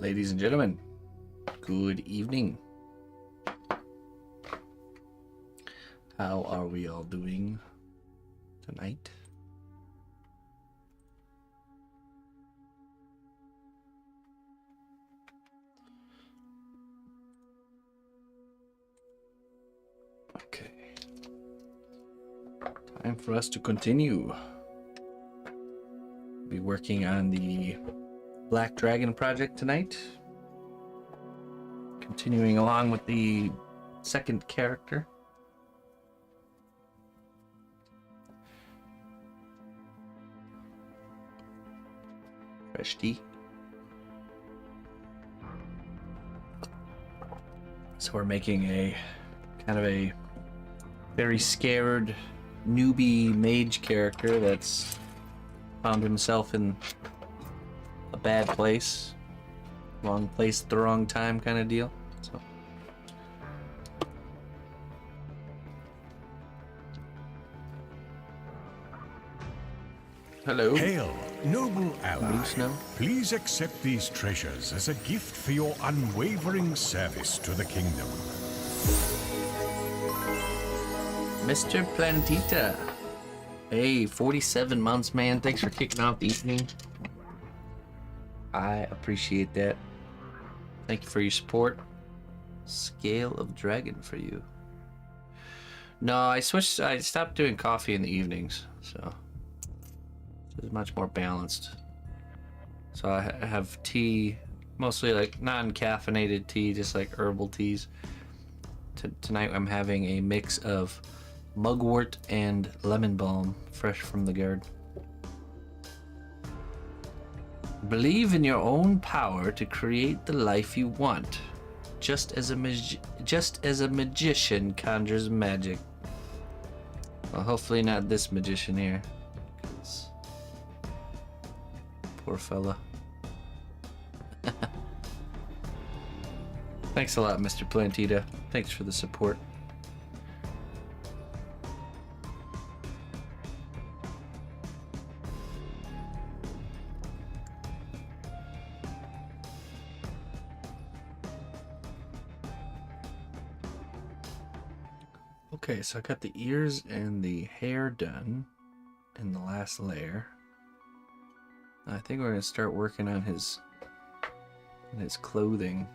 Ladies and gentlemen, good evening. How are we all doing tonight? Okay. Time for us to continue. Be working on the Black Dragon project tonight. Continuing along with the second character. Fresh tea. So we're making a kind of a very scared newbie mage character that's found himself in a bad place. Wrong place at the wrong time kind of deal. So hello. Hail, noble ally. Snow. Please accept these treasures as a gift for your unwavering service to the kingdom. Mr. Plantita. Hey, 47 months, man. Thanks for kicking off the evening. I appreciate that. Thank you for your support. Scale of Dragon for you. No, I stopped doing coffee in the evenings, so it's much more balanced. So I have tea, mostly like non-caffeinated tea, just like herbal teas. Tonight I'm having a mix of mugwort and lemon balm, fresh from the garden. Believe in your own power to create the life you want, just as a magician conjures magic. Well, hopefully not this magician here, 'cause poor fella. Thanks a lot, Mr. Plantita. Thanks for the support. Okay, so I got the ears and the hair done in the last layer. I think we're gonna start working on his clothing.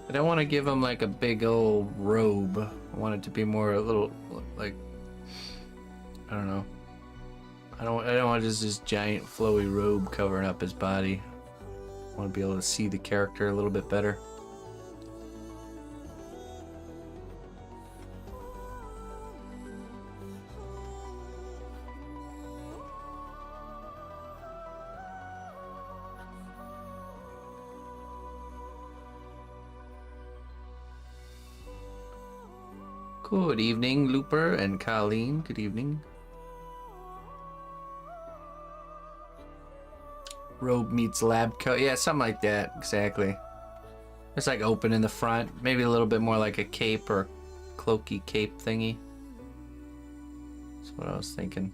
I don't want to give him like a big old robe. I want it to be more a little like, I don't know. I don't want just this giant flowy robe covering up his body. I want to be able to see the character a little bit better. Good evening, Looper and Colleen. Good evening. Robe meets lab coat. Yeah, something like that. Exactly. It's like open in the front. Maybe a little bit more like a cape or cloaky cape thingy. That's what I was thinking.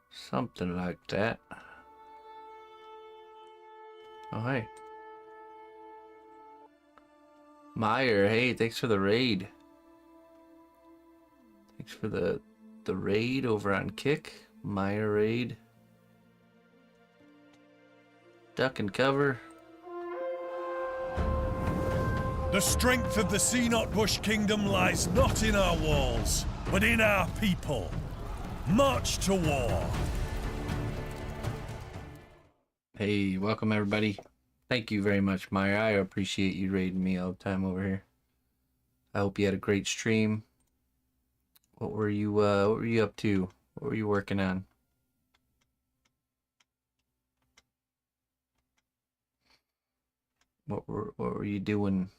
Something like that. Oh, hey. Meyer, hey, thanks for the raid. Thanks for the raid over on Kick. Meyer raid. Duck and cover. The strength of the cnotbusch kingdom lies not in our walls, but in our people. March to war. Hey, welcome everybody. Thank you very much, Meyer. I appreciate you raiding me all the time over here. I hope you had a great stream. What were you up to? What were you working on? What were you doing?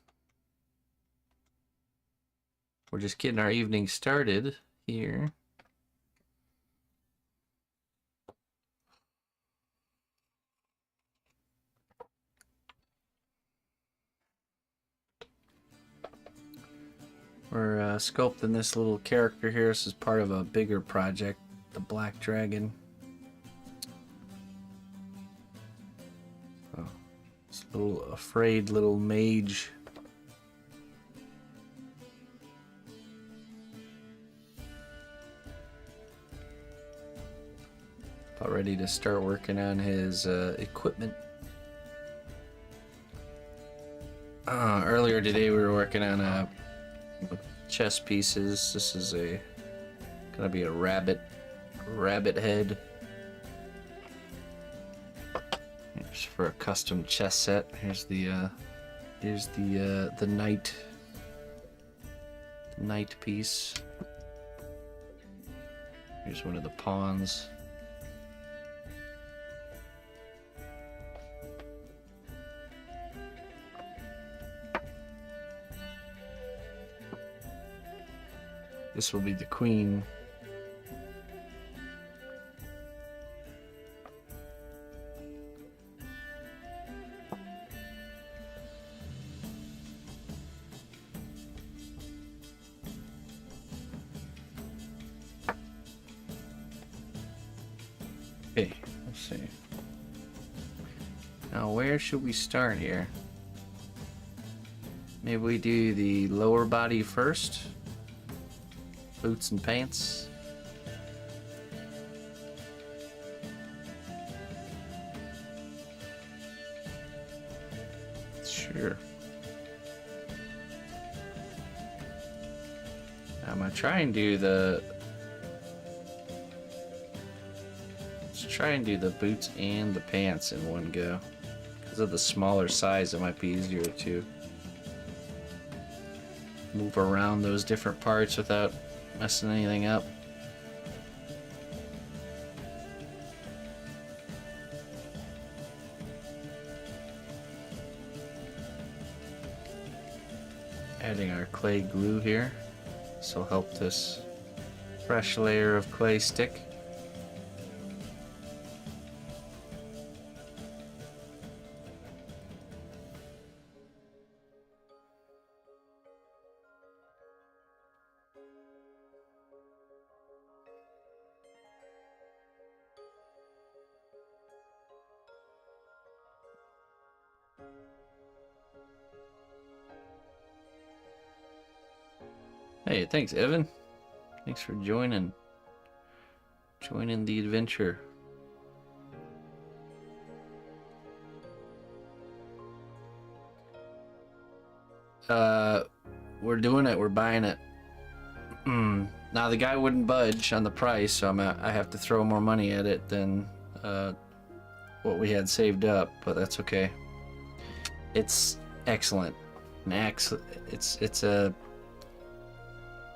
We're just getting our evening started here. We're sculpting this little character here. This is part of a bigger project, the Black Dragon. Oh, this little afraid little mage. About ready to start working on his equipment. Earlier today we were working on chess pieces. This is gonna be a rabbit head. Here's for a custom chess set. Here's the knight piece. Here's one of the pawns. This will be the queen. Okay, let's see. Now where should we start here? Maybe we do the lower body first. Boots and pants. Sure. I'm gonna try and do the. Let's try and do the boots and the pants in one go. Because of the smaller size, it might be easier to move around those different parts without messing anything up. Adding our clay glue here. This will help this fresh layer of clay stick. Hey, thanks, Evan. Thanks for joining the adventure. We're doing it. We're buying it. Now the guy wouldn't budge on the price, so I have to throw more money at it than what we had saved up, but that's okay. It's excellent.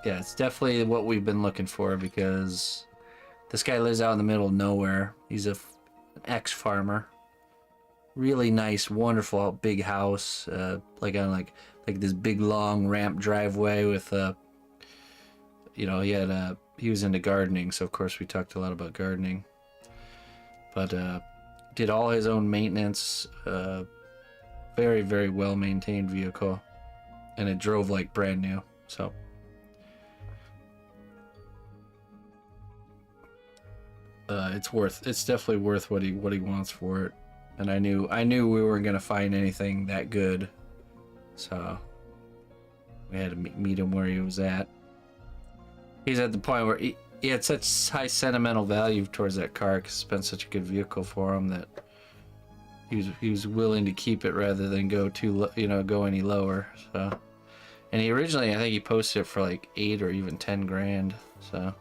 It's definitely what we've been looking for, because this guy lives out in the middle of nowhere. He's an ex-farmer. Really nice, wonderful, big house. Like on like this big long ramp driveway with he was into gardening, so of course we talked a lot about gardening. But did all his own maintenance. Very, very well maintained vehicle, and it drove like brand new. So. It's definitely worth what he wants for it, and I knew we weren't gonna find anything that good, so we had to meet him where he was at. He's at the point where he had such high sentimental value towards that car because it's been such a good vehicle for him that he was willing to keep it rather than go go any lower. So, and he originally, I think he posted it for like 8 or even 10 grand. So.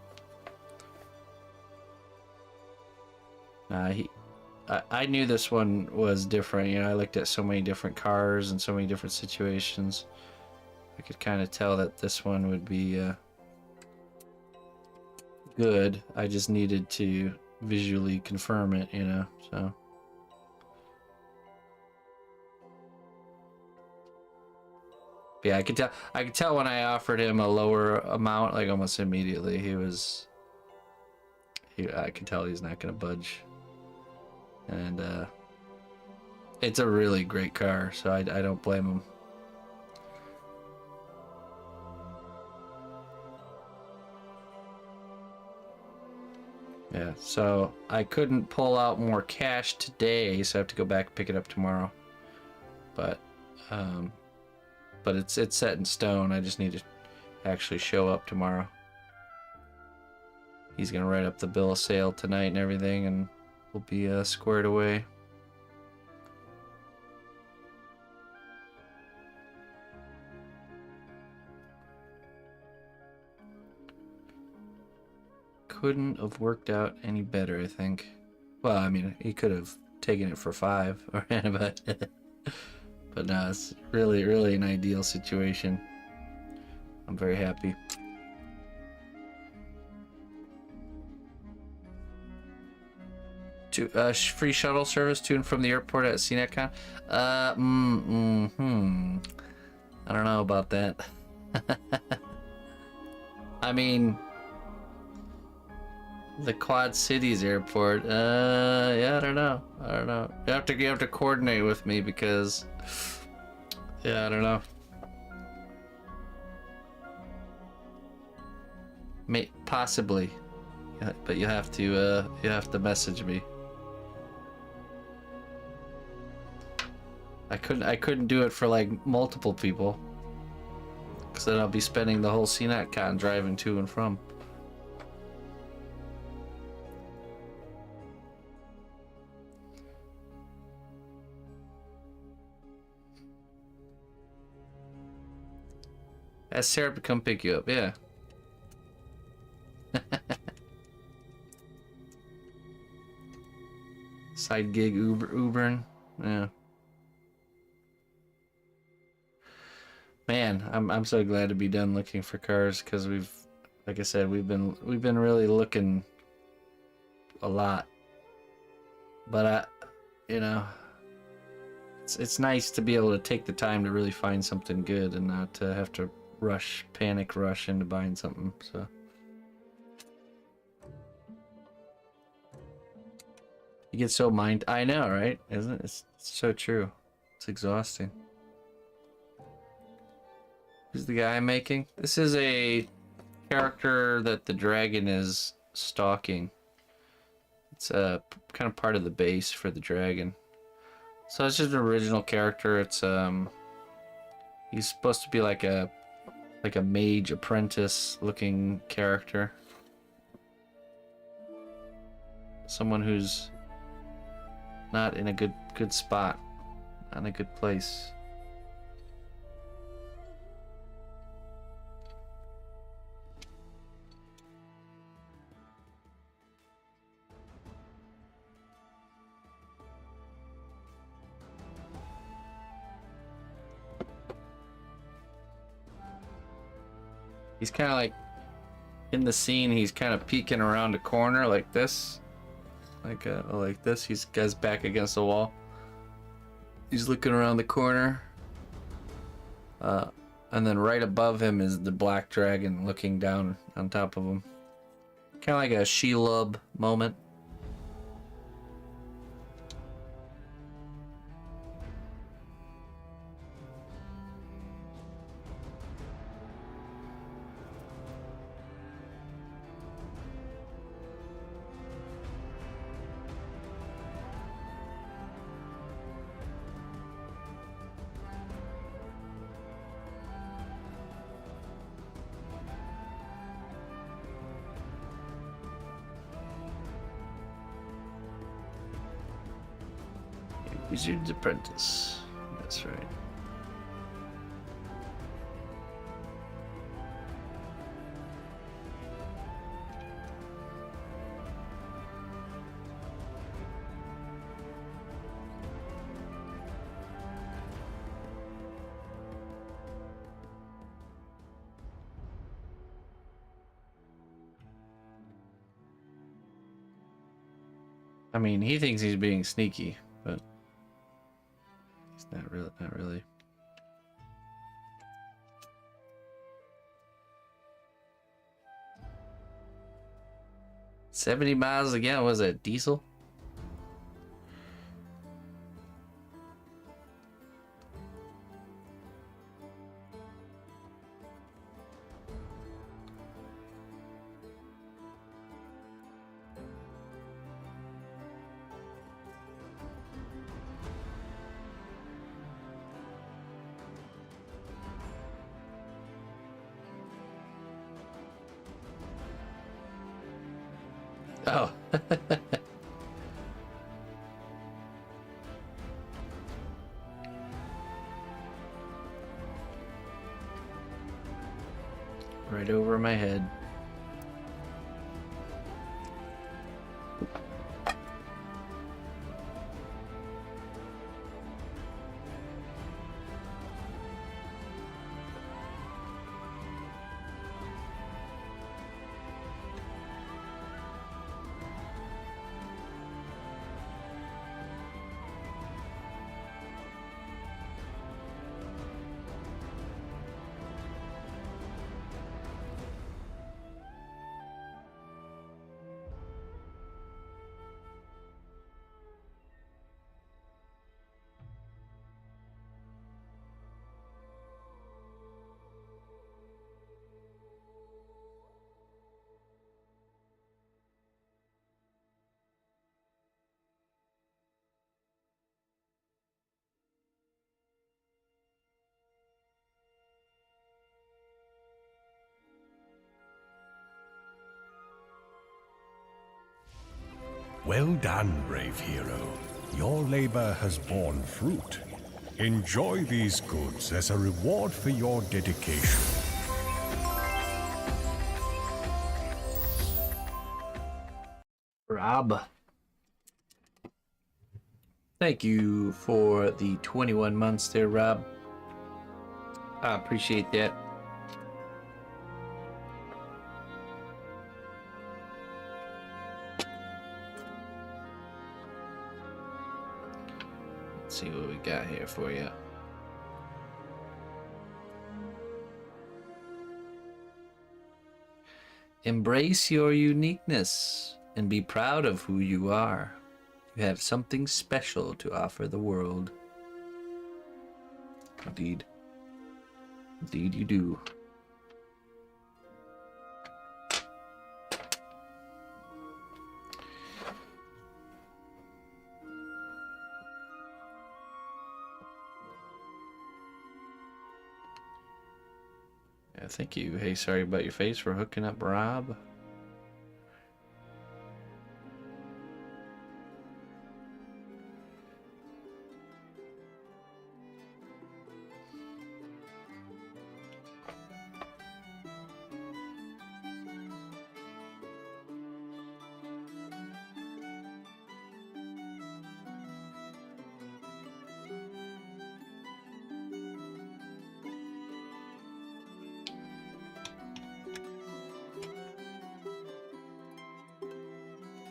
I knew this one was different. I looked at so many different cars and so many different situations. I could kind of tell that this one would be good. I just needed to visually confirm it, so. Yeah, I could tell when I offered him a lower amount, like almost immediately, I could tell he's not gonna budge. And it's a really great car, so I don't blame him. Yeah, so I couldn't pull out more cash today, so I have to go back and pick it up tomorrow. But it's set in stone. I just need to actually show up tomorrow. He's gonna write up the bill of sale tonight and everything, and we'll be squared away. Couldn't have worked out any better, I think. Well, I mean, he could have taken it for 5, or but no, it's really, really an ideal situation. I'm very happy. Free shuttle service to and from the airport at CNetCon. I don't know about that. I mean, the Quad Cities airport. Yeah, I don't know. You have to coordinate with me because, yeah, I don't know. Possibly, yeah, but you have to message me. I couldn't do it for like multiple people, because then I'll be spending the whole CNetCon driving to and from. Ask Sarah to come pick you up, yeah. Side gig Ubering, yeah. Man, I'm so glad to be done looking for cars, because like I said, we've been really looking a lot. But you know, it's nice to be able to take the time to really find something good and not to have to panic rush into buying something. So you get so I know, right? Isn't it? It's so true. It's exhausting. Who's the guy I'm making? This is a character that the dragon is stalking. It's a kind of part of the base for the dragon. So it's just an original character. It's he's supposed to be like a mage apprentice looking character. Someone who's not in a good spot, not in a good place. He's kind of like, in the scene, he's kind of peeking around a corner like this. Like this. He's guy's back against the wall. He's looking around the corner. And then right above him is the black dragon looking down on top of him. Kind of like a Shelob moment. Wizard's apprentice. That's right. I mean, he thinks he's being sneaky, but he's not really. Not really. $70 miles again. Was it diesel? Oh. Right over my head. Well done, brave hero. Your labor has borne fruit. Enjoy these goods as a reward for your dedication. Rob. Thank you for the 21 months there, Rob. I appreciate that. Let's see what we got here for you. Embrace your uniqueness and be proud of who you are. You have something special to offer the world. Indeed. Indeed you do. Yeah, thank you. Hey, sorry about your face for hooking up Rob.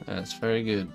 That's very good.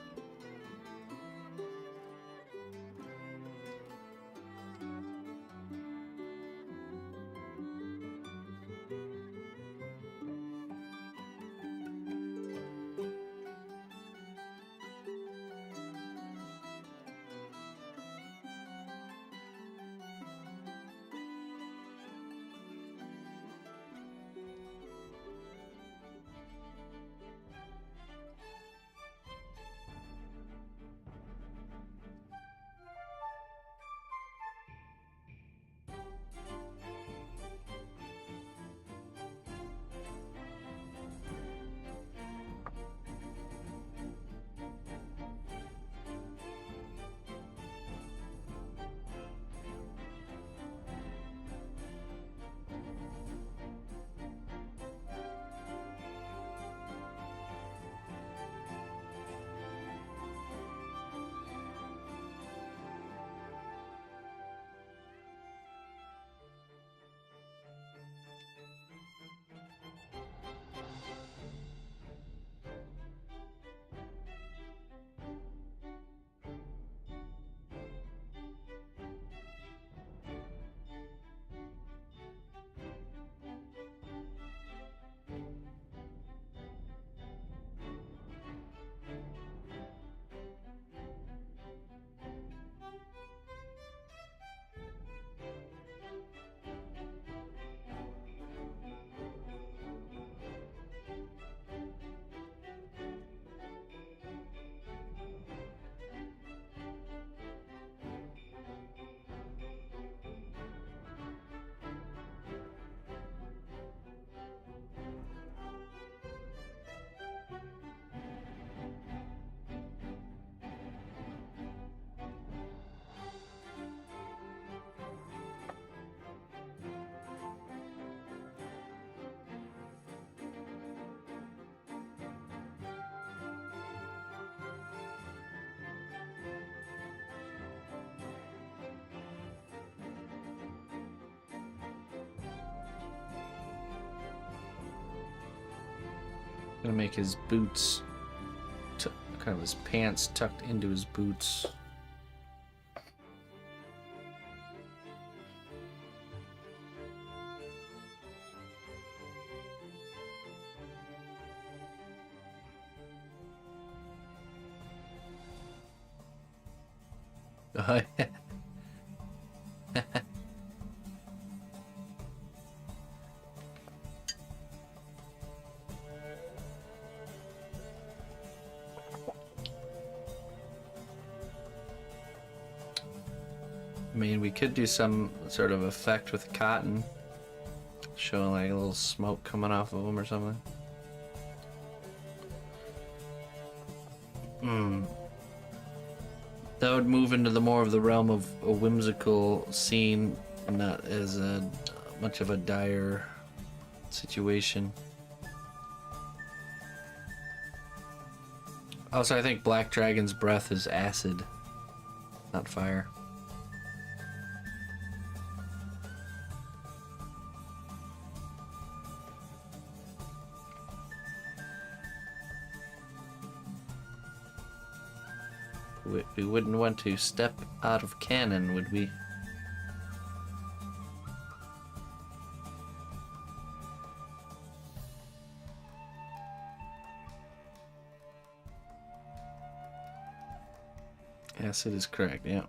Gonna make his boots, kind of his pants tucked into his boots. Oh, yeah. I mean, we could do some sort of effect with cotton, showing like a little smoke coming off of them or something. That would move into the more of the realm of a whimsical scene, not as a much of a dire situation. Also, I think Black Dragon's breath is acid, not fire. We wouldn't want to step out of canon, would we? Acid is correct, yeah.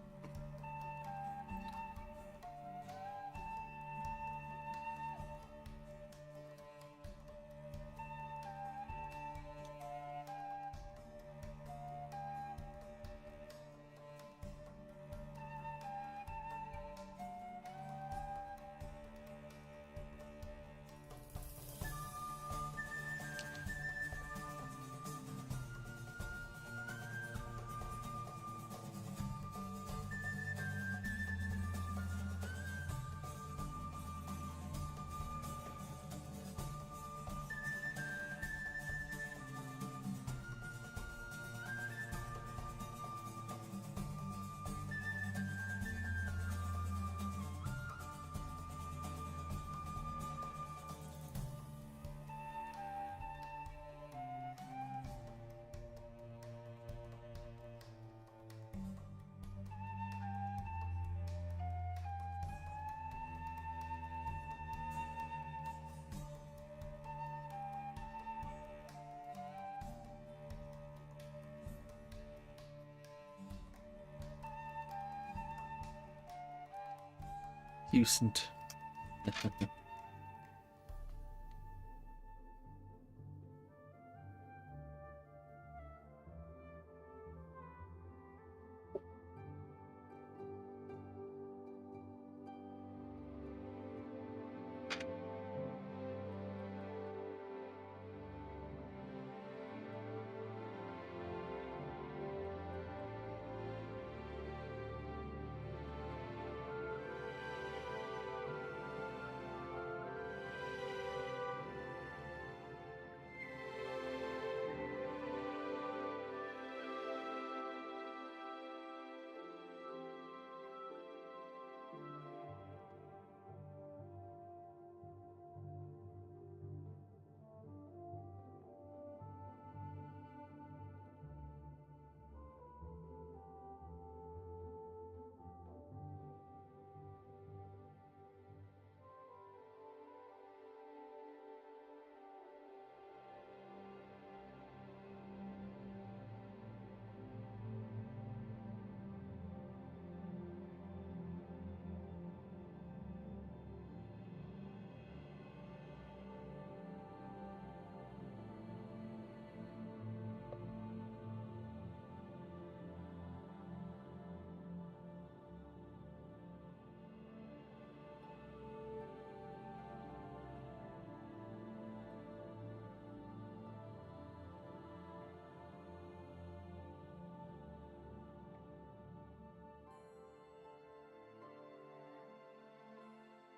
Houston.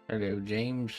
Hello, James.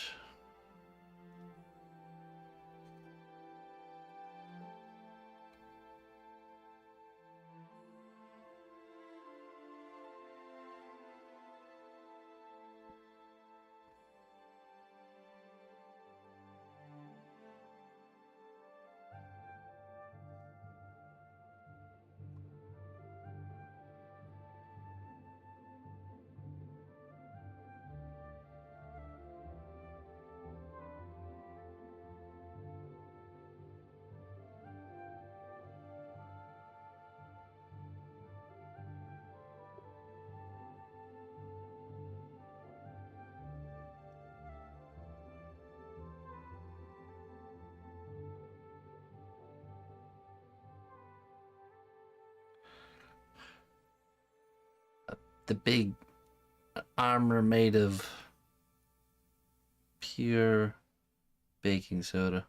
the big armor made of pure baking soda.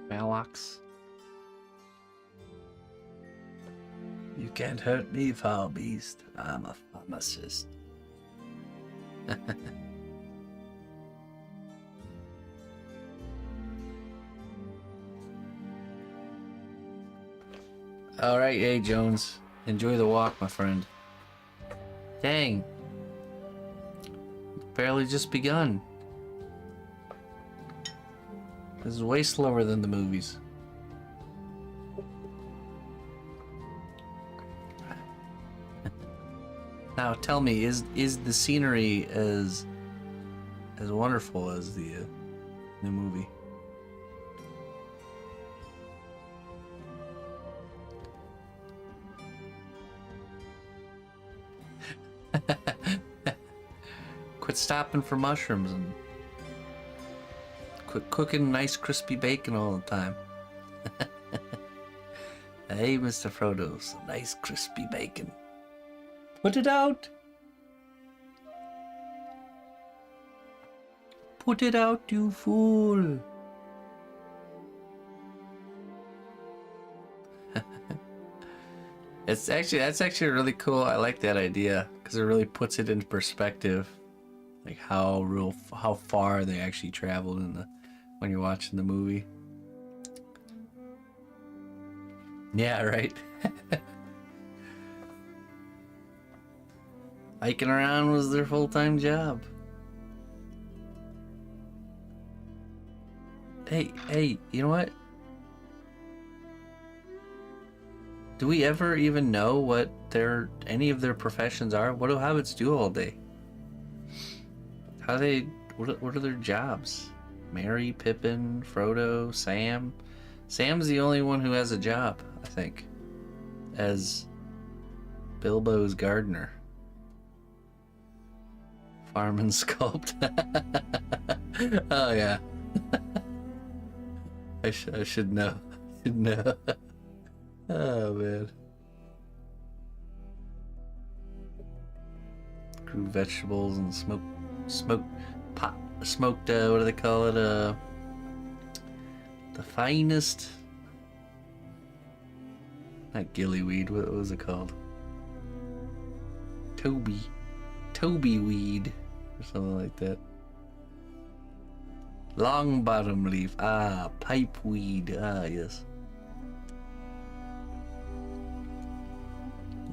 Mailbox. You can't hurt me, foul beast. I'm a pharmacist. All right, hey Jones, enjoy the walk, my friend. Dang, barely just begun. This is way slower than the movies. Now tell me, is the scenery as wonderful as the movie? Quit stopping for mushrooms and quit cooking nice crispy bacon all the time. Hey, Mr. Frodo, some nice crispy bacon. Put it out! Put it out, you fool! That's actually really cool. I like that idea because it really puts it into perspective, like how far they actually traveled when you're watching the movie. Yeah, right. Hiking around was their full-time job. Hey, you know what? Do we ever even know what any of their professions are? What do hobbits do all day? What are their jobs? Merry, Pippin, Frodo, Sam. Sam's the only one who has a job, I think, as Bilbo's gardener. Farm and sculpt. Oh yeah. I should know. Should know. Oh man. Grew vegetables and smoked what do they call it? The finest. Not gillyweed. What was it called? Toby weed or something like that. Long bottom leaf. Ah, pipe weed. Ah, yes.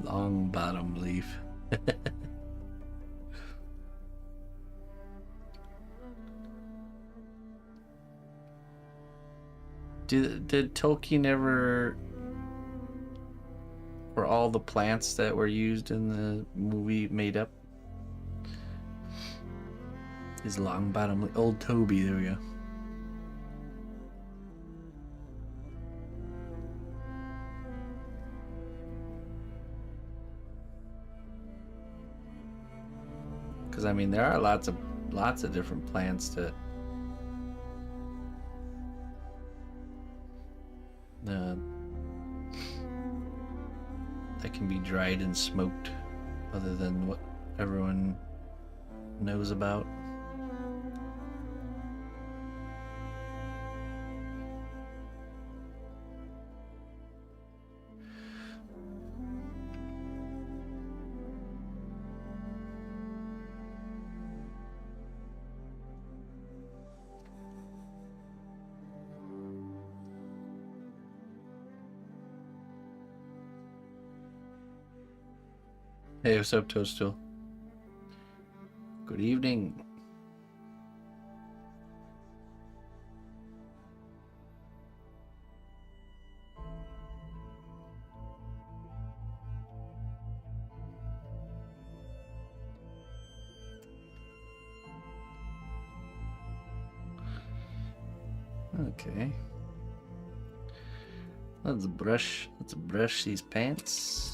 Long bottom leaf. Did Tolkien ever, were all the plants that were used in the movie made up? His long bottom leaf. Old Toby, there we go. Because I mean, there are lots of different plants that that can be dried and smoked, other than what everyone knows about. Hey, what's up, Toadstool? Good evening. Okay. Let's brush these pants.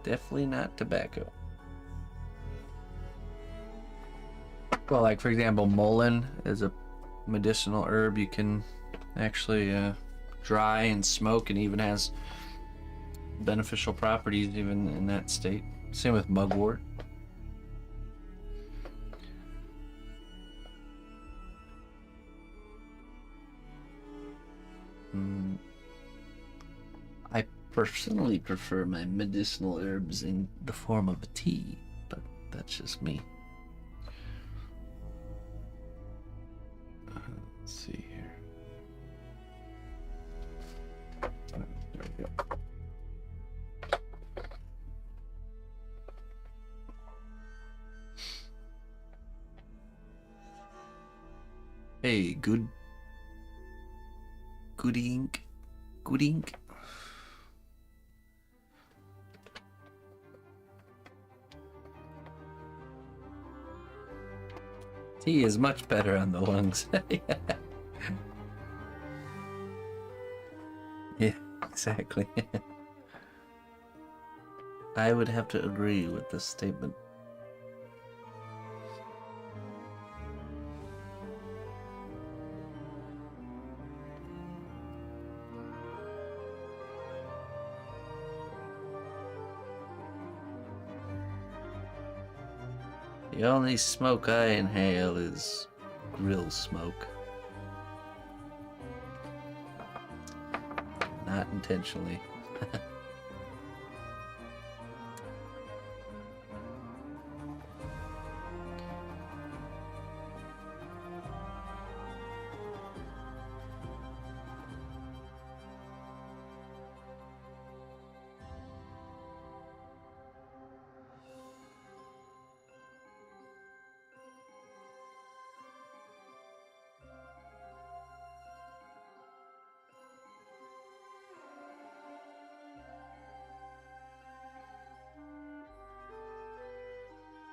Definitely not tobacco. Well, like for example, mullein is a medicinal herb you can actually dry and smoke, and even has beneficial properties even in that state. Same with mugwort. I personally prefer my medicinal herbs in the form of a tea, but that's just me. Hey, good ink. Good ink. Tea is much better on the lungs. Yeah, exactly. I would have to agree with this statement. The only smoke I inhale is grill smoke. Not intentionally.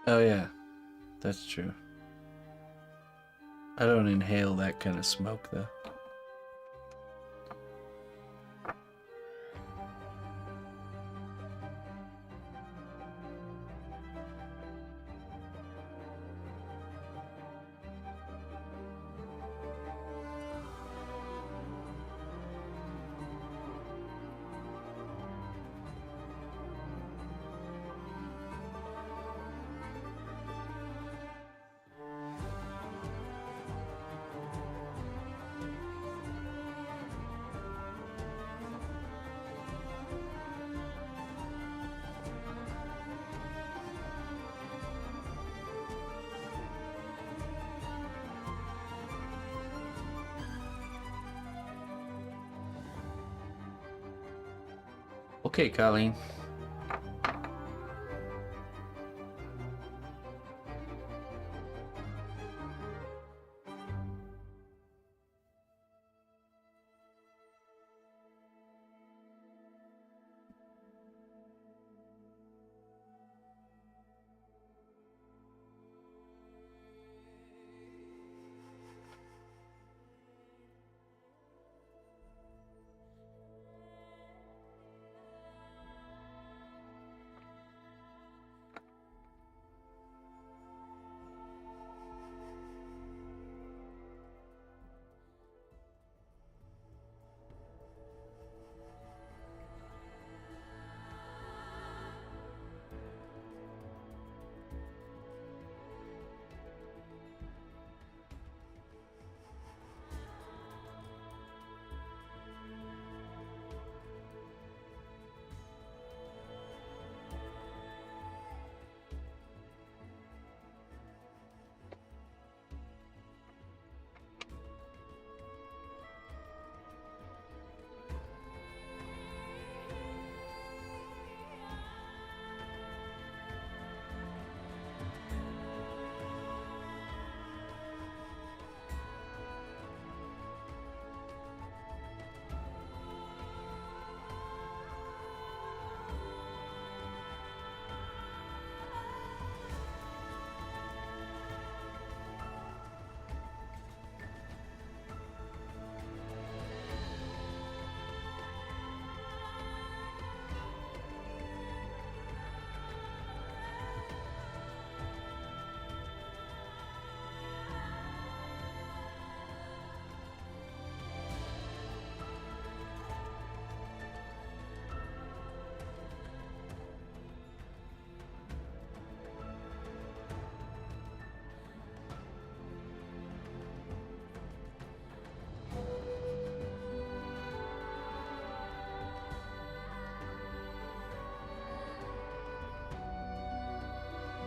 Oh yeah, that's true. I don't inhale that kind of smoke though. Okay, Colleen.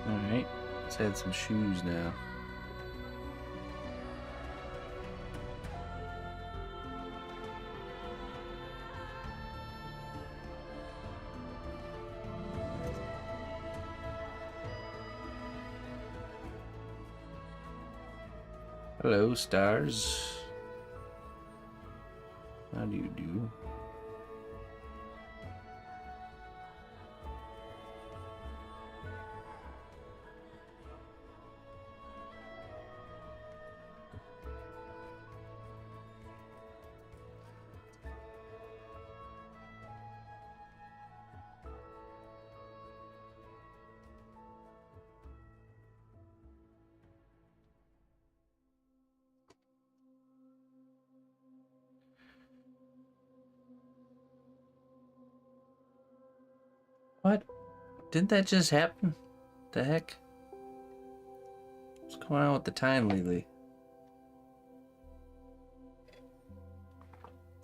Alright, let's add some shoes now. Hello, stars. How do you do? What? Didn't that just happen? The heck? What's going on with the time lately?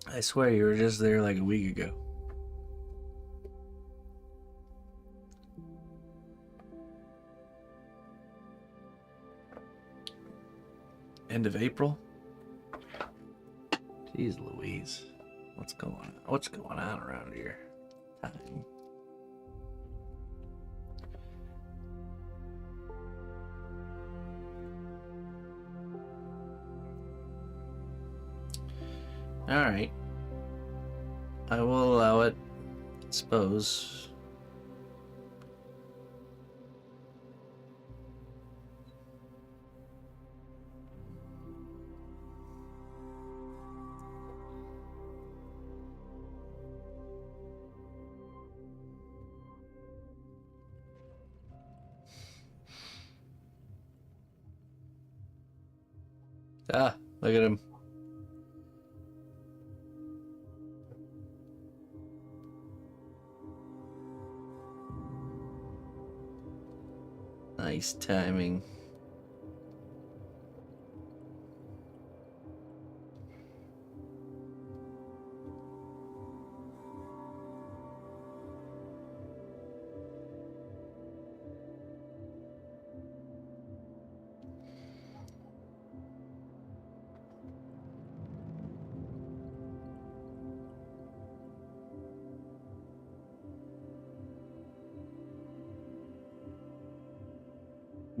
I swear you were just there like a week ago. End of April? Jeez Louise. What's going on? What's going on around here? Time. Alright. I will allow it, I suppose. Ah, look at him. Nice timing.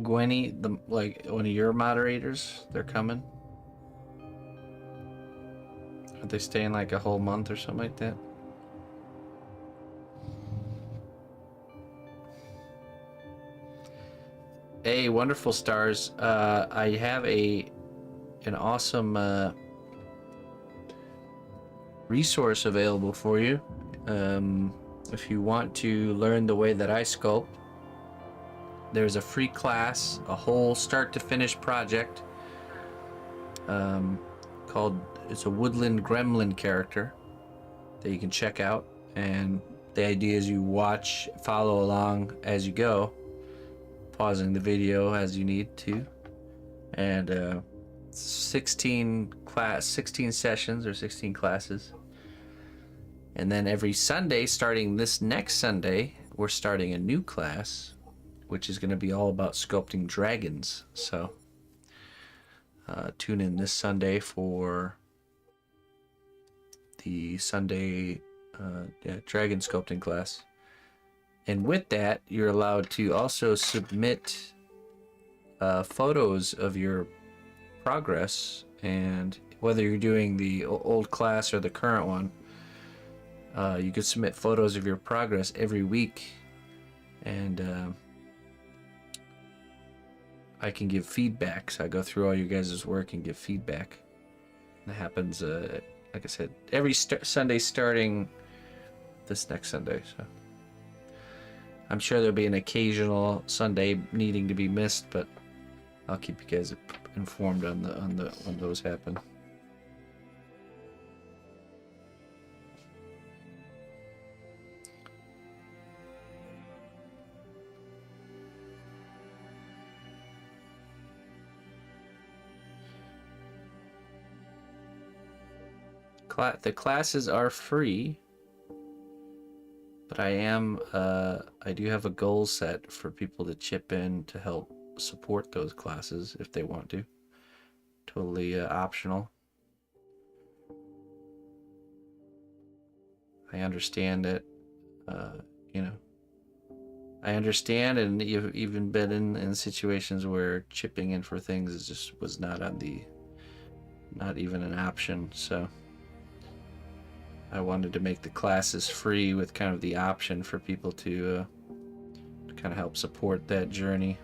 Gwenny, like one of your moderators, they're coming. Are they staying like a whole month or something like that? Hey, wonderful stars. I have an awesome resource available for you. If you want to learn the way that I sculpt, there's a free class, a whole start to finish project called, it's a woodland gremlin character that you can check out. And the idea is you watch, follow along as you go, pausing the video as you need to. And 16 sessions or 16 classes. And then every Sunday, starting this next Sunday, we're starting a new class, which is going to be all about sculpting dragons. So tune in this Sunday for the Sunday dragon sculpting class. And with that, you're allowed to also submit photos of your progress, and whether you're doing the old class or the current one, you could submit photos of your progress every week, and I can give feedback. So I go through all you guys' work and give feedback. And that happens, like I said, every Sunday starting this next Sunday. So I'm sure there'll be an occasional Sunday needing to be missed, but I'll keep you guys informed on the when those happen. The classes are free, but I do have a goal set for people to chip in to help support those classes if they want to. Totally optional. I understand that, you know, I understand, and you've even been in situations where chipping in for things is just was not on the, not even an option. So I wanted to make the classes free with kind of the option for people to kind of help support that journey.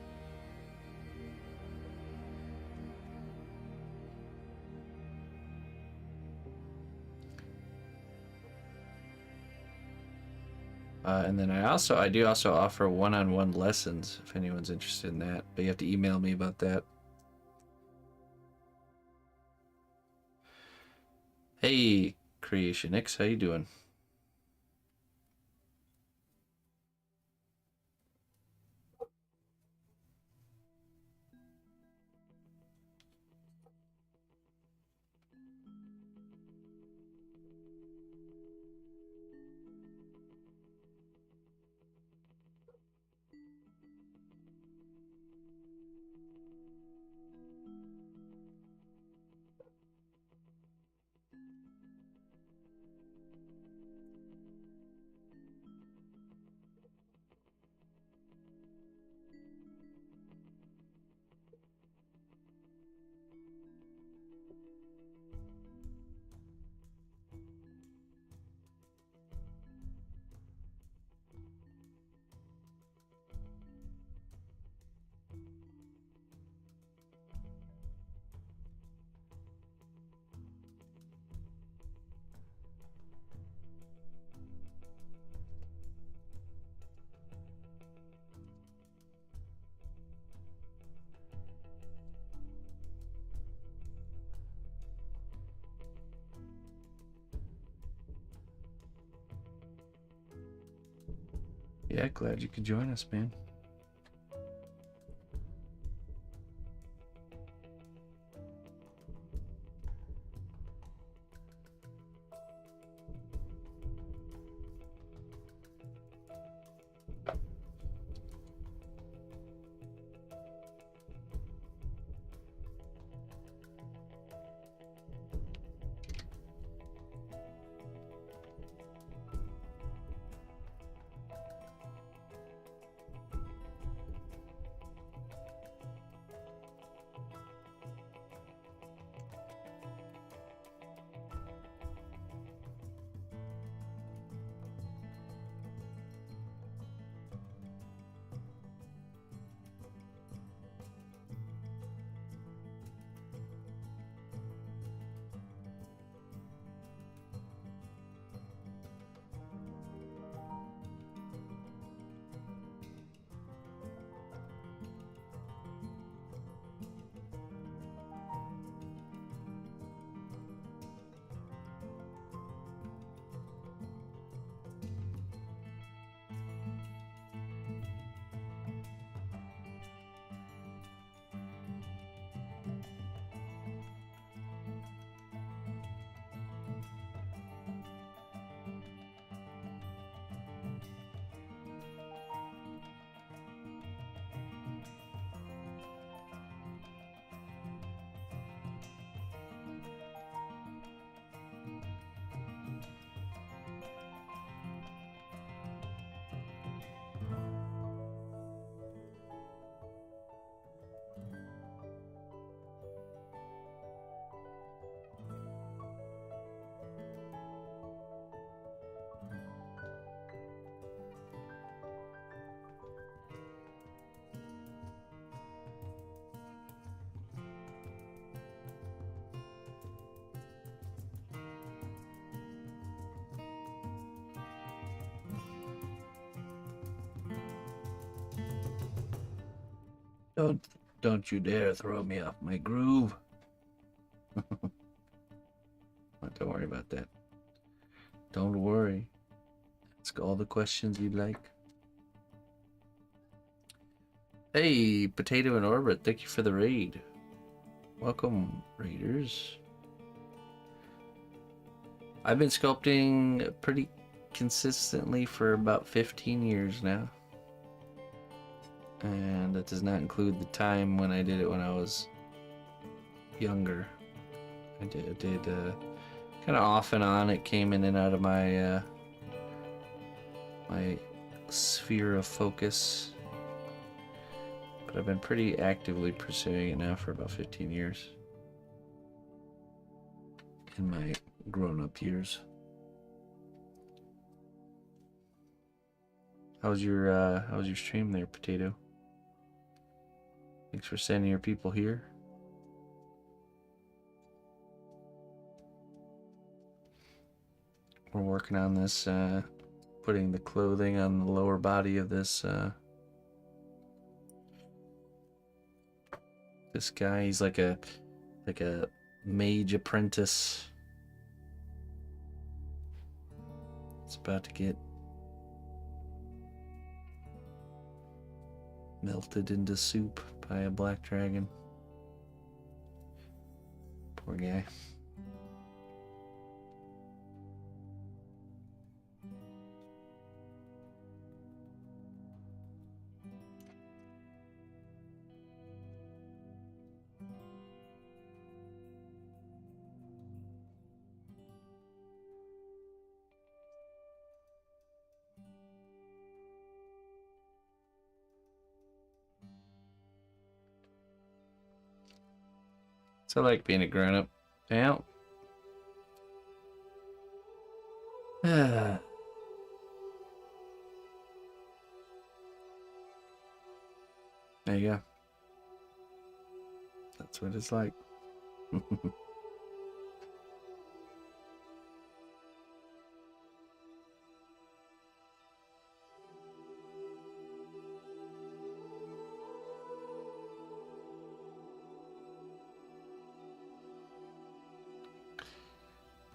And then I do also offer one-on-one lessons if anyone's interested in that, but you have to email me about that. Hey, Creation X, how you doing? Yeah, glad you could join us, man. Don't don't you dare throw me off my groove. Don't worry about that. Don't worry. Ask all the questions you'd like. Hey, Potato in Orbit, thank you for the raid. Welcome, raiders. I've been sculpting pretty consistently for about 15 years now. And that does not include the time when I did it when I was younger. I did kind of off and on. It came in and out of my my sphere of focus. But I've been pretty actively pursuing it now for about 15 years. In my grown-up years. How's your stream there, Potato? Thanks for sending your people here. We're working on this, putting the clothing on the lower body of this this guy. He's like a mage apprentice. It's about to get melted into soup by a black dragon. Poor guy. So I like being a grown-up. Yeah. There you go. That's what it's like.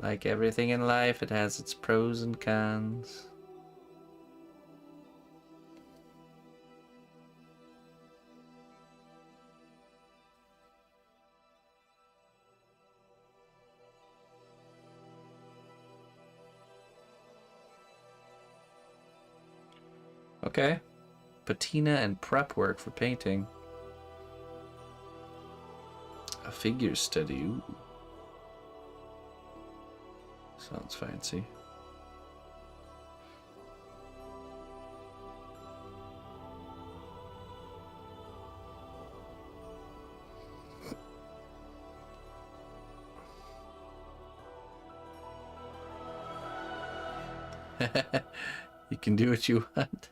Like everything in life, it has its pros and cons. Okay. Patina and prep work for painting. A figure study. Ooh. Sounds fancy. You can do what you want.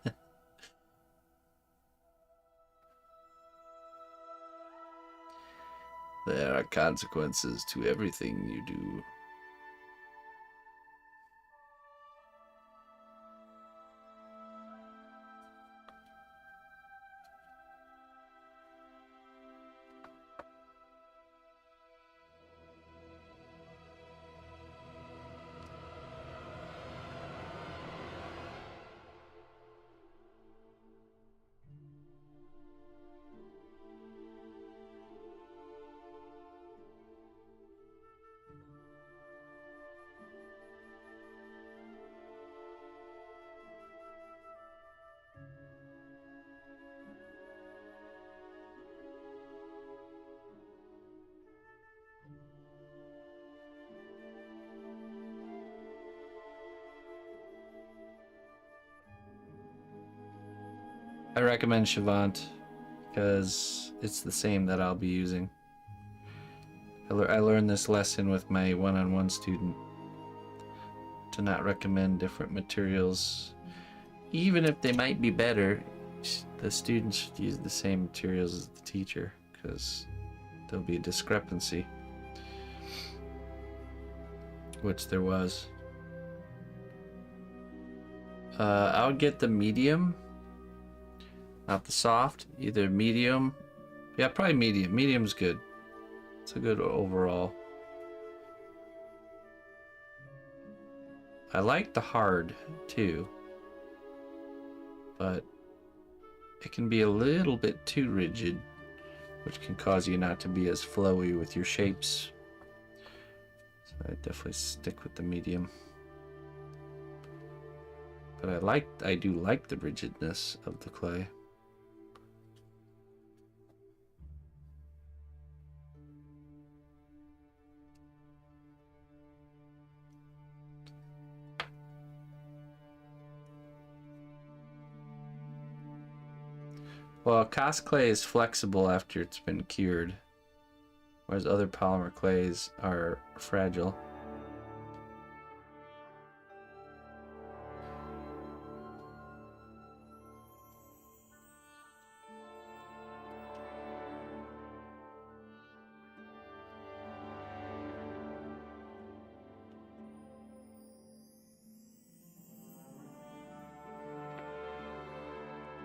There are consequences to everything you do. I recommend Shavant because it's the same that I'll be using. I learned this lesson with my one-on-one student to not recommend different materials. Even if they might be better, the student should use the same materials as the teacher because there'll be a discrepancy, which there was. I would get the medium. Not the soft, either medium. Yeah, probably medium. Medium's good. It's a good overall. I like the hard too, but it can be a little bit too rigid, which can cause you not to be as flowy with your shapes. So I definitely stick with the medium. But I do like the rigidness of the clay. Well, cast clay is flexible after it's been cured, whereas other polymer clays are fragile.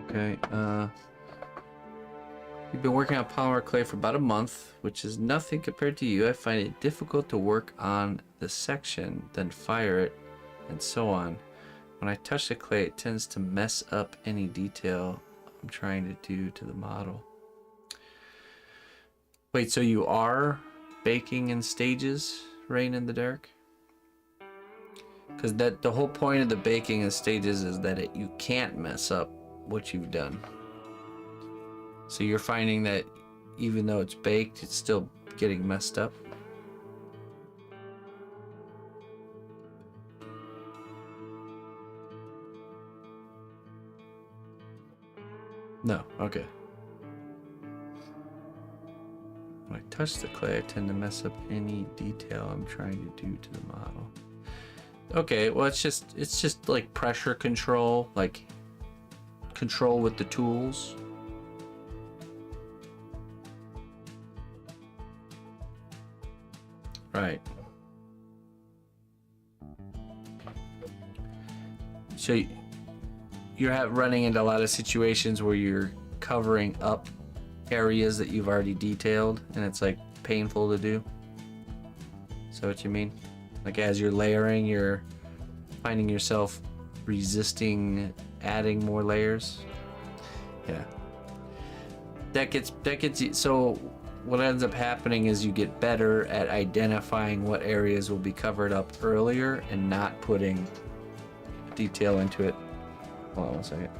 Okay, you've been working on polymer clay for about a month, which is nothing compared to you. I find it difficult to work on the section, then fire it, and so on. When I touch the clay, it tends to mess up any detail I'm trying to do to the model. Wait, so you are baking in stages, Rain in the Dark? Because the whole point of the baking in stages is that you can't mess up what you've done. So you're finding that even though it's baked, it's still getting messed up? No, okay. When I touch the clay, I tend to mess up any detail I'm trying to do to the model. Okay, well it's just like pressure control, like control with the tools. Right. So you're running into a lot of situations where you're covering up areas that you've already detailed and it's like painful to do. Is that what you mean? Like as you're layering, you're finding yourself resisting adding more layers? Yeah. That gets you, so what ends up happening is you get better at identifying what areas will be covered up earlier and not putting detail into it. Hold on one second.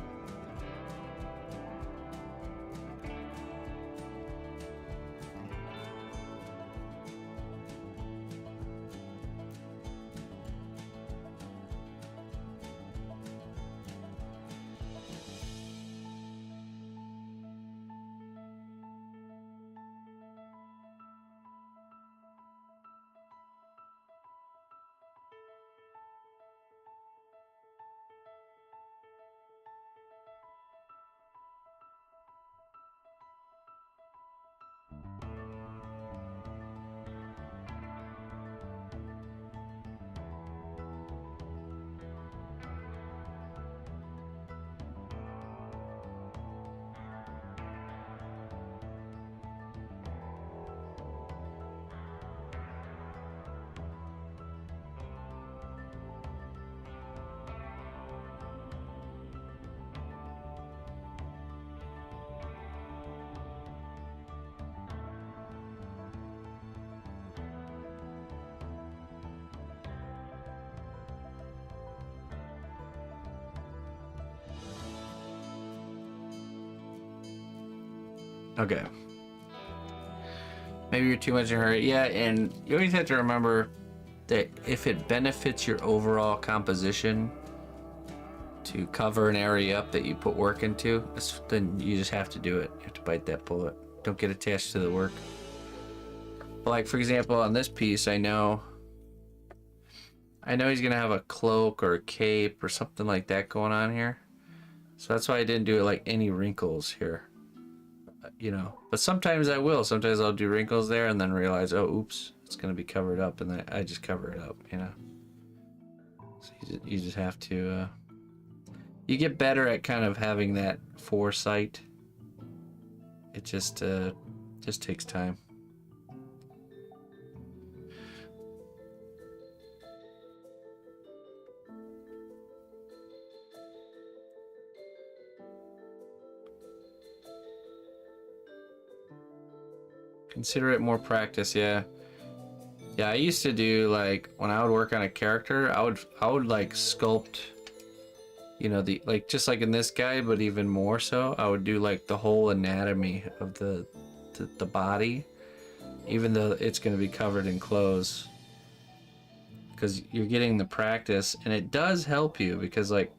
Okay. Maybe you're too much in a hurry. Yeah, and you always have to remember that if it benefits your overall composition to cover an area up that you put work into, then you just have to do it. You have to bite that bullet. Don't get attached to the work. But like, for example, on this piece, I know he's gonna have a cloak or a cape or something like that going on here. So that's why I didn't do it like any wrinkles here. You know, but sometimes I will. Sometimes I'll do wrinkles there and then realize, oh, oops, it's going to be covered up, and then I just cover it up, you know. So you just have to, you get better at kind of having that foresight. It just takes time. Consider it more practice, yeah. Yeah, I used to do, like, when I would work on a character, I would like sculpt, you know, the, like, just like in this guy, but even more so, I would do like the whole anatomy of the body, even though it's going to be covered in clothes, because you're getting the practice, and it does help you, because like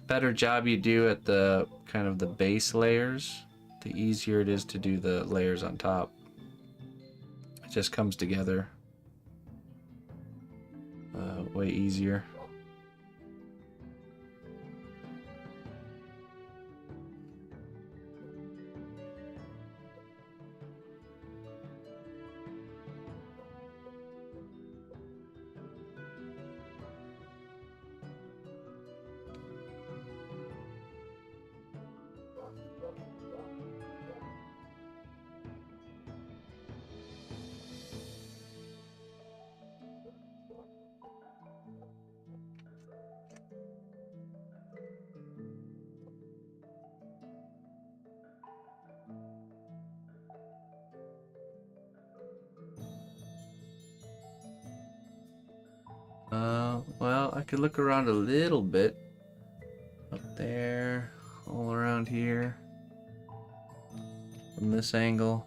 better job you do at the kind of the base layers, the easier it is to do the layers on top. It just comes together way easier. Well, I could look around a little bit. Up there, all around here. From this angle.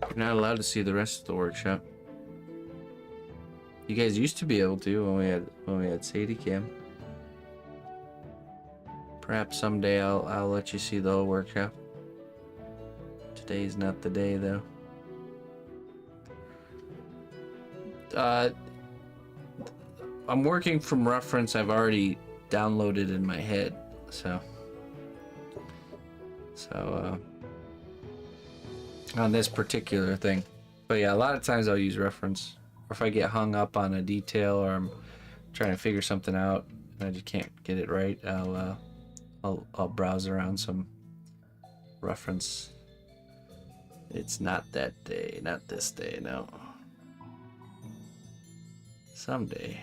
You're not allowed to see the rest of the workshop. You guys used to be able to when we had Sadie Cam. Perhaps someday I'll let you see the whole workshop. Today's not the day though. I'm working from reference I've already downloaded in my head, so on this particular thing. But yeah, a lot of times I'll use reference, or if I get hung up on a detail or I'm trying to figure something out and I just can't get it right, I'll browse around some reference. It's not that day, not this day, no. Someday.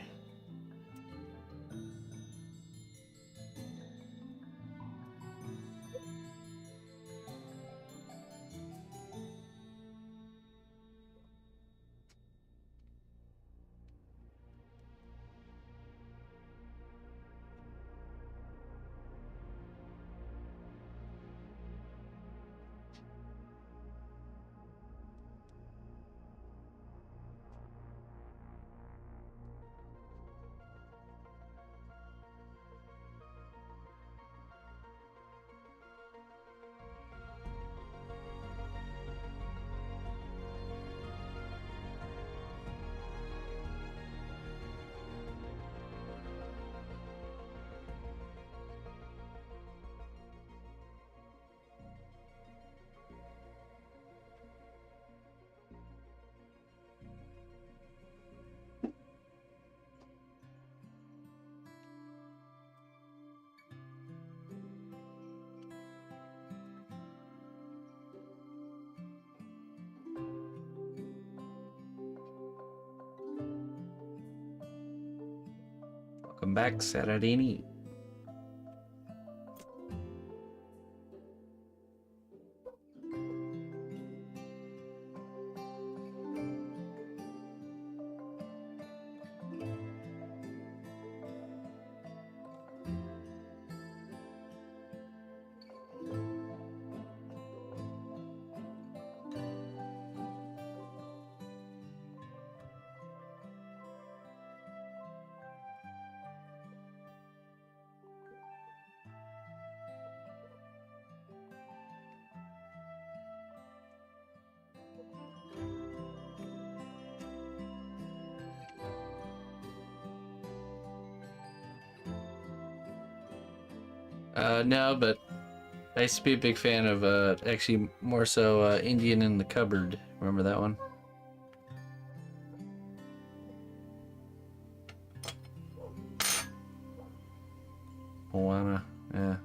Welcome back, Saturday night. No, but I used to be a big fan of, actually more so, Indian in the Cupboard. Remember that one? Moana, yeah.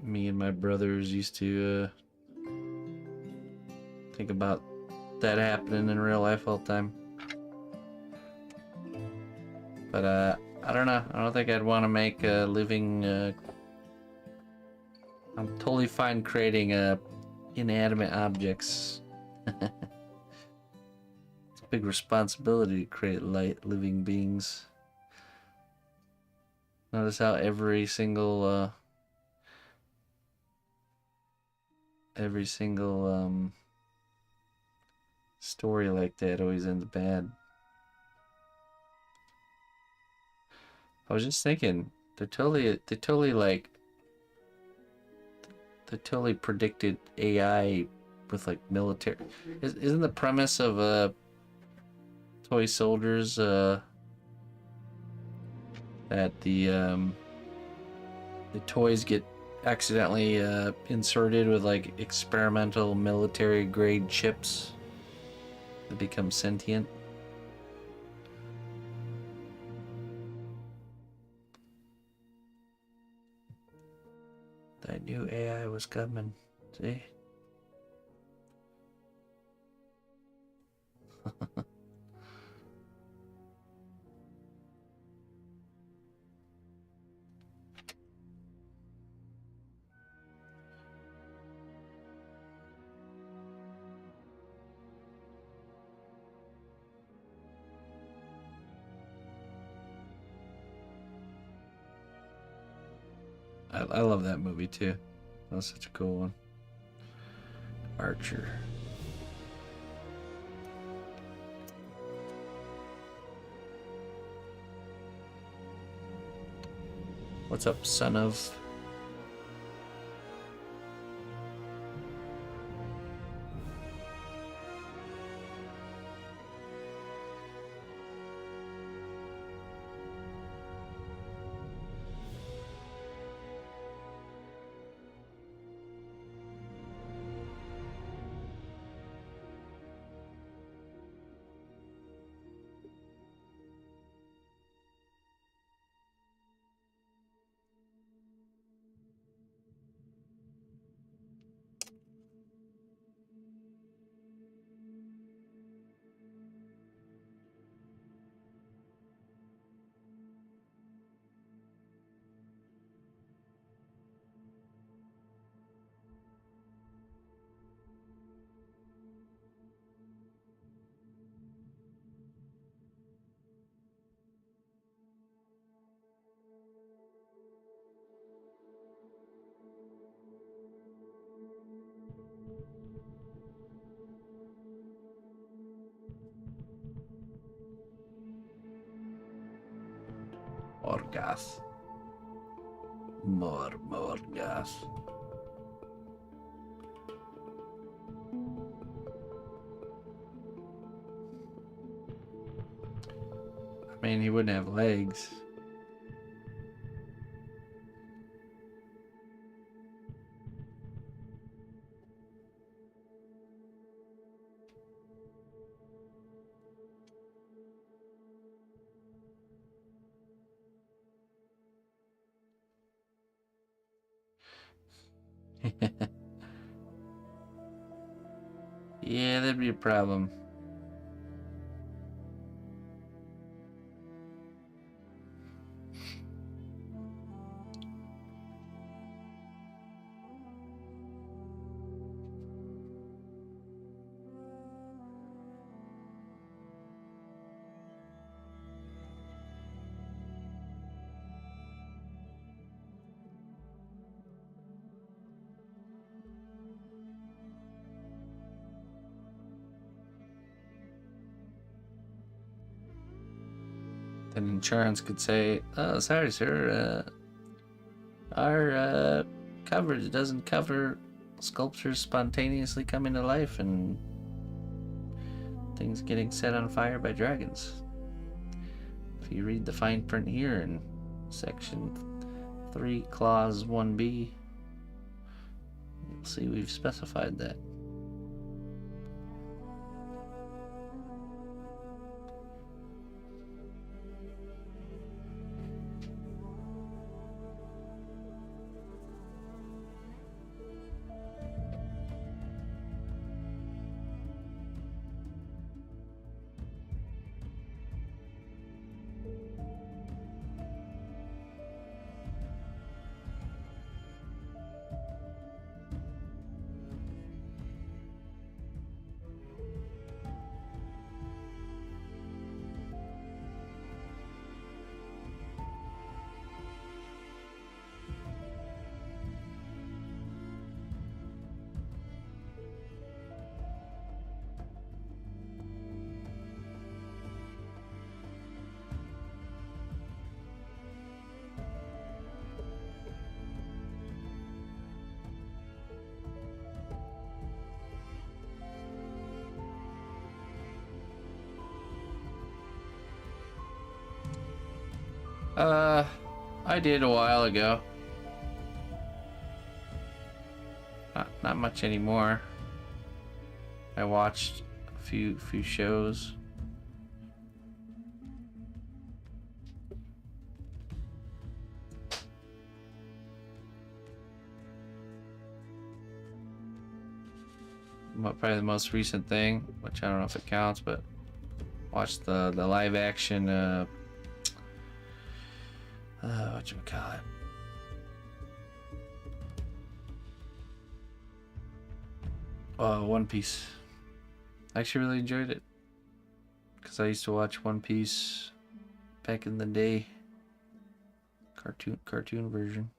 Me and my brothers used to think about that happening in real life all the time. But I don't know. I don't think I'd want to make a living. I'm totally fine creating inanimate objects. It's a big responsibility to create light, living beings. Notice how every single story like that always ends bad. I was just thinking, they totally predicted AI with like military. Isn't the premise of toy soldiers that the toys get accidentally inserted with like experimental military grade chips that become sentient? I knew AI was coming. See? I love that movie too. That was such a cool one. Archer. What's up, son of? Morgoth. Morgoth. I mean, he wouldn't have legs. Yeah, that'd be a problem. Then insurance could say, "Oh, sorry, sir. Our coverage doesn't cover sculptures spontaneously coming to life and things getting set on fire by dragons." If you read the fine print here in section 3, clause 1b, you'll see we've specified that. I did a while ago. Not much anymore. I watched a few shows. Probably the most recent thing, which I don't know if it counts, but watched the live action whatchamacallit? One Piece. I actually really enjoyed it because I used to watch One Piece back in the day. Cartoon version.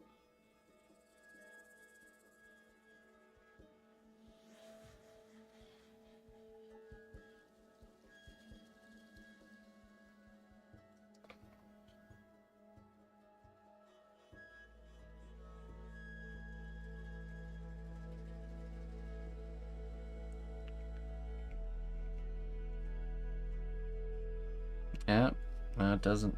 Yeah, no, it doesn't.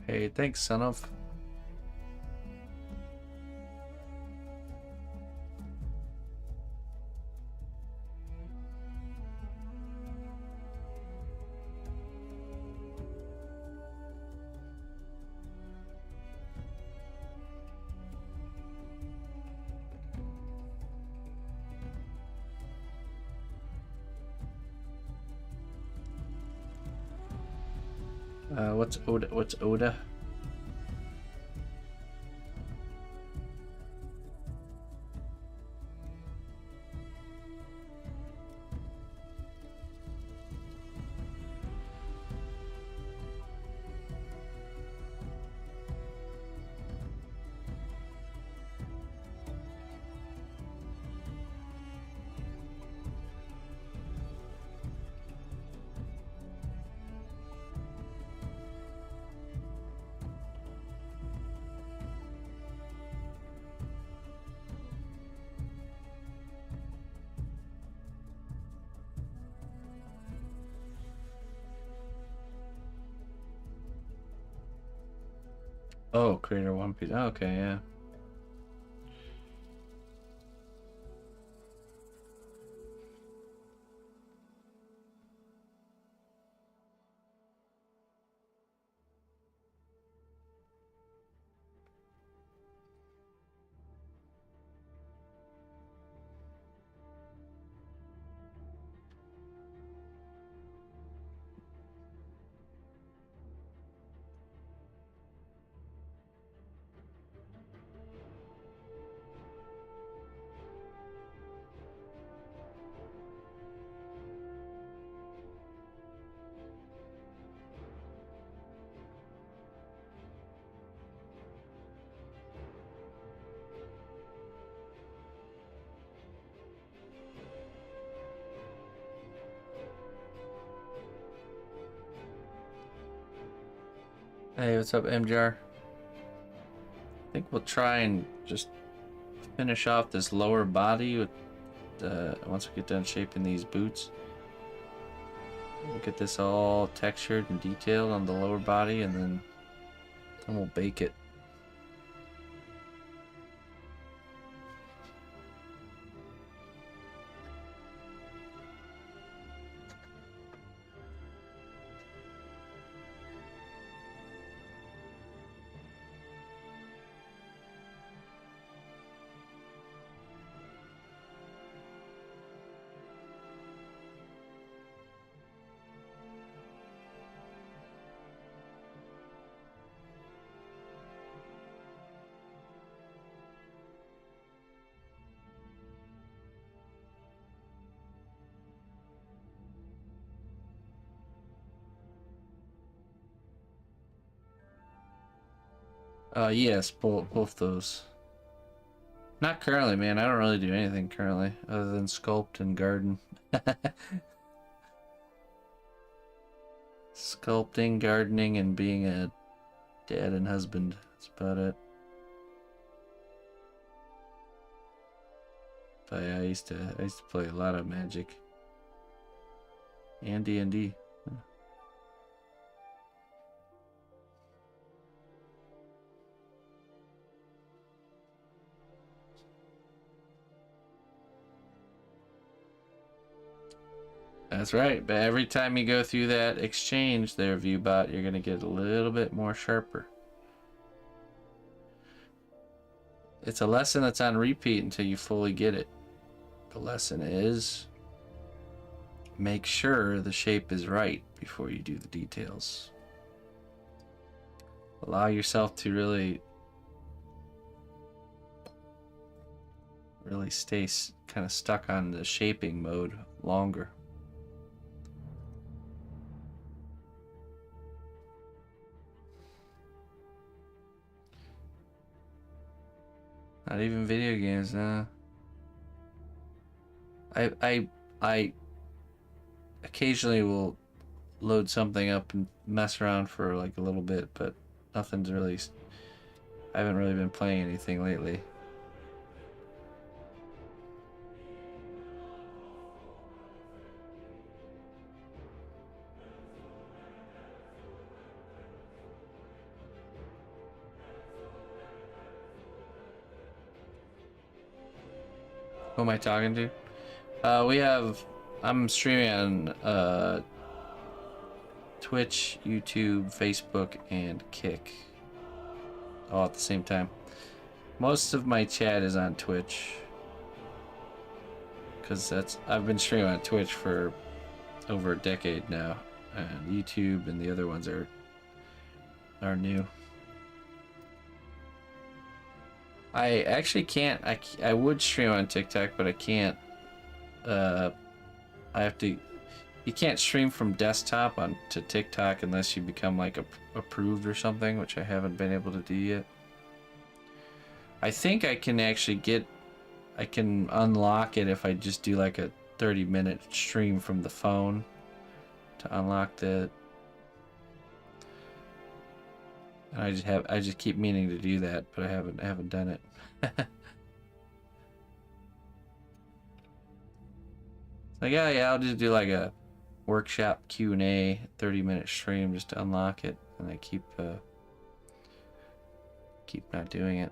Hey, thanks, son of. What's Oda? What's Oda? Oh, creator One Piece. Oh, okay, yeah. Hey, what's up, MJR? I think we'll try and just finish off this lower body with once we get done shaping these boots. We'll get this all textured and detailed on the lower body, and then we'll bake it. Yes, both those. Not currently, man. I don't really do anything currently other than sculpt and garden. Sculpting, gardening, and being a dad and husband. That's about it. But yeah, I used to play a lot of Magic and DnD. That's right, but every time you go through that exchange there, ViewBot, you're gonna get a little bit more sharper. It's a lesson that's on repeat until you fully get it. The lesson is make sure the shape is right before you do the details. Allow yourself to really stay kind of stuck on the shaping mode longer. Not even video games, nah. I occasionally will load something up and mess around for like a little bit, but nothing's really. I haven't really been playing anything lately. Who am I talking to? I'm streaming on Twitch, YouTube, Facebook, and Kick all at the same time. Most of my chat is on Twitch because I've been streaming on Twitch for over a decade now, and YouTube and the other ones are new. I actually can't. I would stream on TikTok, but I can't. I have to. You can't stream from desktop to TikTok unless you become like approved or something, which I haven't been able to do yet. I think I can actually I can unlock it if I just do like a 30-minute stream from the phone to unlock the. And I just keep meaning to do that, but I haven't done it. Like yeah, I'll just do like a workshop Q&A 30-minute stream just to unlock it, and I keep not doing it.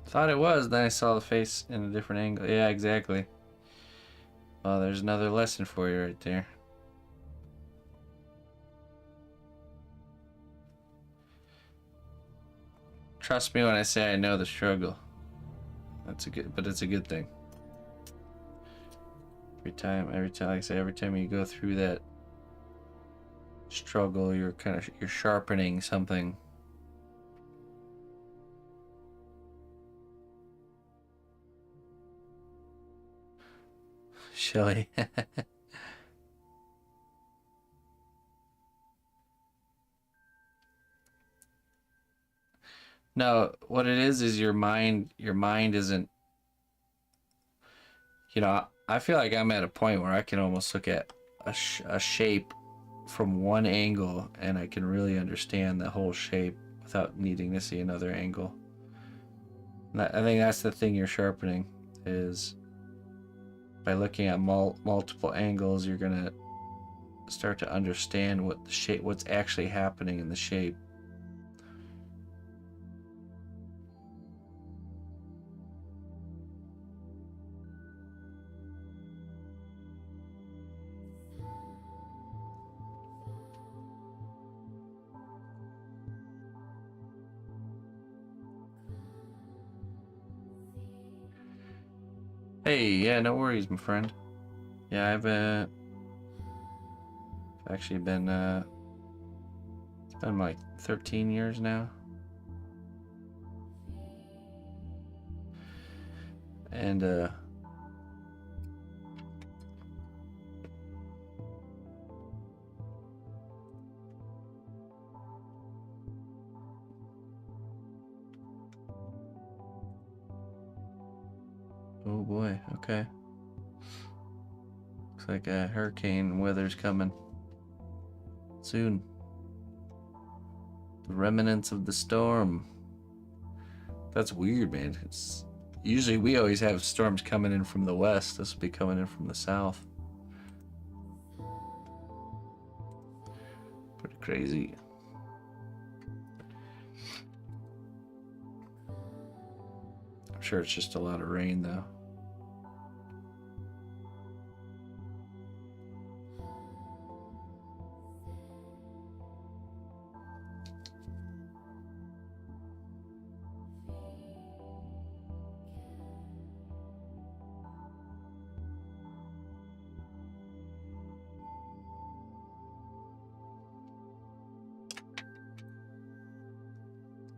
Thought it was, then I saw the face in a different angle. Yeah, exactly. Well, there's another lesson for you right there. Trust me when I say I know the struggle. But it's a good thing. Every time, like I say, every time you go through that struggle, you're sharpening something. Shelly. No, what it is your mind isn't, I feel like I'm at a point where I can almost look at a shape from one angle and I can really understand the whole shape without needing to see another angle. And I think that's the thing you're sharpening, is by looking at multiple angles, you're gonna start to understand what the shape, what's actually happening in the shape. Hey, yeah, no worries, my friend. Yeah, I've actually been it's been like 13 years now. And oh boy, okay. Looks like a hurricane weather's coming soon. The remnants of the storm. That's weird, man. It's usually we always have storms coming in from the west. This will be coming in from the south. Pretty crazy. I'm sure it's just a lot of rain though.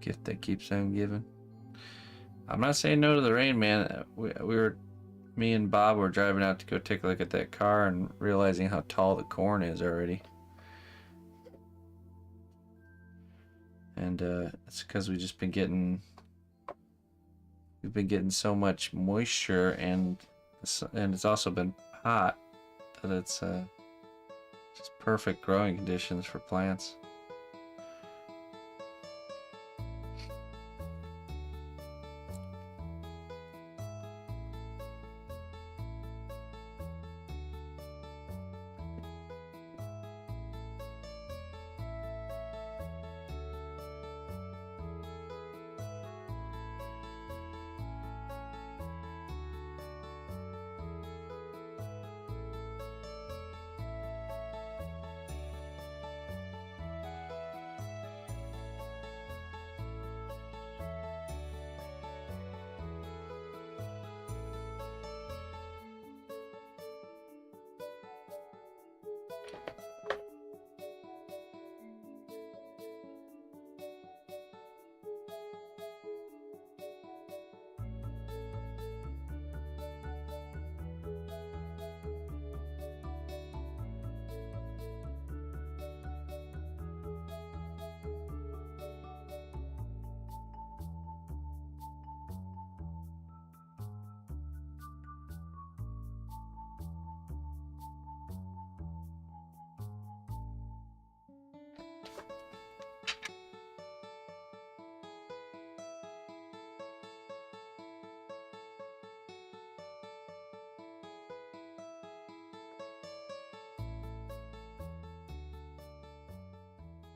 Gift that keeps on giving. I'm not saying no to the rain, man. Me and Bob were driving out to go take a look at that car and realizing how tall the corn is already. And it's because we've been getting so much moisture, and it's also been hot, that it's just perfect growing conditions for plants.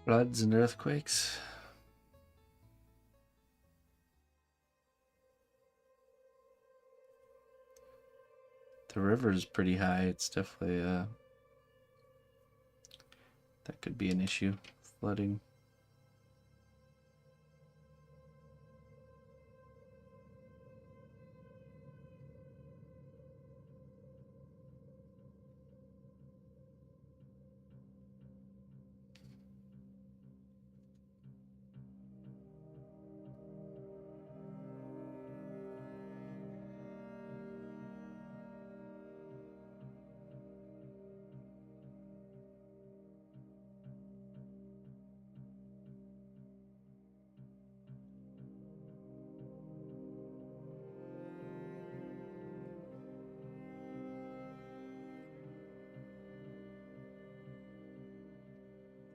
Floods and earthquakes. The river is pretty high. It's definitely that could be an issue. Flooding.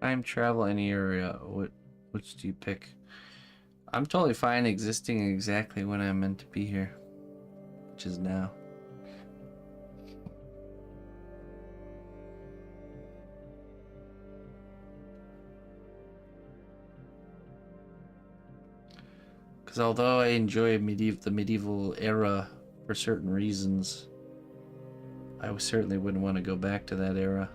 Time travel any area. Which do you pick? I'm totally fine existing exactly when I'm meant to be here, which is now. Because although I enjoy the medieval era for certain reasons, I certainly wouldn't want to go back to that era.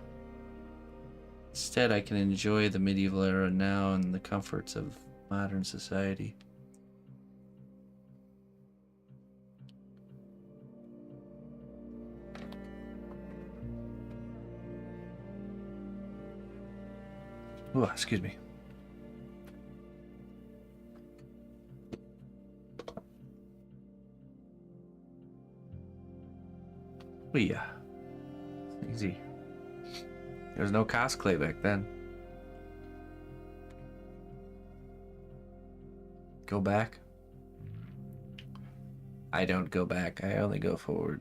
Instead, I can enjoy the medieval era now and the comforts of modern society. Oh, excuse me. Oh yeah, easy. There was no cosplay back then. Go back? I don't go back. I only go forward.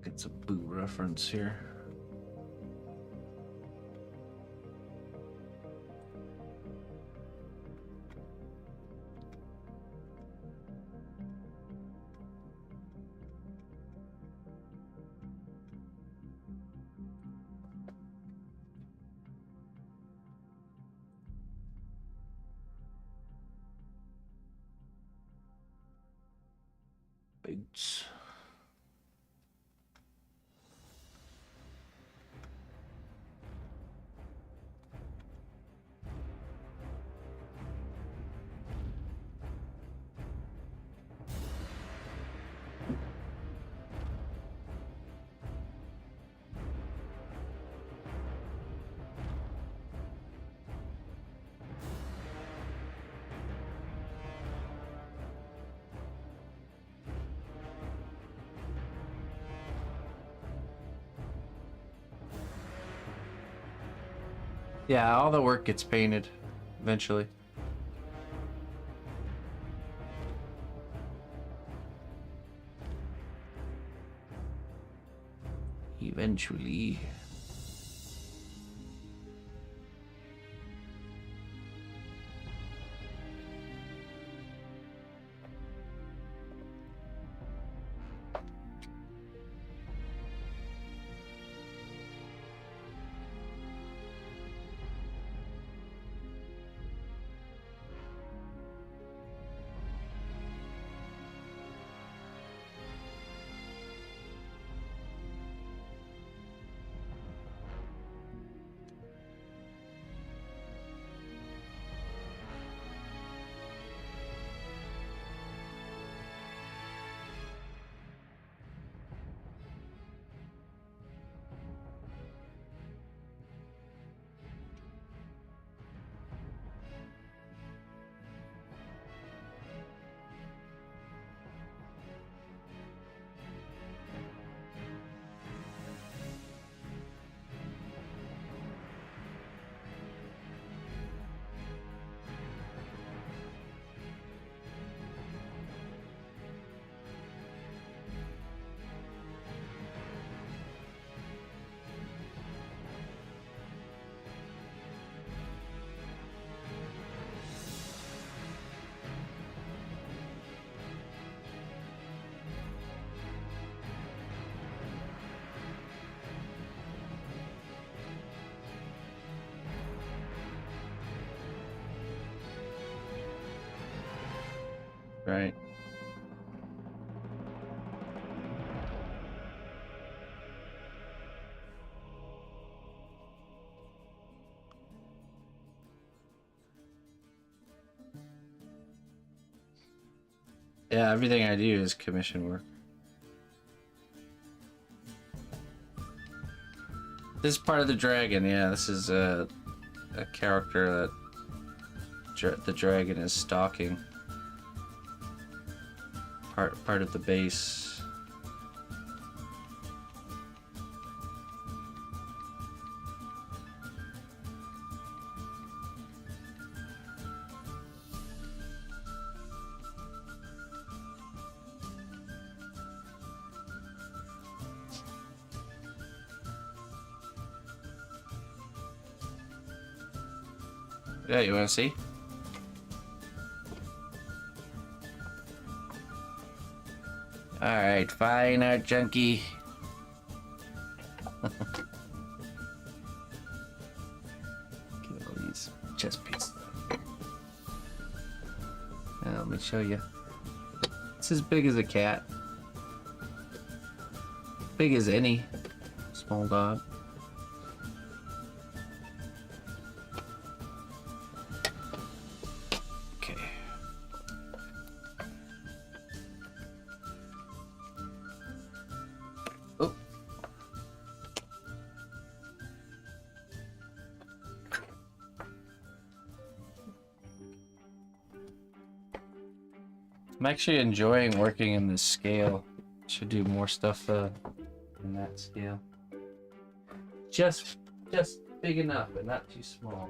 It's a boo reference here. Boots. Yeah, all the work gets painted eventually. Eventually. Right. Yeah, everything I do is commission work. This is part of the dragon, yeah. This is a character that the dragon is stalking. Part of the base. Yeah, you wanna see? Alright, fine art junkie. Get all these chess pieces. Now, let me show you. It's as big as a cat. Big as any small dog. Okay. Oh. I'm actually enjoying working in this scale. Should do more stuff in that scale. Just big enough, but not too small.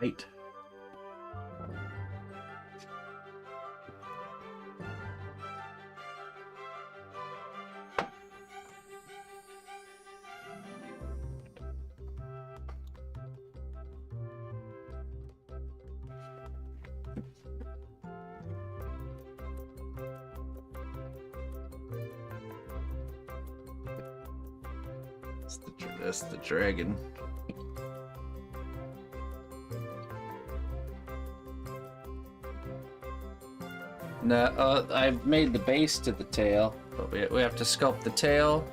Right. That's the dragon. No, I've made the base to the tail, but we have to sculpt the tail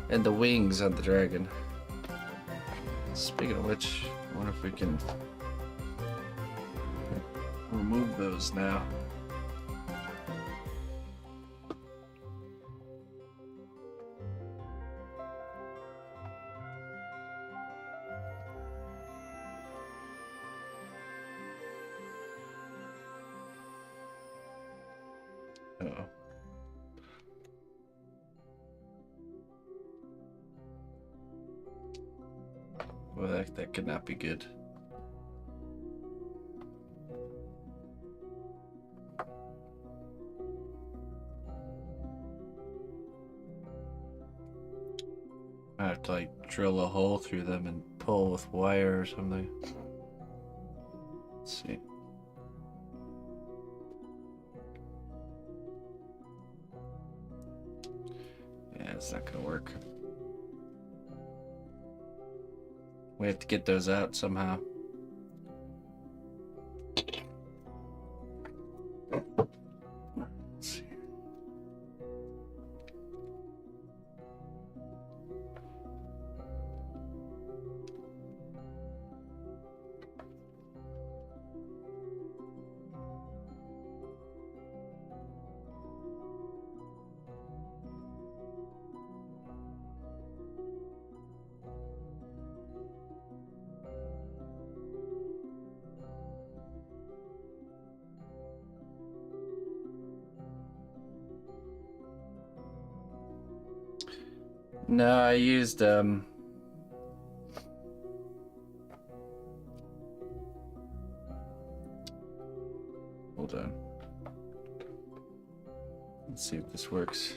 and the wings on the dragon. Speaking of which, I wonder if we can remove those now. Uh-oh. Well, that could not be good. I have to like drill a hole through them and pull with wire or something. Let's see. Yeah, it's not gonna work. We have to get those out somehow. Let's see. No, I used Let's see if this works.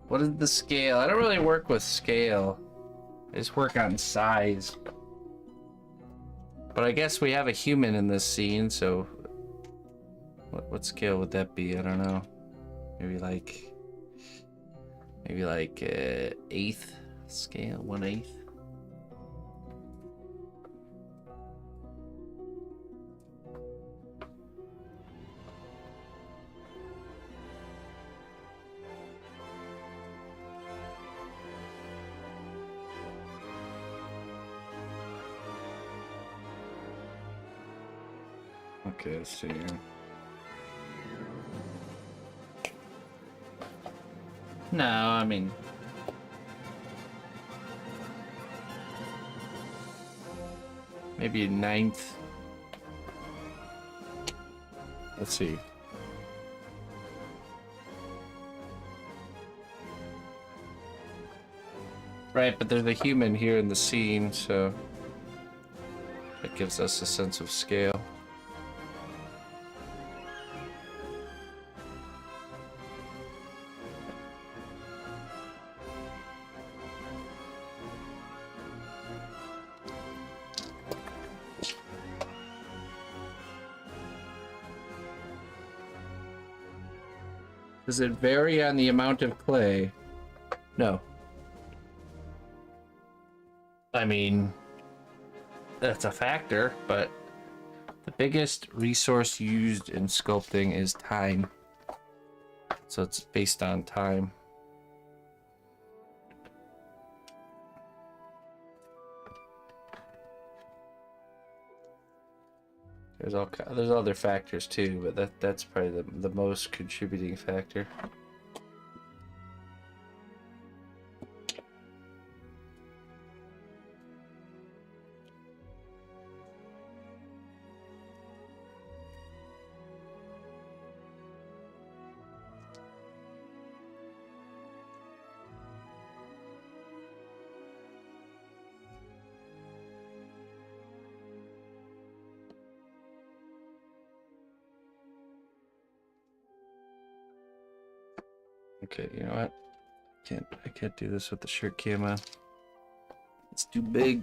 What is the scale? I don't really work with scale. I just work on size. But I guess we have a human in this scene, so what scale would that be? I don't know. Maybe like eighth scale, 1/8. Okay, let's see here. No, I mean... maybe 9th. Let's see. Right, but there's a human here in the scene, so... that gives us a sense of scale. Does it vary on the amount of clay? No. I mean, that's a factor, but the biggest resource used in sculpting is time. So it's based on time. There's other factors too, but that's probably the most contributing factor. Okay, you know what? I can't do this with the shirt camo. It's too big.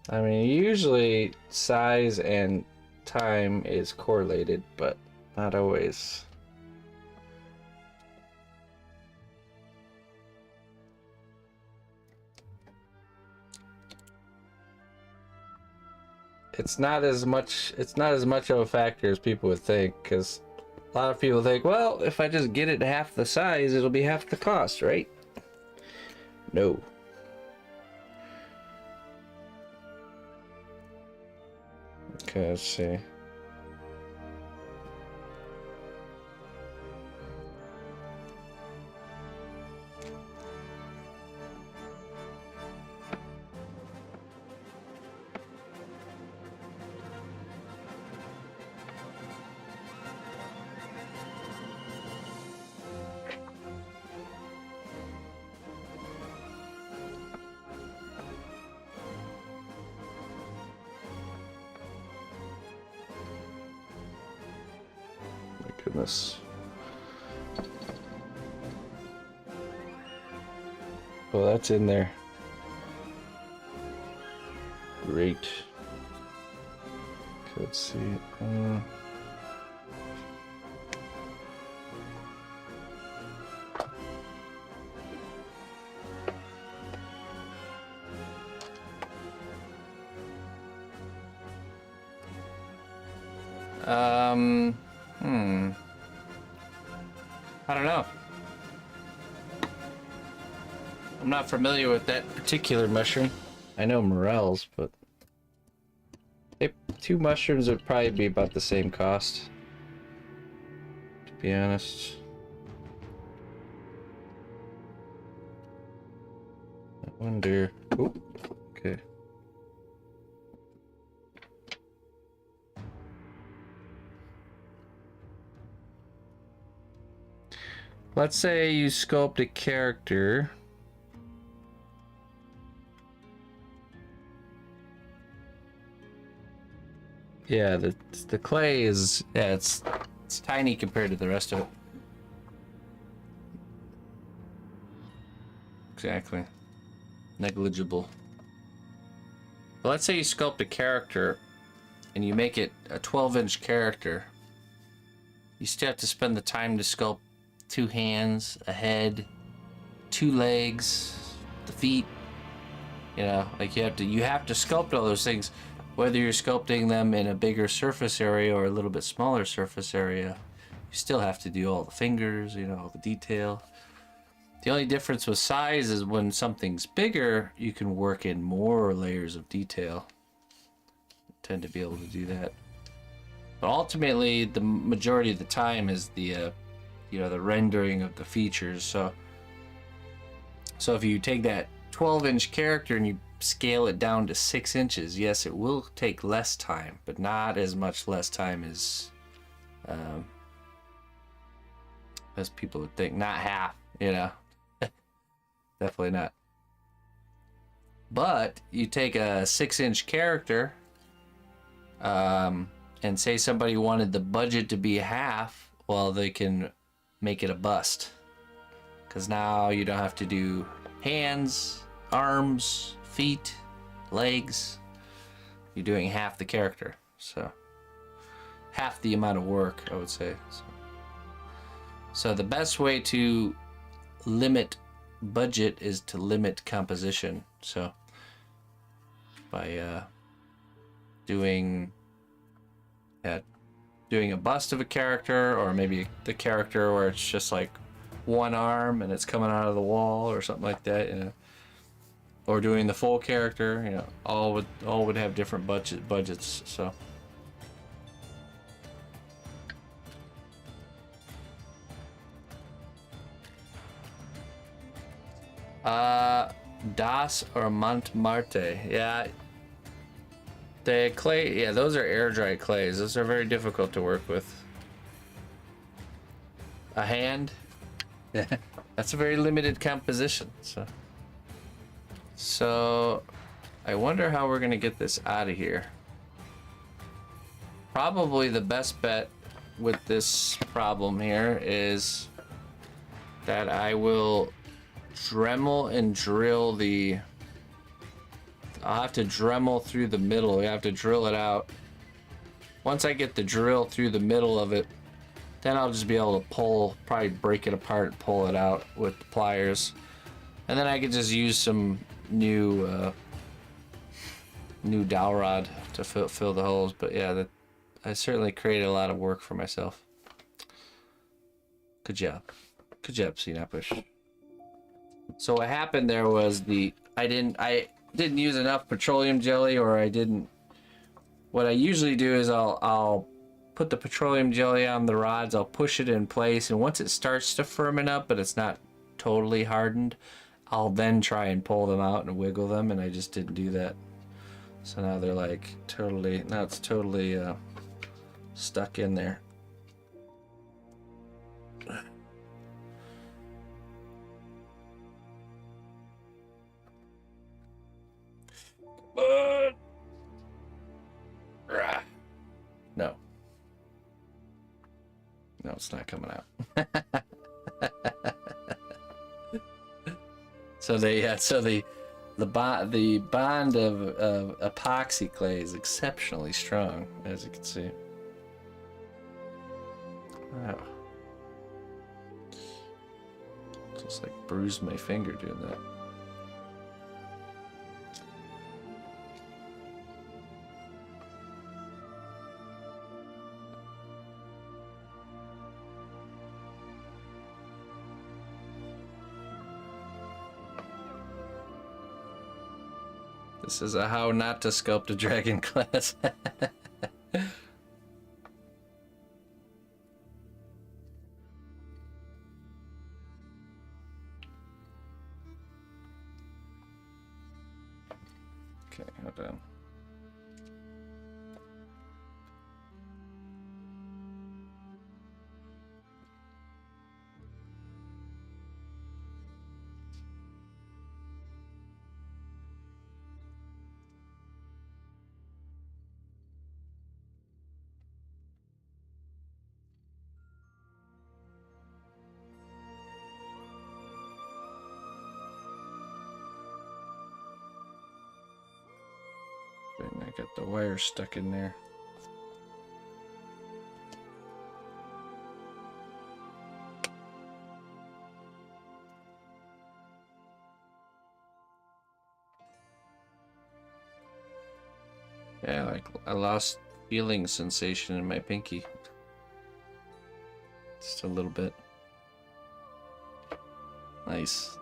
I mean, usually size and time is correlated, but not always. It's not as much of a factor as people would think, because a lot of people think, well, if I just get it half the size, it'll be half the cost, right? No. Okay, let's see. Goodness. Well, that's in there. Great. Okay, let's see. I don't know. I'm not familiar with that particular mushroom. I know morels, but two mushrooms would probably be about the same cost, to be honest. I wonder. Oh, okay. Let's say you sculpt a character. Yeah, the clay is, yeah, it's tiny compared to the rest of it. Exactly. Negligible. But let's say you sculpt a character and you make it a 12-inch character. You still have to spend the time to sculpt 2 hands, a head, 2 legs, the feet. You know, like you have to sculpt all those things, whether you're sculpting them in a bigger surface area or a little bit smaller surface area. You still have to do all the fingers, you know, all the detail. The only difference with size is when something's bigger, you can work in more layers of detail. I tend to be able to do that. But ultimately, the majority of the time is the, you know, the rendering of the features. So if you take that 12-inch character and you scale it down to 6 inches, yes, it will take less time, but not as much less time as people would think. Not half, you know. Definitely not. But you take a 6-inch character, and say somebody wanted the budget to be half, well, they can make it a bust. Because now you don't have to do hands, arms, feet, legs. You're doing half the character. So half the amount of work, I would say. So the best way to limit budget is to limit composition. So by doing a bust of a character, or maybe the character where it's just like one arm and it's coming out of the wall or something like that, you know, or doing the full character, you know, all would have different budgets. So Das or Montmartre, yeah. The clay, yeah, those are air dry clays. Those are very difficult to work with. A hand, that's a very limited composition. So I wonder how we're gonna get this out of here. Probably the best bet with this problem here is that I will Dremel and drill the. I'll have to Dremel through the middle. You have to drill it out. Once I get the drill through the middle of it, then I'll just be able to probably break it apart and pull it out with the pliers. And then I can just use some new dowel rod to fill the holes. But yeah, I certainly created a lot of work for myself. Good job. Good job, cnotbusch. So what happened there was I didn't use enough petroleum jelly, or I didn't. What I usually do is I'll put the petroleum jelly on the rods, I'll push it in place, and once it starts to firmen up but it's not totally hardened, I'll then try and pull them out and wiggle them, and I just didn't do that. So now they're like totally, now it's totally stuck in there. No. No, it's not coming out. So the bond of epoxy clay is exceptionally strong, as you can see. Wow. Just like bruised my finger doing that. This is a how not to sculpt a dragon class. Okay, hold on. I got the wire stuck in there. Yeah, like I lost feeling sensation in my pinky. Just a little bit. Nice.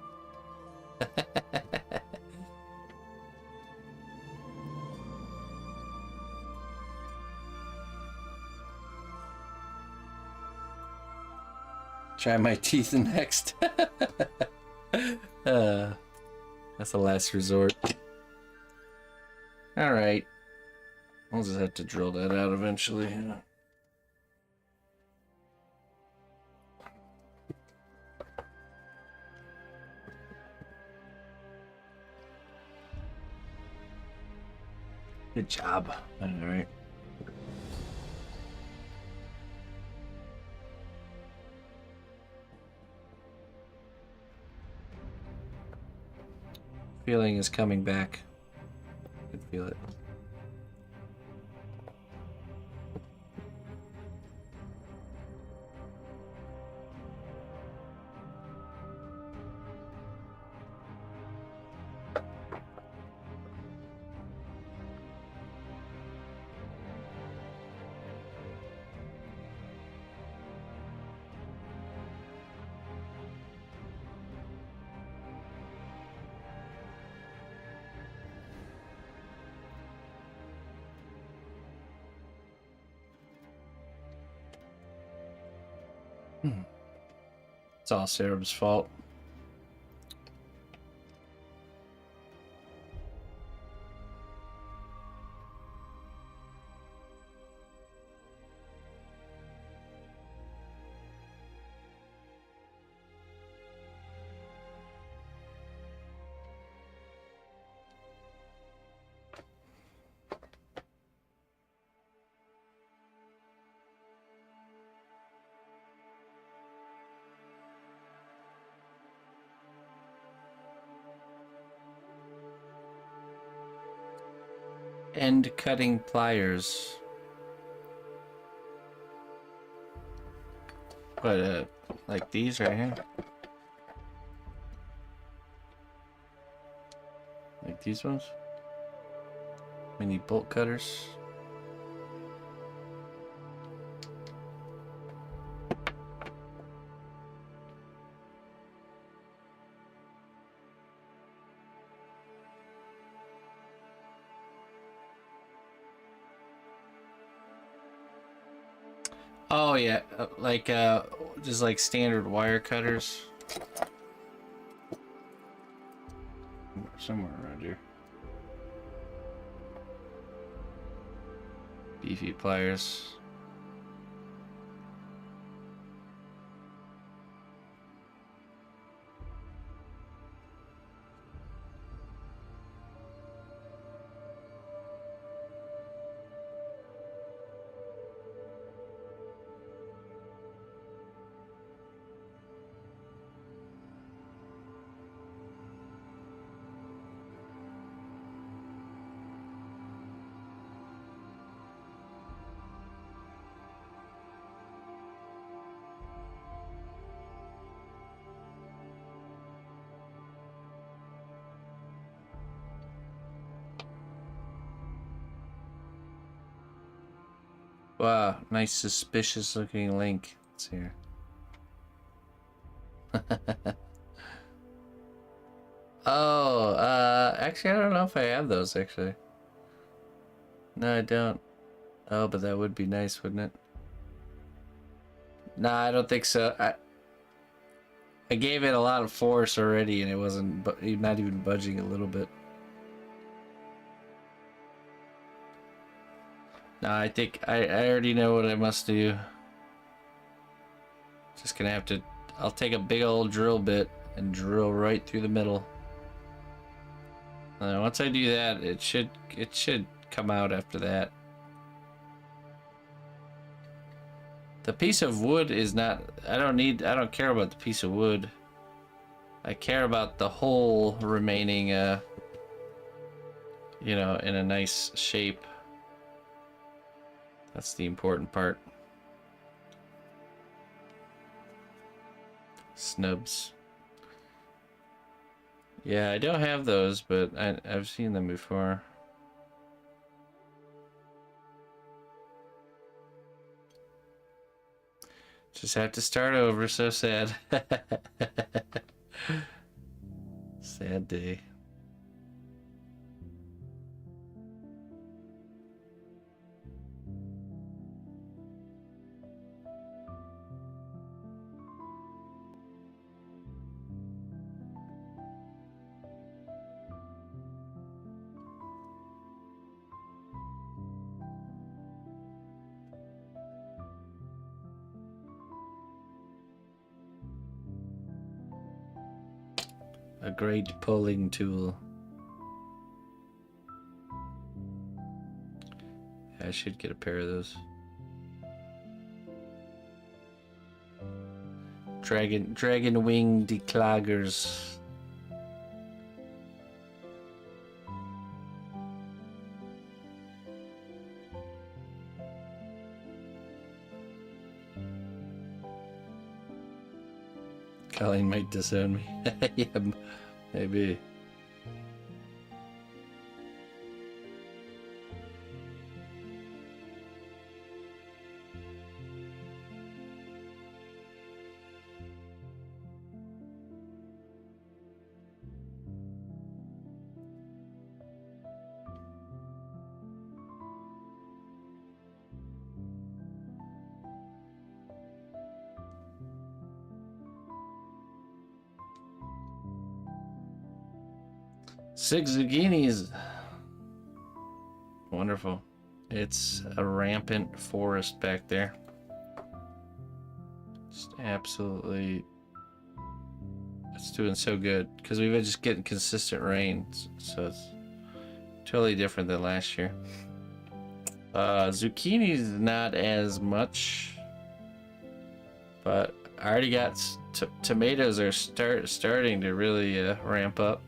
Try my teeth next. That's the last resort. Alright. I'll just have to drill that out eventually. Good job. Alright. Feeling is coming back. I can feel it. It's all Sarah's fault. End cutting pliers. What, like these right here? Like these ones? Mini bolt cutters. Oh yeah, just like standard wire cutters. Somewhere around here. Beefy pliers. Wow, nice suspicious looking link. It's here. Oh, actually I don't know if I have those actually. No, I don't. Oh, but that would be nice, wouldn't it? Nah, I don't think so. I gave it a lot of force already and it wasn't not even budging a little bit. No, I think I already know what I must do. Just gonna have to, I'll take a big old drill bit and drill right through the middle. And then once I do that, it should come out after that. The piece of wood is not, I don't care about the piece of wood. I care about the whole remaining you know, in a nice shape. That's the important part. Snubs. Yeah, I don't have those, but I've seen them before. Just have to start over, so sad. Sad day. A great pulling tool. I should get a pair of those. Dragon wing decloggers. Colleen might disown me. Yeah, maybe. Six zucchinis. Wonderful. It's a rampant forest back there. Just absolutely. It's doing so good because we've been just getting consistent rain, so it's totally different than last year. Zucchini's not as much, but I already got tomatoes are starting to really ramp up.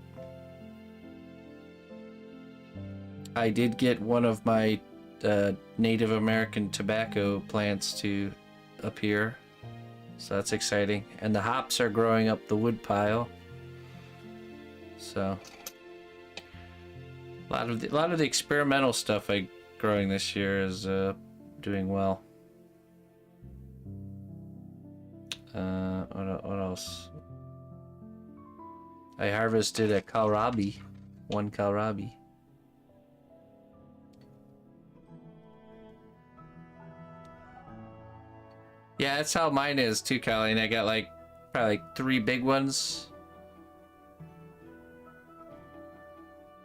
I did get one of my Native American tobacco plants to appear, so that's exciting. And the hops are growing up the wood pile, so a lot of the experimental stuff I growing this year is doing well. What else? I harvested a kohlrabi, one kohlrabi. Yeah, that's how mine is too, Colleen. I got like probably like 3 big ones.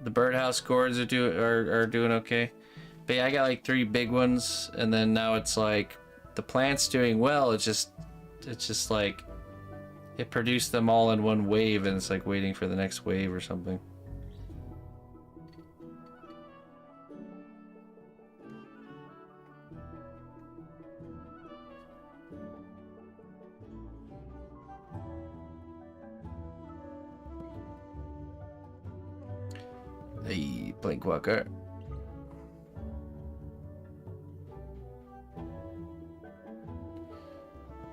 The birdhouse gourds are doing okay. But yeah, I got like 3 big ones, and then now it's like the plant's doing well. It's just like it produced them all in one wave, and it's like waiting for the next wave or something. Hey, Blink Walker.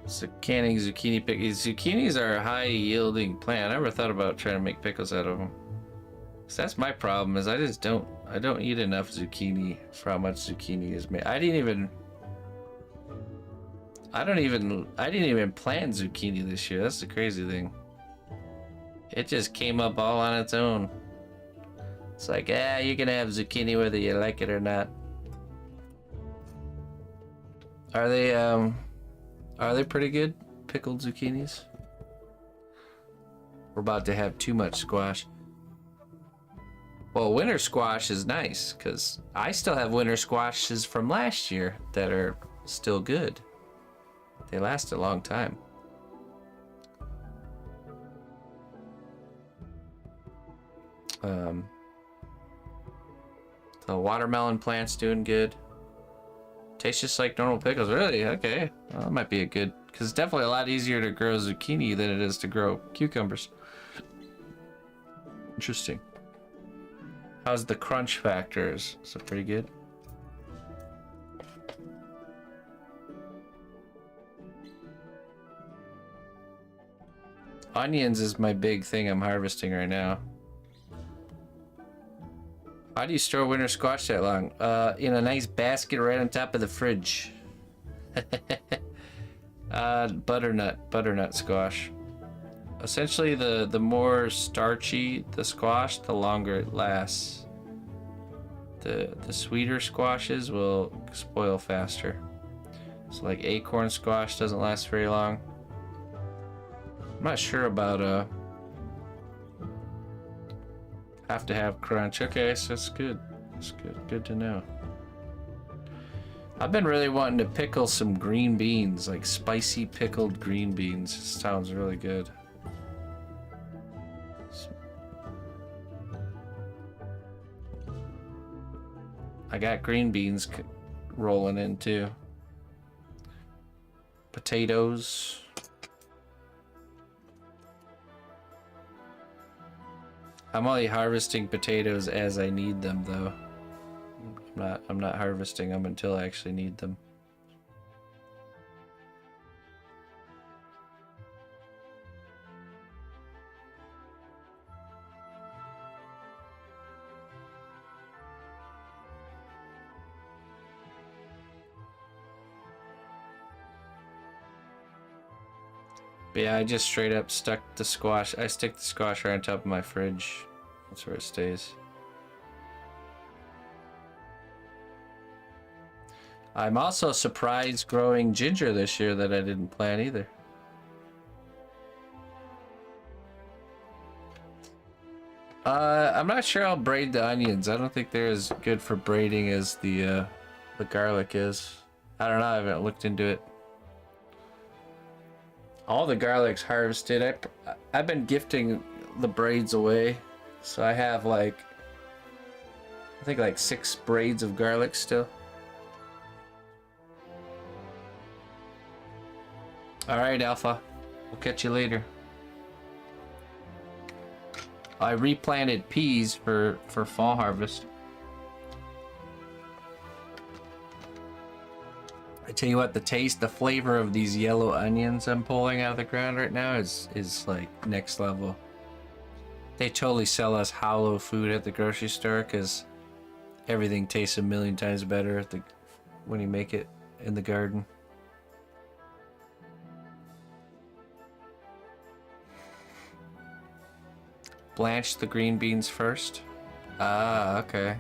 So canning zucchini pickles. Zucchinis are a high yielding plant. I never thought about trying to make pickles out of them. So that's my problem, is I don't eat enough zucchini for how much zucchini is made. I didn't even plant zucchini this year. That's the crazy thing. It just came up all on its own. It's like, you can have zucchini whether you like it or not. Are they pretty good, pickled zucchinis? We're about to have too much squash. Well, winter squash is nice, because I still have winter squashes from last year that are still good. They last a long time. The watermelon plant's doing good. Tastes just like normal pickles. Really? Okay. Well, that might be a good... Because it's definitely a lot easier to grow zucchini than it is to grow cucumbers. Interesting. How's the crunch factors? Is it pretty good? Onions is my big thing I'm harvesting right now. How do you store winter squash that long? In a nice basket right on top of the fridge. Butternut squash. Essentially, the more starchy the squash, the longer it lasts. The sweeter squashes will spoil faster. So like acorn squash doesn't last very long. I'm not sure about have to have crunch. Okay, so that's good. That's good. Good to know. I've been really wanting to pickle some green beans, like spicy pickled green beans. It sounds really good. I got green beans rolling in too. Potatoes. I'm only harvesting potatoes as I need them, though. I'm not harvesting them until I actually need them. But yeah, I just straight up stuck the squash. I stick the squash right on top of my fridge. That's where it stays. I'm also surprised growing ginger this year that I didn't plant either. I'm not sure I'll braid the onions. I don't think they're as good for braiding as the garlic is. I don't know, I haven't looked into it. All the garlic's harvested. I've been gifting the braids away, so I have like I think like 6 braids of garlic still. All right, Alpha. We'll catch you later. I replanted peas for fall harvest. I tell you what, the flavor of these yellow onions I'm pulling out of the ground right now is like next level. They totally sell us hollow food at the grocery store because everything tastes a million times better when you make it in the garden. Blanch the green beans first. Ah, okay.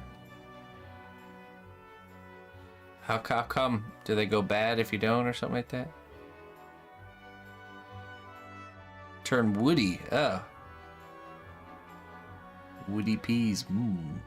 How come? Do they go bad if you don't or something like that? Turn woody. Oh. Woody peas. Mmm.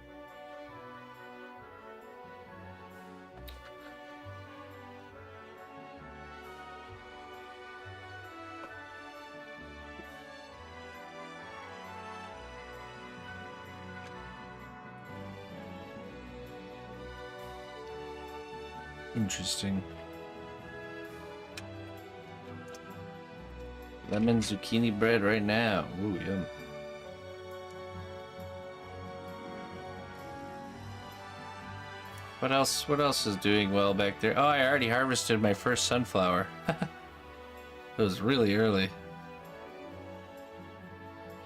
Interesting. Lemon zucchini bread right now. Ooh, yum. What else is doing well back there? Oh, I already harvested my first sunflower. It was really early.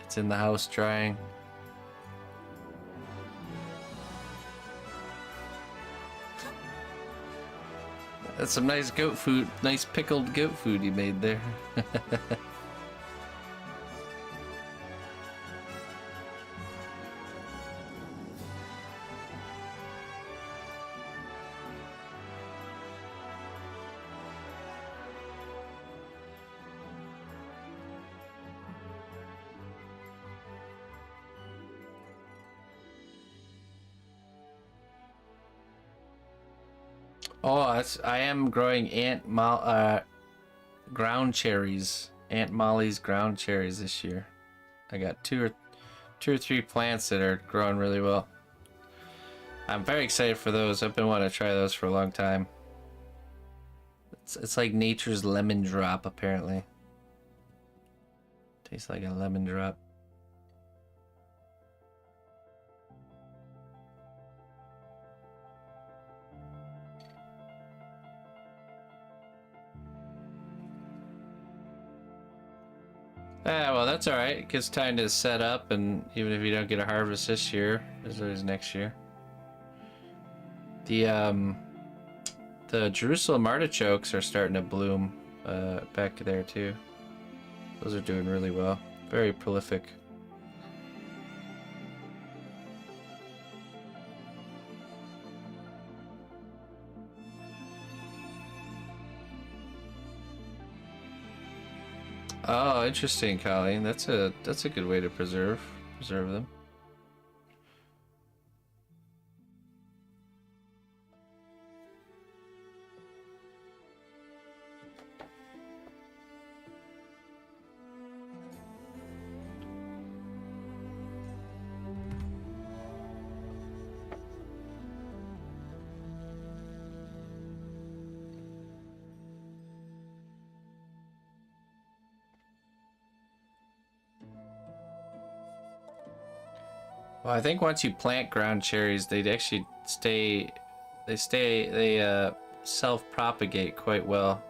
It's in the house drying. That's some nice goat food, nice pickled goat food you made there. Oh, I am growing ground cherries. Aunt Molly's ground cherries this year. I got two or three plants that are growing really well. I'm very excited for those. I've been wanting to try those for a long time. It's like nature's lemon drop, apparently. Tastes like a lemon drop. Ah, well, that's all right. It gives time to set up, and even if you don't get a harvest this year, there's always next year. The Jerusalem artichokes are starting to bloom back there too. Those are doing really well. Very prolific. Oh, interesting, Colleen. That's a good way to preserve them. Well, I think once you plant ground cherries, they actually they self-propagate quite well.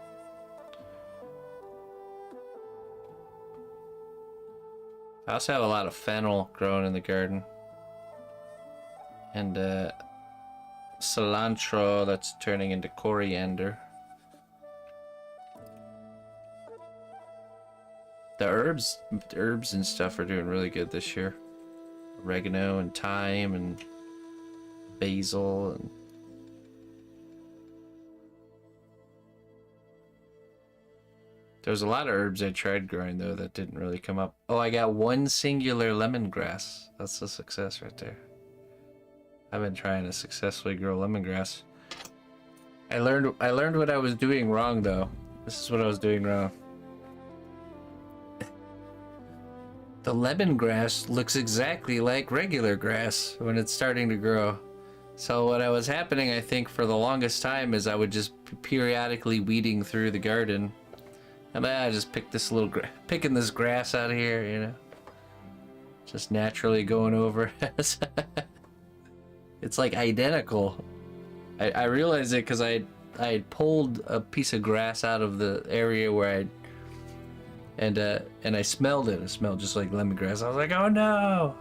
I also have a lot of fennel growing in the garden. And cilantro that's turning into coriander. The herbs and stuff are doing really good this year. Oregano and thyme and basil and there was a lot of herbs I tried growing though that didn't really come up. Oh, I got one singular lemongrass. That's a success right there. I've been trying to successfully grow lemongrass. I learned what I was doing wrong though. This is what I was doing wrong. The lemongrass looks exactly like regular grass when it's starting to grow. So what was happening, I think, for the longest time is I would just periodically weeding through the garden. And I just pick this picking this grass out of here, you know. Just naturally going over. It's like identical. I realized it because I pulled a piece of grass out of the area where and I smelled it. It smelled just like lemongrass. I was like, oh no!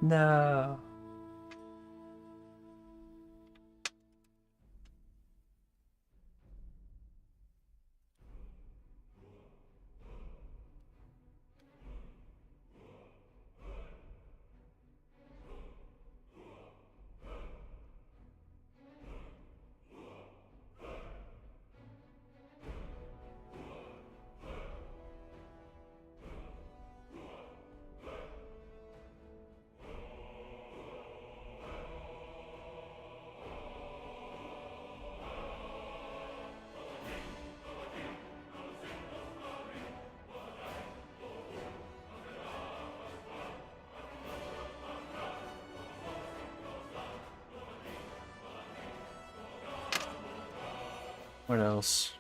No. What else?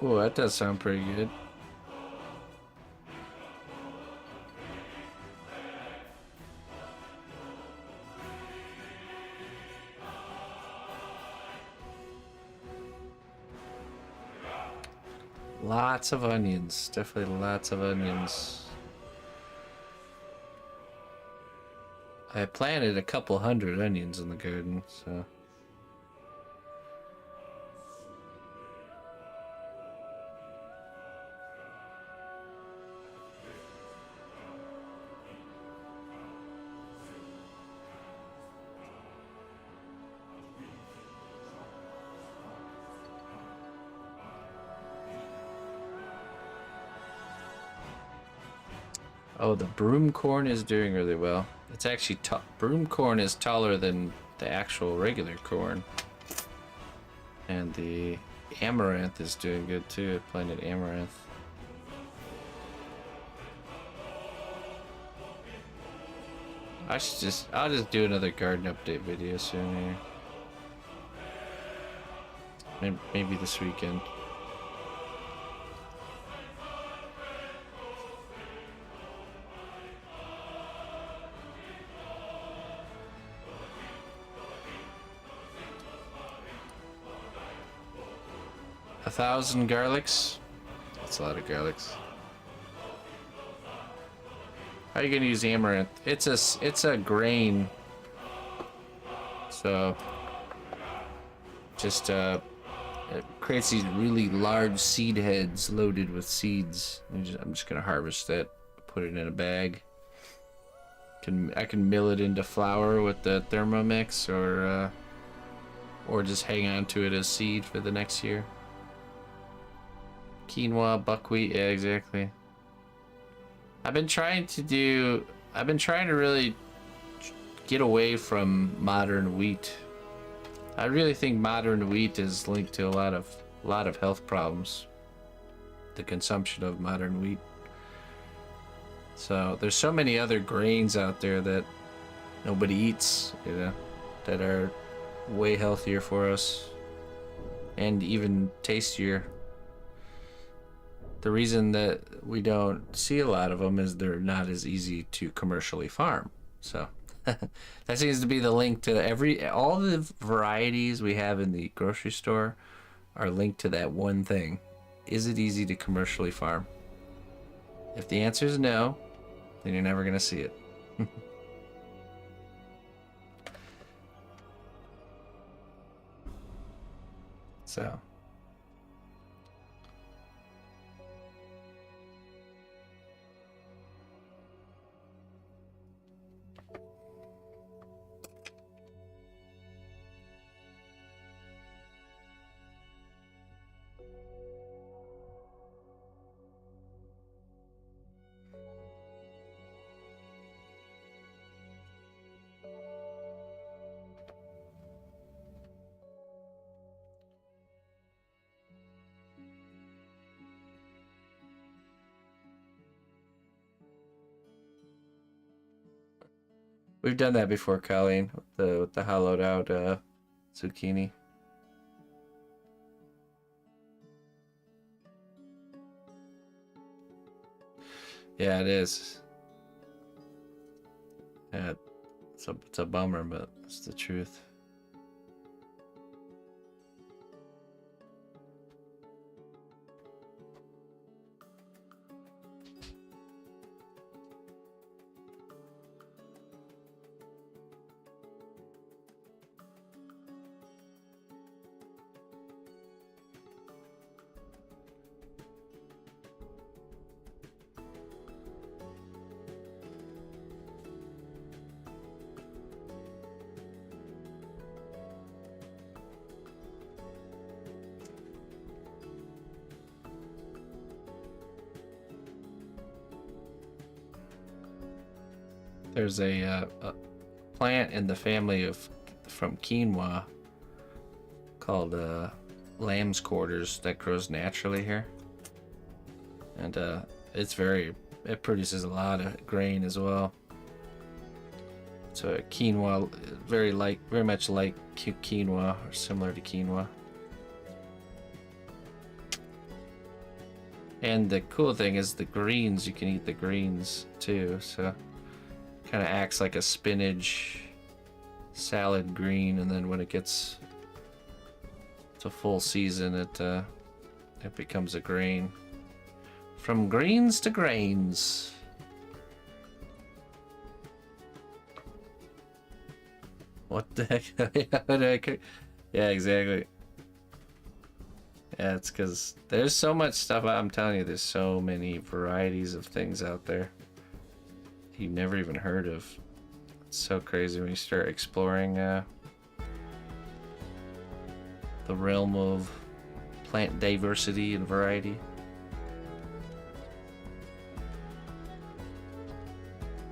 Oh, that does sound pretty good. Lots of onions, definitely lots of onions. I planted a couple hundred onions in the garden, so. Oh, the broom corn is doing really well. It's actually broom corn is taller than the actual regular corn. And the amaranth is doing good too. I planted amaranth. I'll just do another garden update video soon here. Maybe this weekend. 1,000 garlics. That's a lot of garlics. How are you gonna use amaranth? It's a grain. So just it creates these really large seed heads loaded with seeds. I'm just gonna harvest that, put it in a bag. I can mill it into flour with the Thermomix, or just hang on to it as seed for the next year. Quinoa, buckwheat, yeah, exactly. I've been trying to really get away from modern wheat. I really think modern wheat is linked to a lot of health problems. The consumption of modern wheat. So there's so many other grains out there that nobody eats, you know, that are way healthier for us and even tastier. The reason that we don't see a lot of them is they're not as easy to commercially farm. So that seems to be the link to all the varieties we have in the grocery store are linked to that one thing. Is it easy to commercially farm? If the answer is no, then you're never gonna see it. So we've done that before, Colleen, with the hollowed out zucchini. Yeah, it is. Yeah, it's a bummer, but it's the truth. There's a plant in the family from quinoa called lamb's quarters that grows naturally here, and it produces a lot of grain as well. So quinoa, very much like quinoa, or similar to quinoa. And the cool thing is the greens, you can eat the greens too, so kind of acts like a spinach salad green, and then when it gets to full season, it becomes a grain. From greens to grains. What the heck? Yeah, exactly. Yeah, it's because there's so much stuff. I'm telling you, there's so many varieties of things out there you've never even heard of. It's so crazy when you start exploring the realm of plant diversity and variety.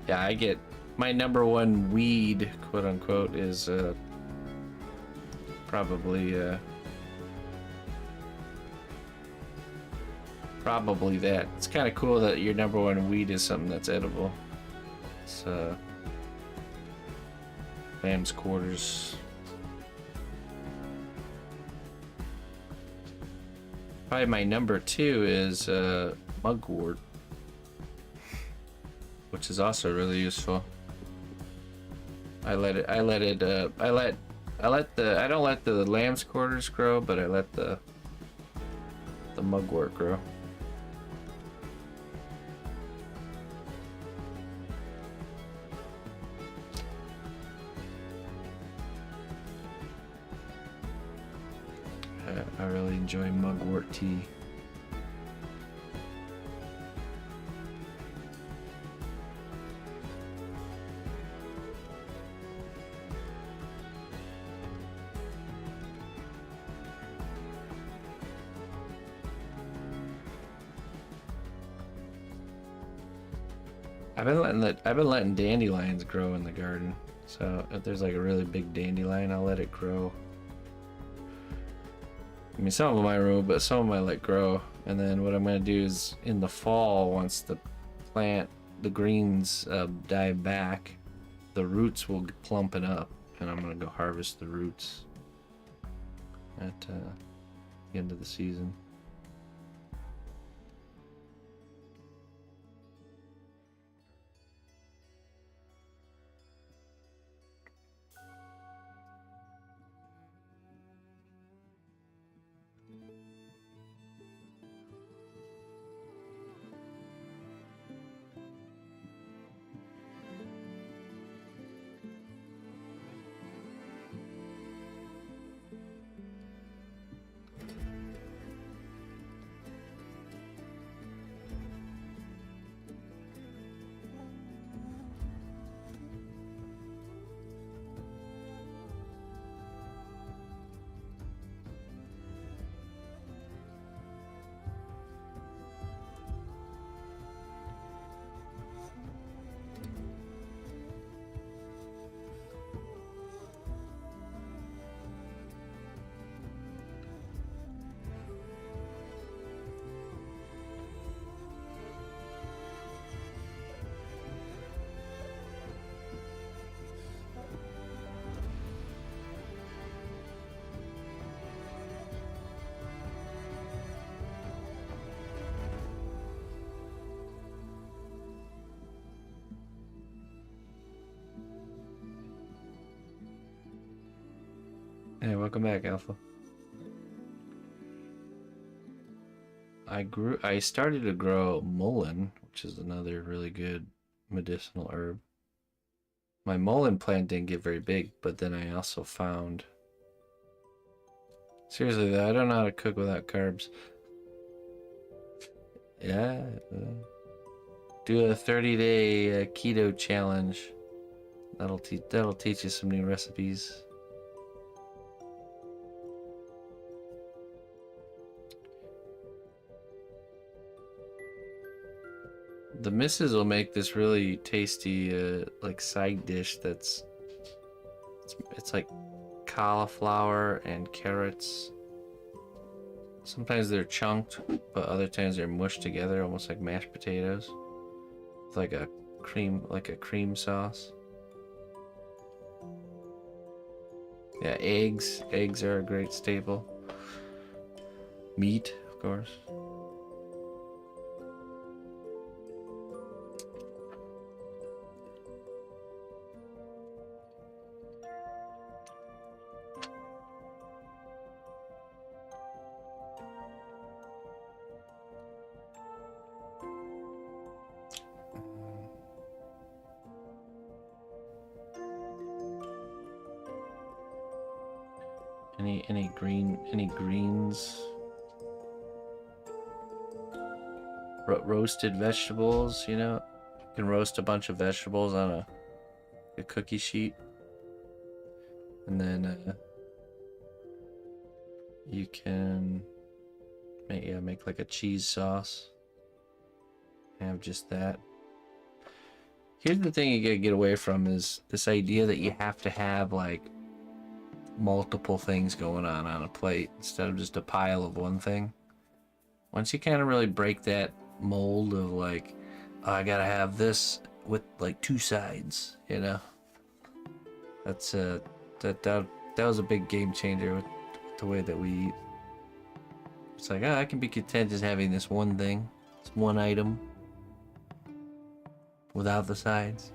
Yeah, I get my number one weed, quote unquote, is probably that. It's kind of cool that your number one weed is something that's edible. It's lamb's quarters. Probably my number two is mugwort, which is also really useful. I don't let the lamb's quarters grow, but I let the the mugwort grow. I really enjoy mugwort tea. I've been letting dandelions grow in the garden. So if there's like a really big dandelion, I'll let it grow. I mean, some of them I remove, but some of them I let grow. And then what I'm going to do is in the fall, once the greens die back, the roots will plump it up. And I'm going to go harvest the roots at the end of the season. Hey, welcome back, Alpha. I started to grow mullein, which is another really good medicinal herb. My mullein plant didn't get very big, but then I also found... Seriously though, I don't know how to cook without carbs. Yeah, do a 30-day keto challenge. That'll teach you some new recipes. The missus will make this really tasty like side dish that's it's like cauliflower and carrots. Sometimes they're chunked, but other times they're mushed together almost like mashed potatoes with like a cream sauce. Yeah, eggs are a great staple. Meat, of course. Any greens? Roasted vegetables, you know? You can roast a bunch of vegetables on a cookie sheet. And then you can make like a cheese sauce. Have just that. Here's the thing you gotta get away from is this idea that you have to have like multiple things going on a plate instead of just a pile of one thing. Once you kind of really break that mold of like, oh, I gotta have this with like two sides, you know, that's that was a big game changer with the way that we eat. It's like, oh, I can be content just having this one thing, it's one item without the sides.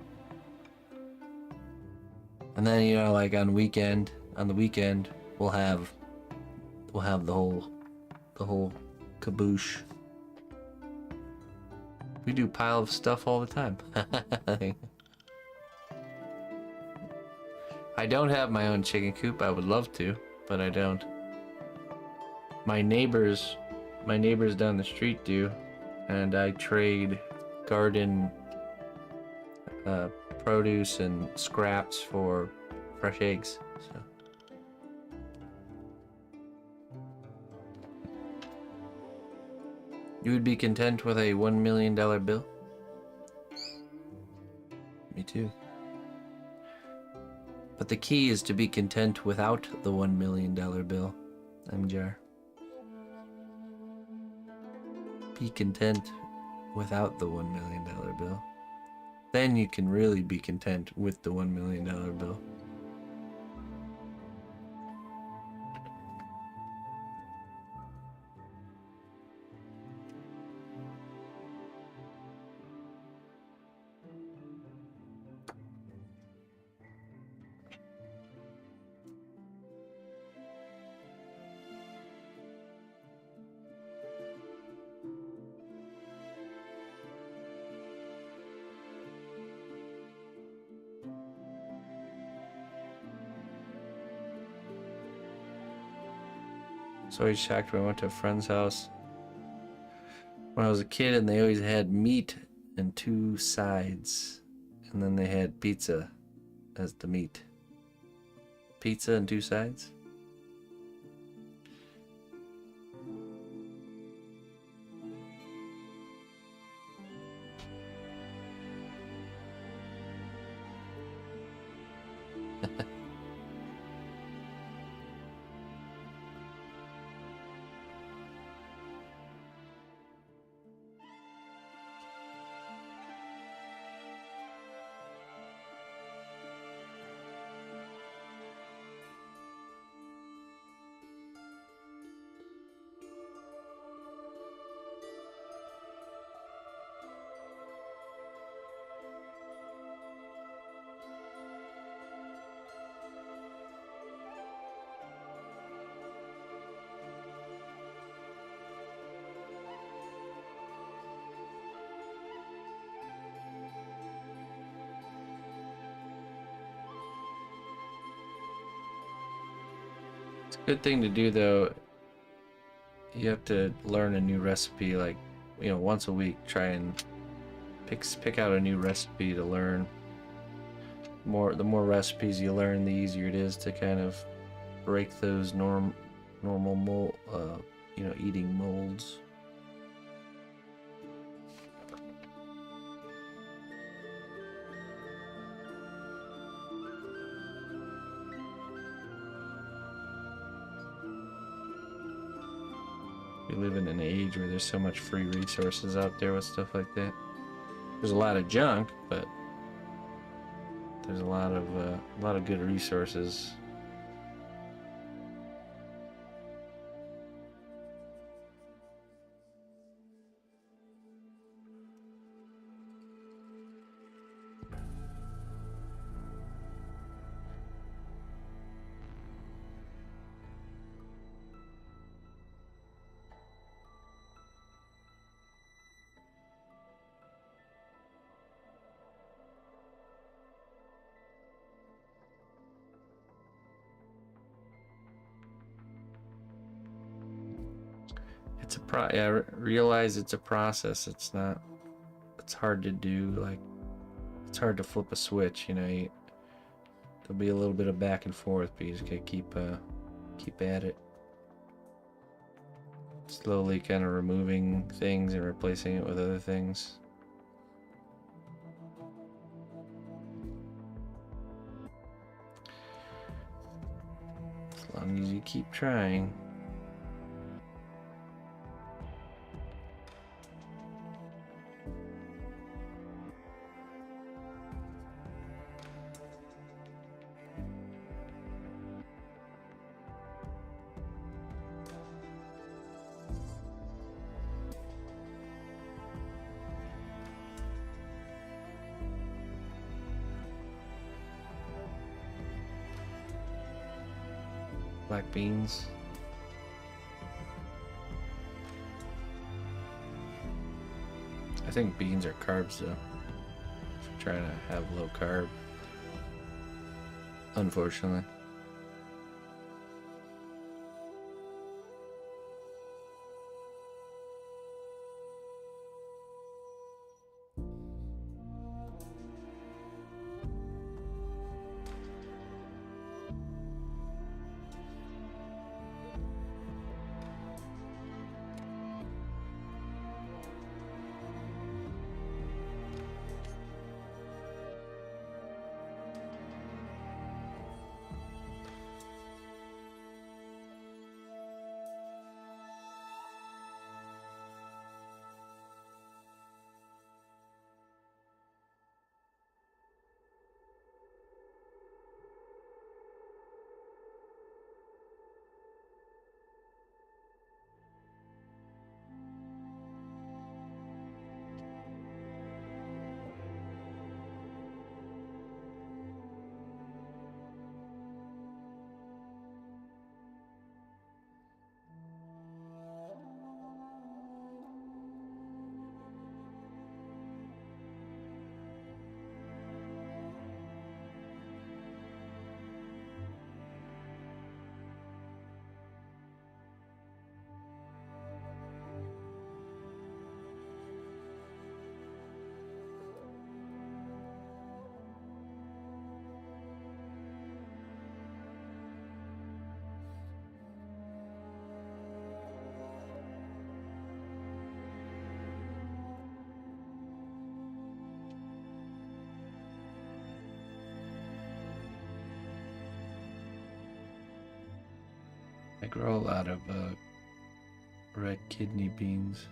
And then, you know, like on the weekend we'll have the whole Kaboosh. We do pile of stuff all the time. I don't have my own chicken coop. I would love to, but I don't. My neighbors down the street do, and I trade garden produce and scraps for fresh eggs. So. You would be content with a $1 million bill? Me too. But the key is to be content without the $1 million bill, MJR. Be content without the $1 million bill. Then you can really be content with the $1 million bill. So I was shocked when I went to a friend's house when I was a kid, and they always had meat and 2 sides, and then they had pizza as the meat. Pizza and 2 sides? Good thing to do though, you have to learn a new recipe, like, you know, once a week. Try and pick out a new recipe to learn. The more recipes you learn, the easier it is to kind of break those normal mold, you know, eating molds. We live in an age where there's so much free resources out there with stuff like that. There's a lot of junk, but there's a lot of good resources. Realize it's a process. It's not. It's hard to do. Like, it's hard to flip a switch. You know, there'll be a little bit of back and forth, but you just gotta keep at it. Slowly, kind of removing things and replacing it with other things. As long as you keep trying. Black beans. I think beans are carbs though. If you're trying to have low carb. Unfortunately. I grow a lot of red kidney beans.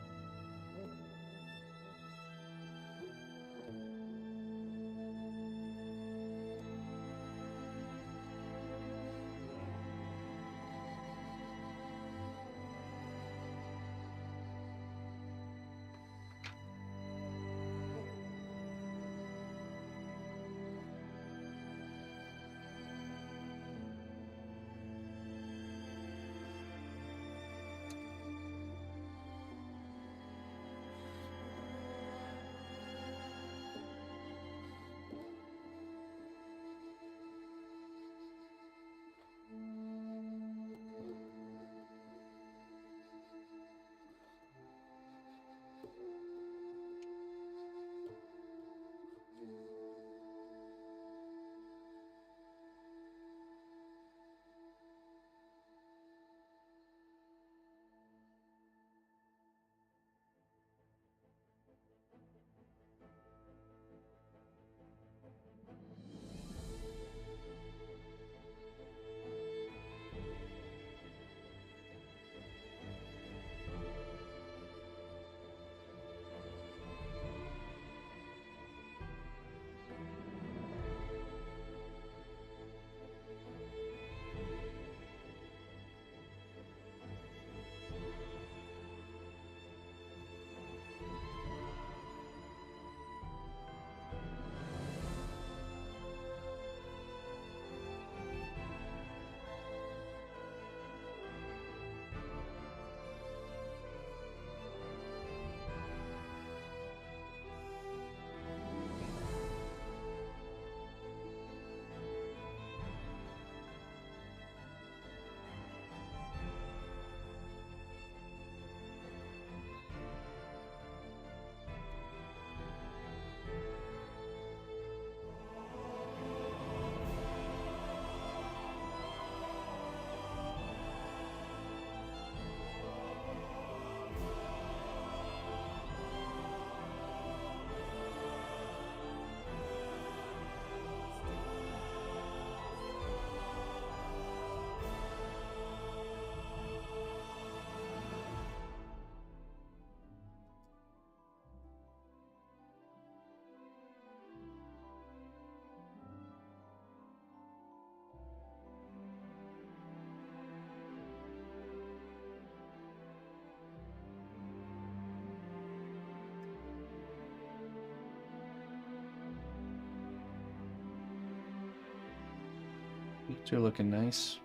They're looking nice.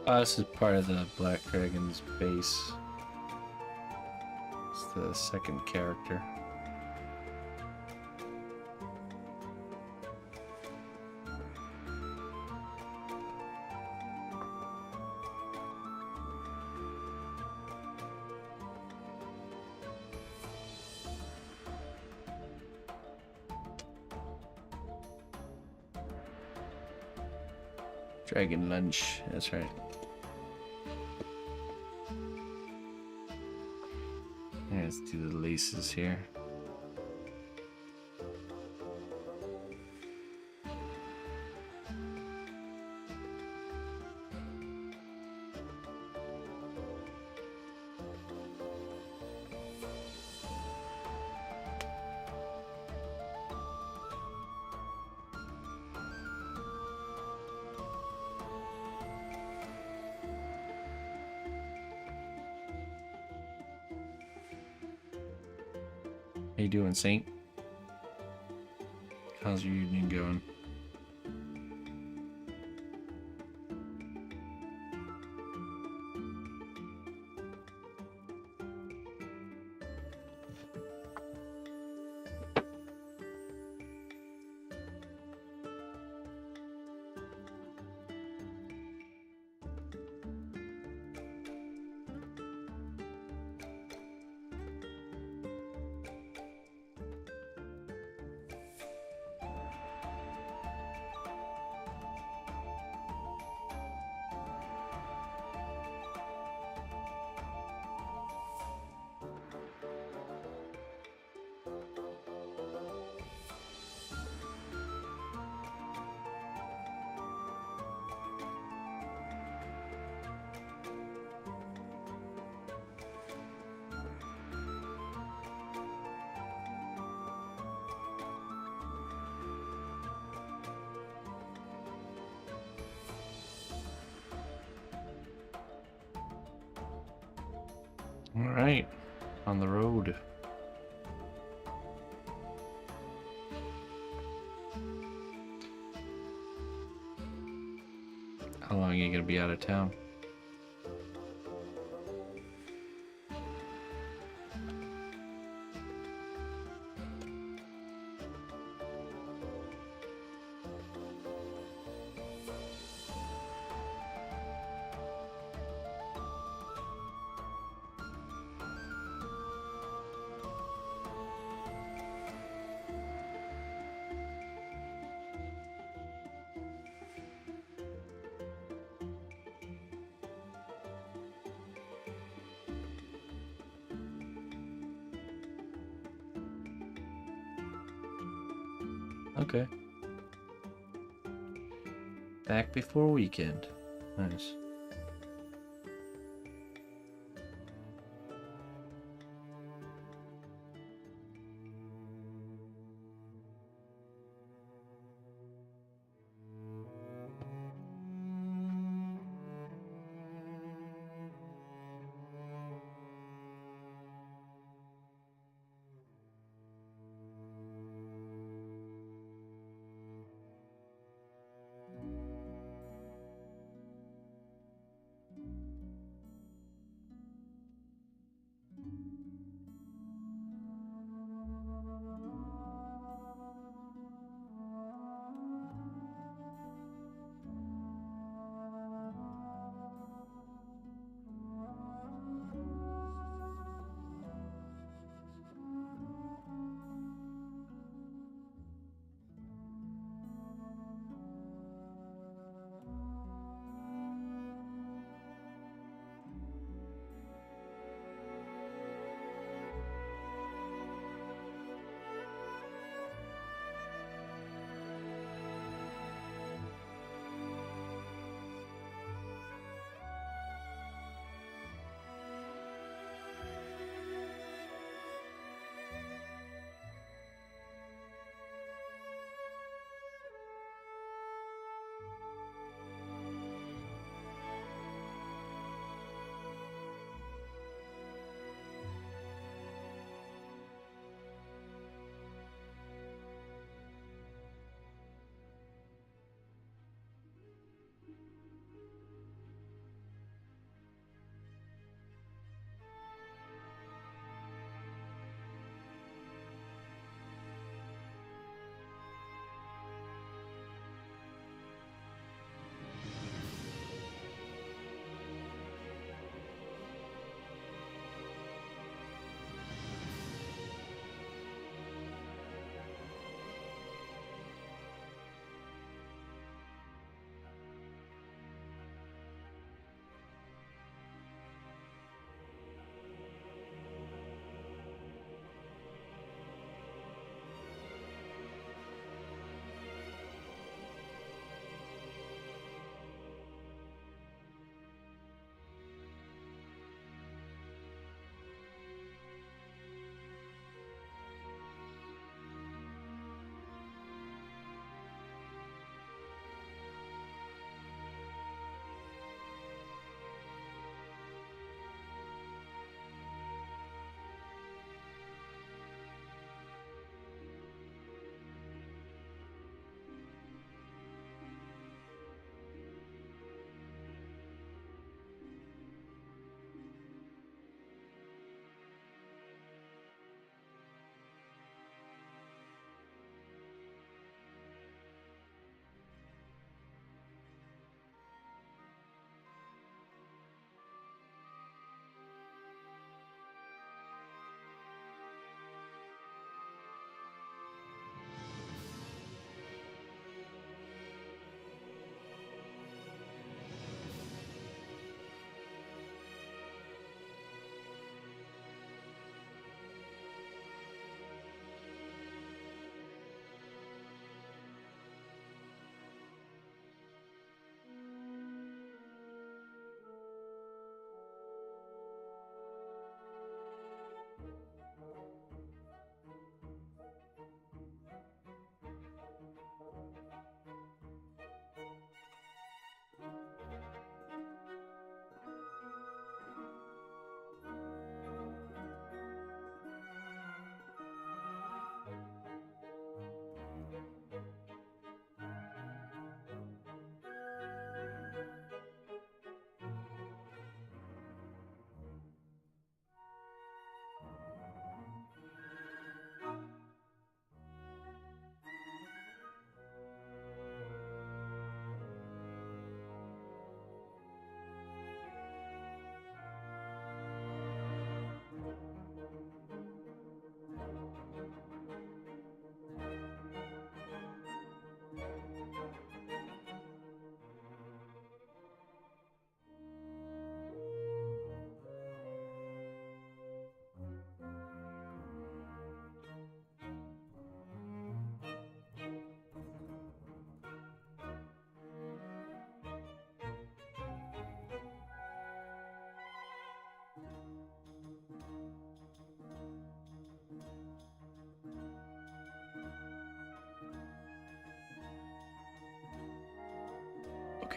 This is part of the Black Dragon's base. It's the second character. Dragon lunch, that's right. Yeah, let's do the laces here. How you doing, Saint? How's your evening going? All right, on the road. How long are you gonna be out of town? Okay. Back before weekend. Nice.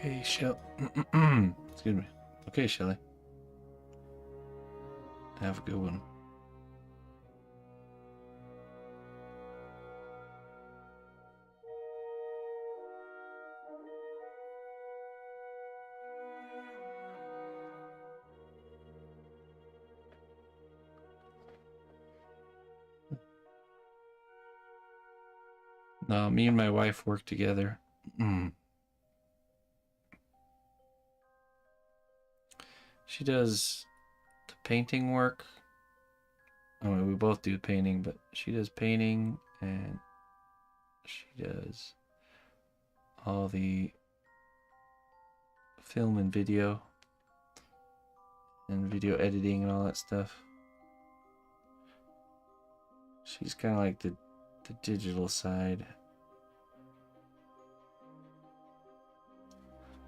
Okay, excuse me. Okay, Shelly. Have a good one. No, me and my wife work together. She does the painting work. I mean, we both do painting, but she does painting and she does all the film and video editing and all that stuff. She's kind of like the digital side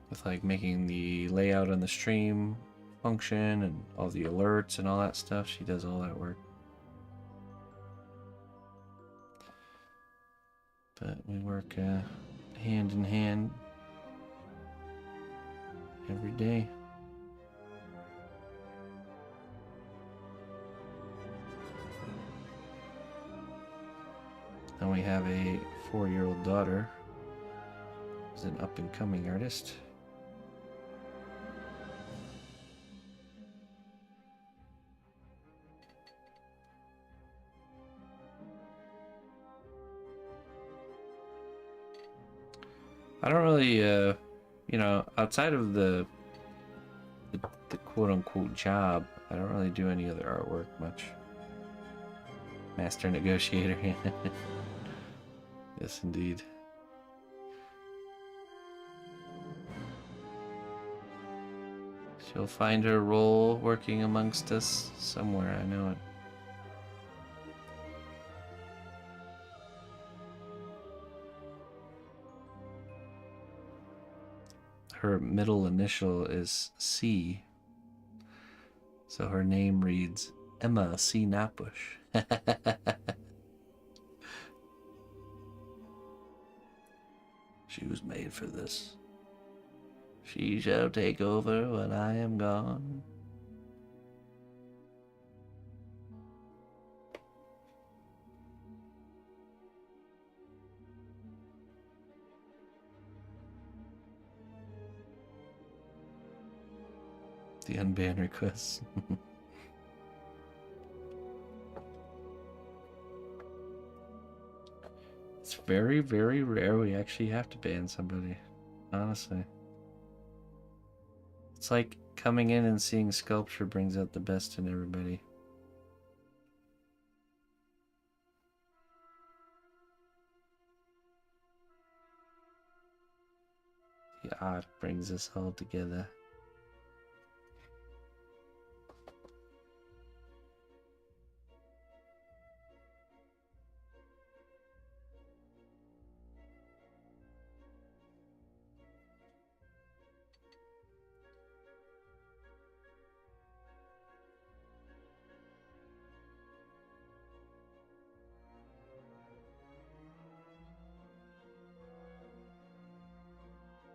with like making the layout on the stream function and all the alerts and all that stuff. She does all that work. But we work hand in hand every day. And we have a 4-year-old daughter who's an up-and-coming artist. I don't really, you know, outside of the quote-unquote job, I don't really do any other artwork much. Master negotiator. Yes, indeed. She'll find her role working amongst us somewhere, I know it. Her middle initial is C, so her name reads Emma cnotbusch. She was made for this. She shall take over when I am gone. The unbanned requests. It's very, very rare we actually have to ban somebody, honestly. It's like coming in and seeing sculpture brings out the best in everybody. The art brings us all together.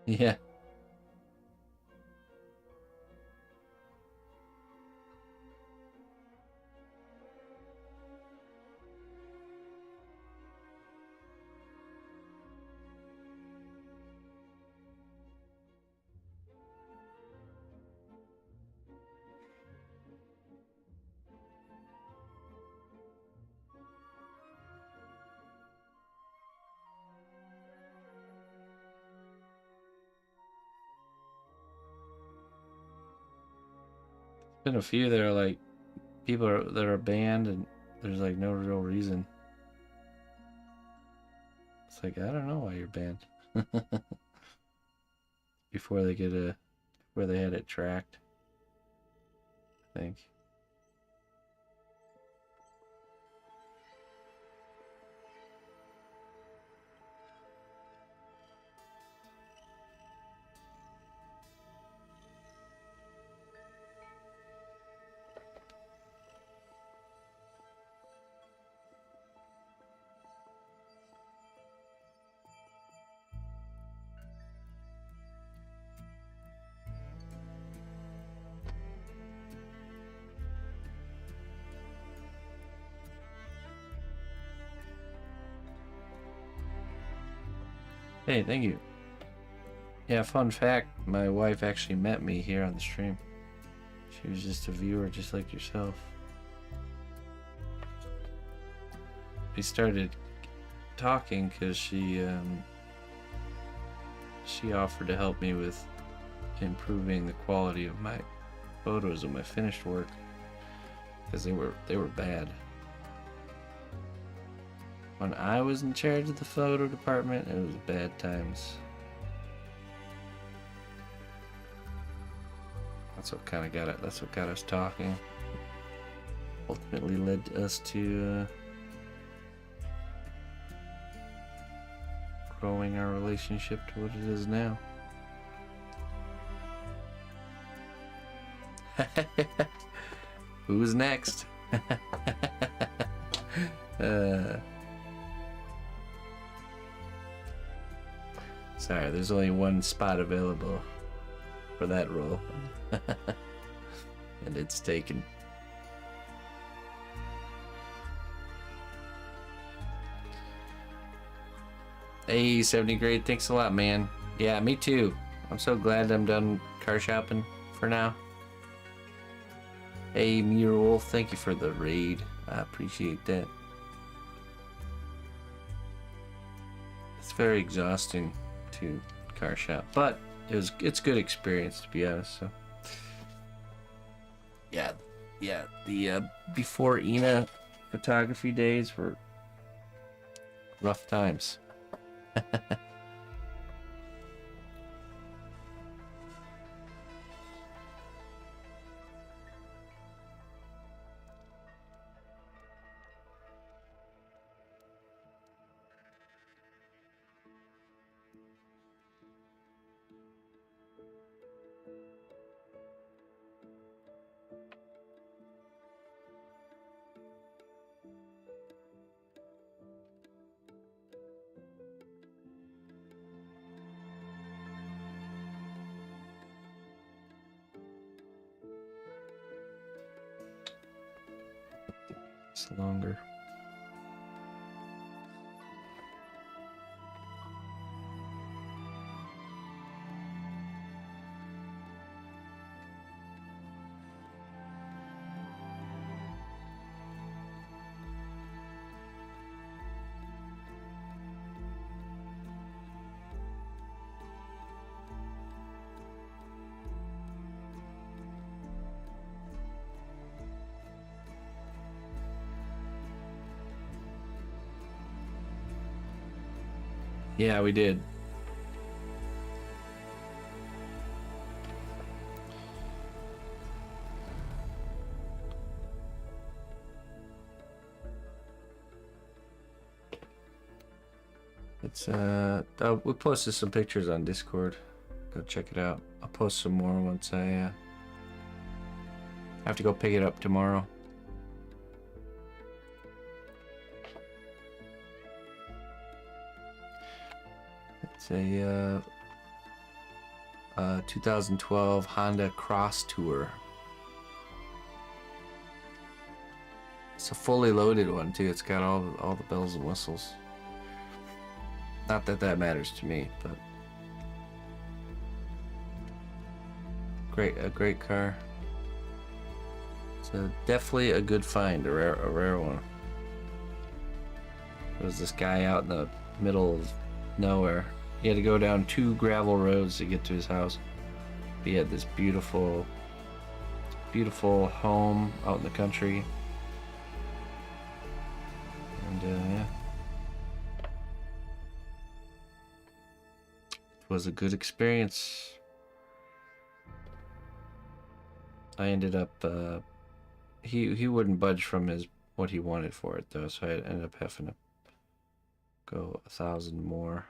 Yeah. Been a few that are like that are banned and there's like no real reason. It's like, I don't know why you're banned. Before they had it tracked, I think. Hey, thank you. Yeah, fun fact, my wife actually met me here on the stream. She was just a viewer just like yourself. We started talking because she offered to help me with improving the quality of my photos of my finished work because they were bad. When I was in charge of the photo department, it was bad times. That's what kind of got it. That's what got us talking. Ultimately led us to growing our relationship to what it is now. Who's next? Sorry, there's only one spot available for that role. And it's taken. Hey, 70 grade, thanks a lot, man. Yeah, me too. I'm so glad I'm done car shopping for now. Hey, Mule, thank you for the raid. I appreciate that. It's very exhausting to car shop, but it's good experience, to be honest. So yeah, the before Ina photography days were rough times. It's longer. Yeah, we did. It's we posted some pictures on Discord. Go check it out. I'll post some more once I have to go pick it up tomorrow. It's a 2012 Honda Cross Tour. It's a fully loaded one too. It's got all the bells and whistles. Not that that matters to me, but a great car. It's definitely a good find, a rare one. There was this guy out in the middle of nowhere. He had to go down 2 gravel roads to get to his house. He had this beautiful home out in the country. And yeah. It was a good experience. I ended up he wouldn't budge from what he wanted for it though, so I ended up having to go 1,000 more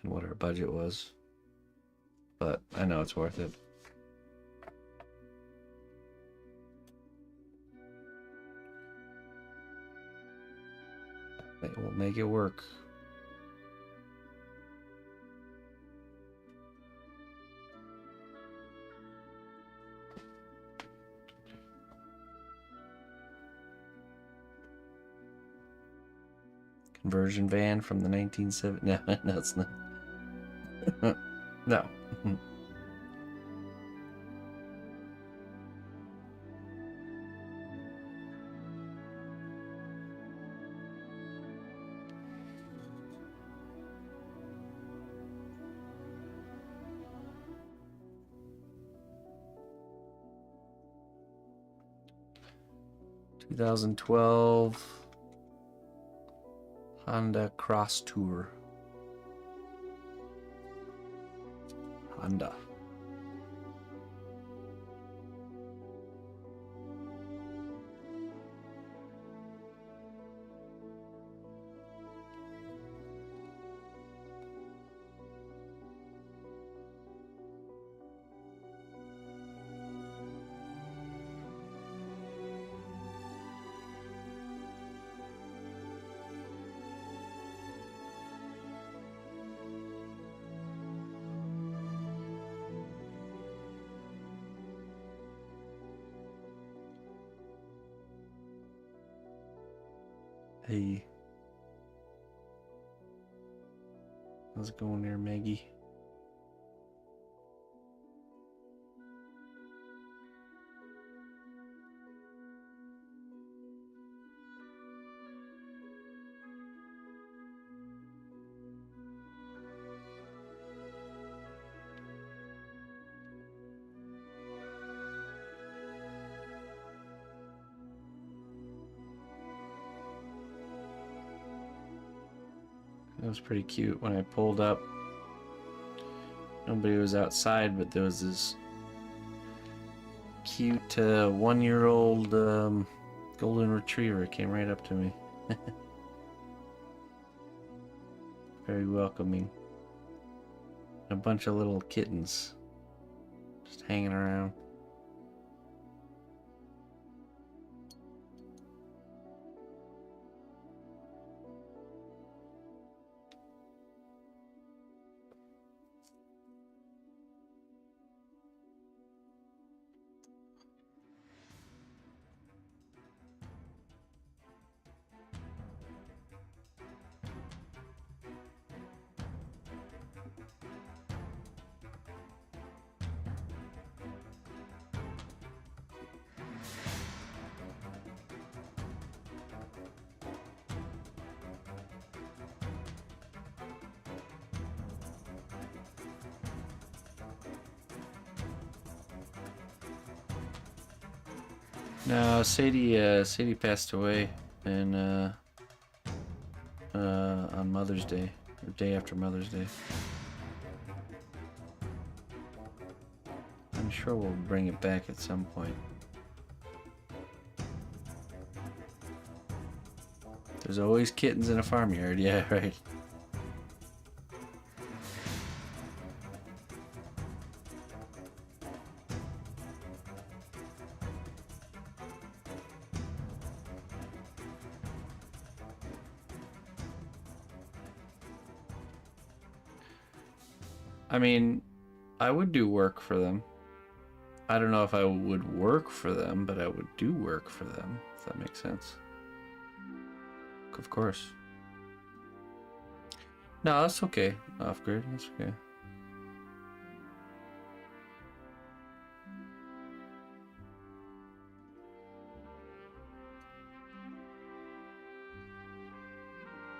than what our budget was. But I know it's worth it. We'll make it work. conversion van from the 1970s. No, no, it's not. No. 2012 Honda Cross Tour. Honda. Hey. How's it going there, Maggie? That was pretty cute when I pulled up. Nobody was outside, but there was this cute 1-year-old golden retriever came right up to me. Very welcoming. A bunch of little kittens just hanging around. No, Sadie passed away and on Mother's Day, or day after Mother's Day. I'm sure we'll bring it back at some point. There's always kittens in a farmyard, yeah, right. I mean, I would do work for them. I don't know if I would work for them, but I would do work for them, if that makes sense. Of course. No, that's okay. Off-grid, that's okay.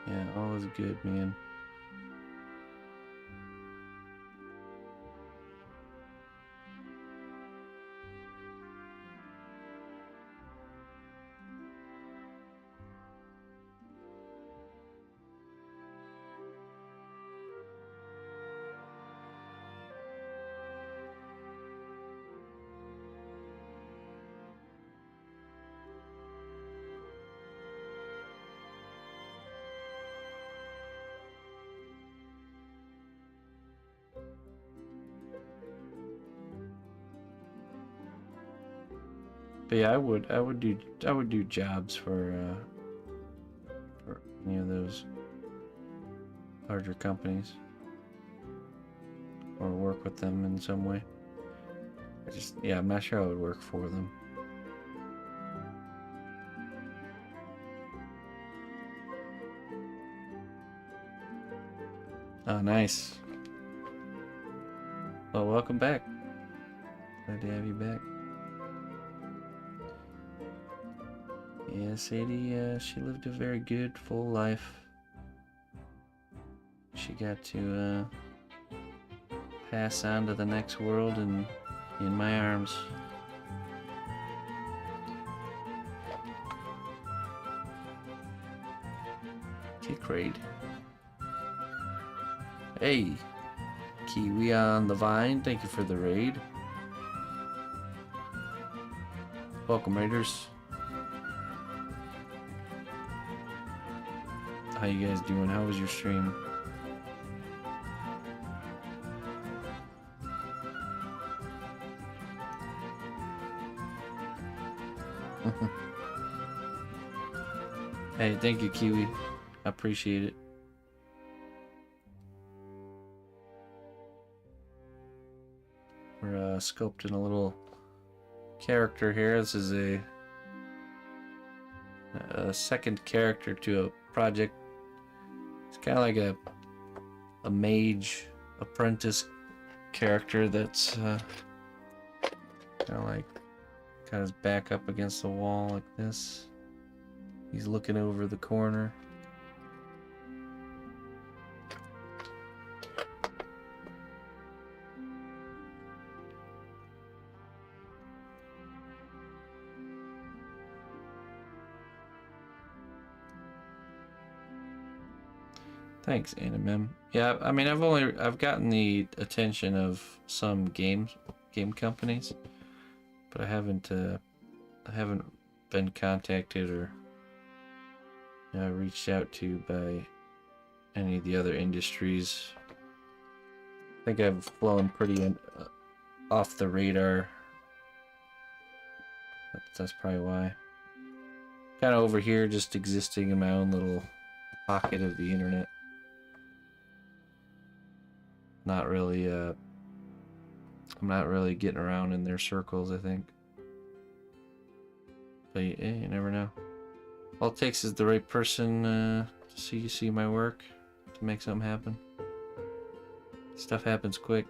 Yeah, all is good, man. But yeah, I would do jobs for any of those larger companies, or work with them in some way. Yeah, I'm not sure I would work for them. Oh, nice. Well, welcome back. Glad to have you back. Yeah, Sadie, she lived a very good, full life. She got to pass on to the next world and in my arms. Kick raid. Hey, Kiwi on the vine, thank you for the raid. Welcome, raiders. How you guys doing? How was your stream? Hey, thank you, Kiwi. I appreciate it. We're sculpting a little character here. This is a second character to a project. It's kind of like a mage apprentice character that's kind of like got his back up against the wall like this. He's looking over the corner. Thanks, Animem. Yeah, I mean, I've gotten the attention of some game companies, but I haven't been contacted or reached out to by any of the other industries. I think I've flown pretty off the radar. That's probably why. Kind of over here, just existing in my own little pocket of the internet. Not really, I'm not really getting around in their circles, I think. But you never know. All it takes is the right person to see my work to make something happen. Stuff happens quick.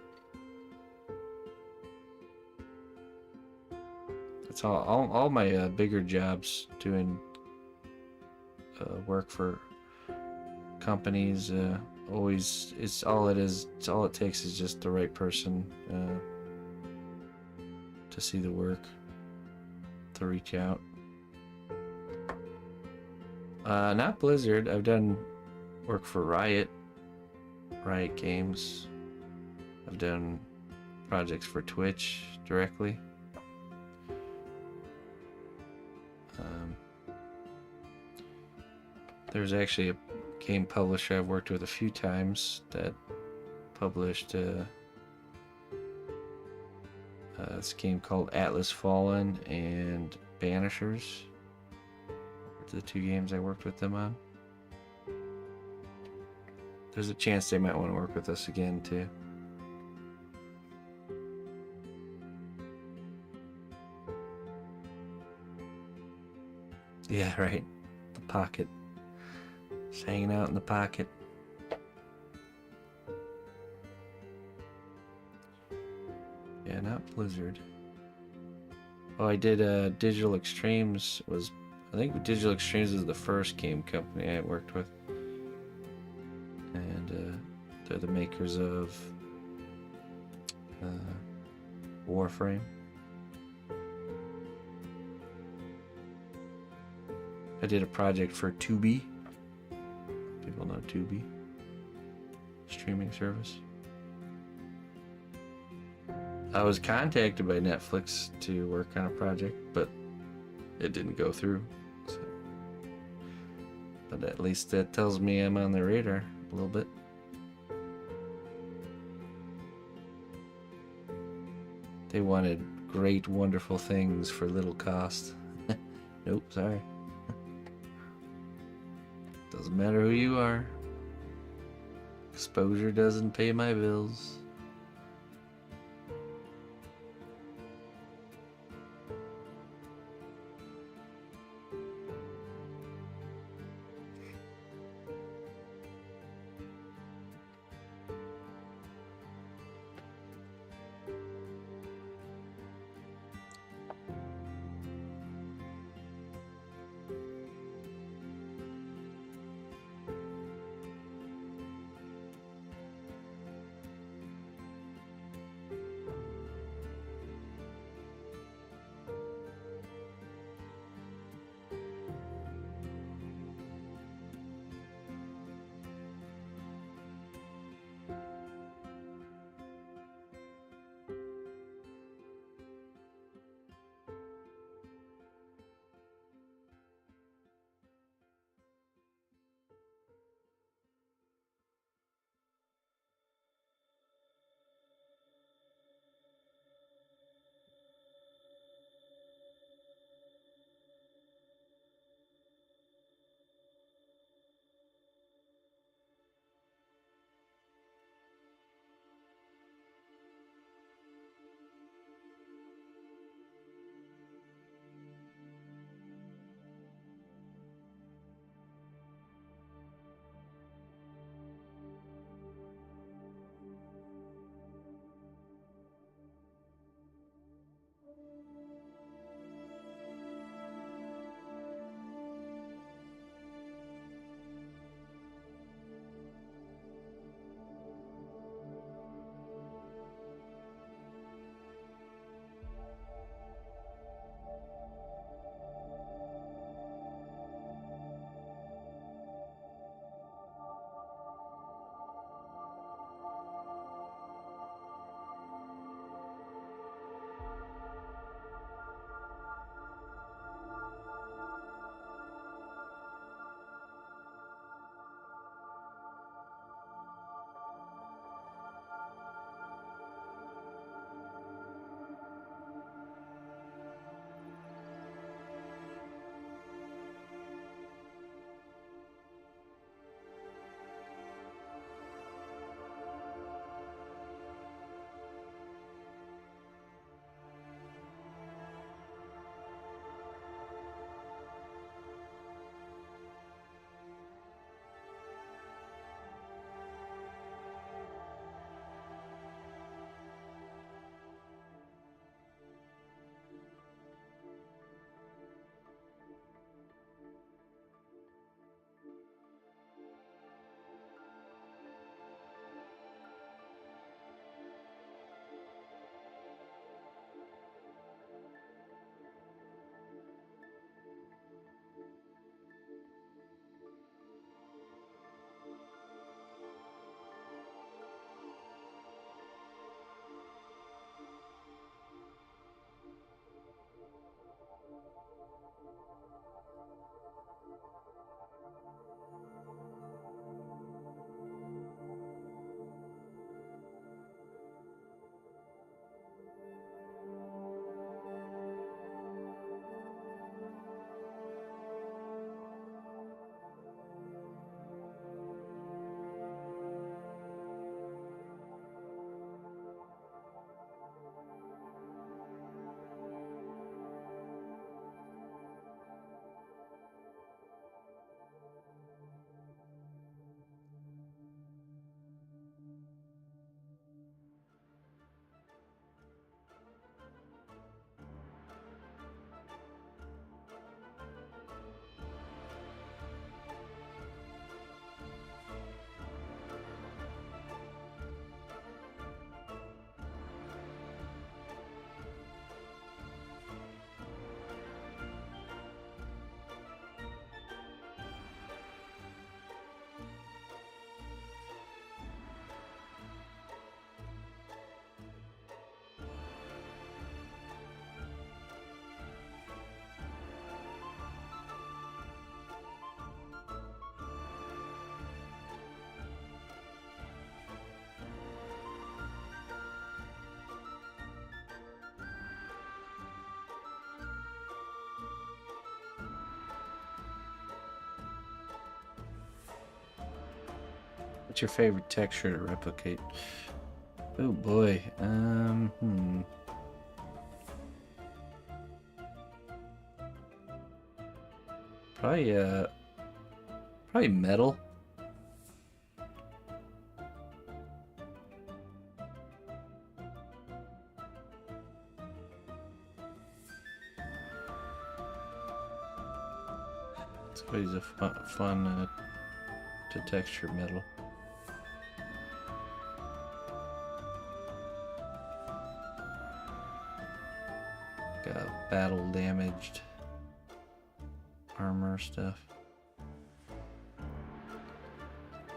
That's all my bigger jobs doing work for companies. Always, it's all it takes is just the right person to see the work, to reach out. Not Blizzard. I've done work for Riot Games. I've done projects for Twitch directly. There's actually a game publisher I've worked with a few times that published this game called Atlas Fallen and Banishers. The two games I worked with them on. There's a chance they might want to work with us again too. Yeah, right. The pocket. Just hanging out in the pocket. Yeah, not Blizzard. Oh, I did Digital Extremes was... I think Digital Extremes is the first game company I worked with. And they're the makers of Warframe. I did a project for Tubi. People know Tubi. Streaming service. I was contacted by Netflix to work on a project, but it didn't go through. So. But at least that tells me I'm on the radar a little bit. They wanted great, wonderful things for little cost. Nope, sorry. Doesn't matter who you are. Exposure doesn't pay my bills. What's your favorite texture to replicate? Oh boy. Probably metal. It's always a fun to texture metal. Got battle damaged armor stuff.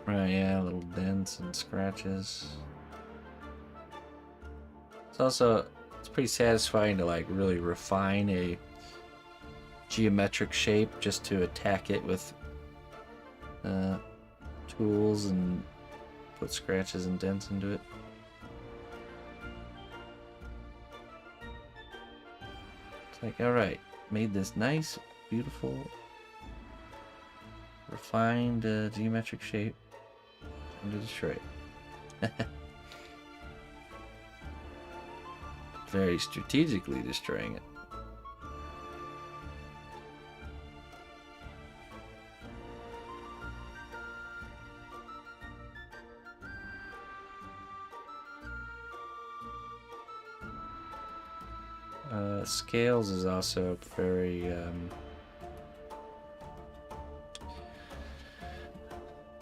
Right, yeah, little dents and scratches. It's pretty satisfying to like really refine a geometric shape just to attack it with tools and put scratches and dents into it. It's like, alright, made this nice, beautiful, refined geometric shape. Time to destroy it. Very strategically destroying it. Scales is also very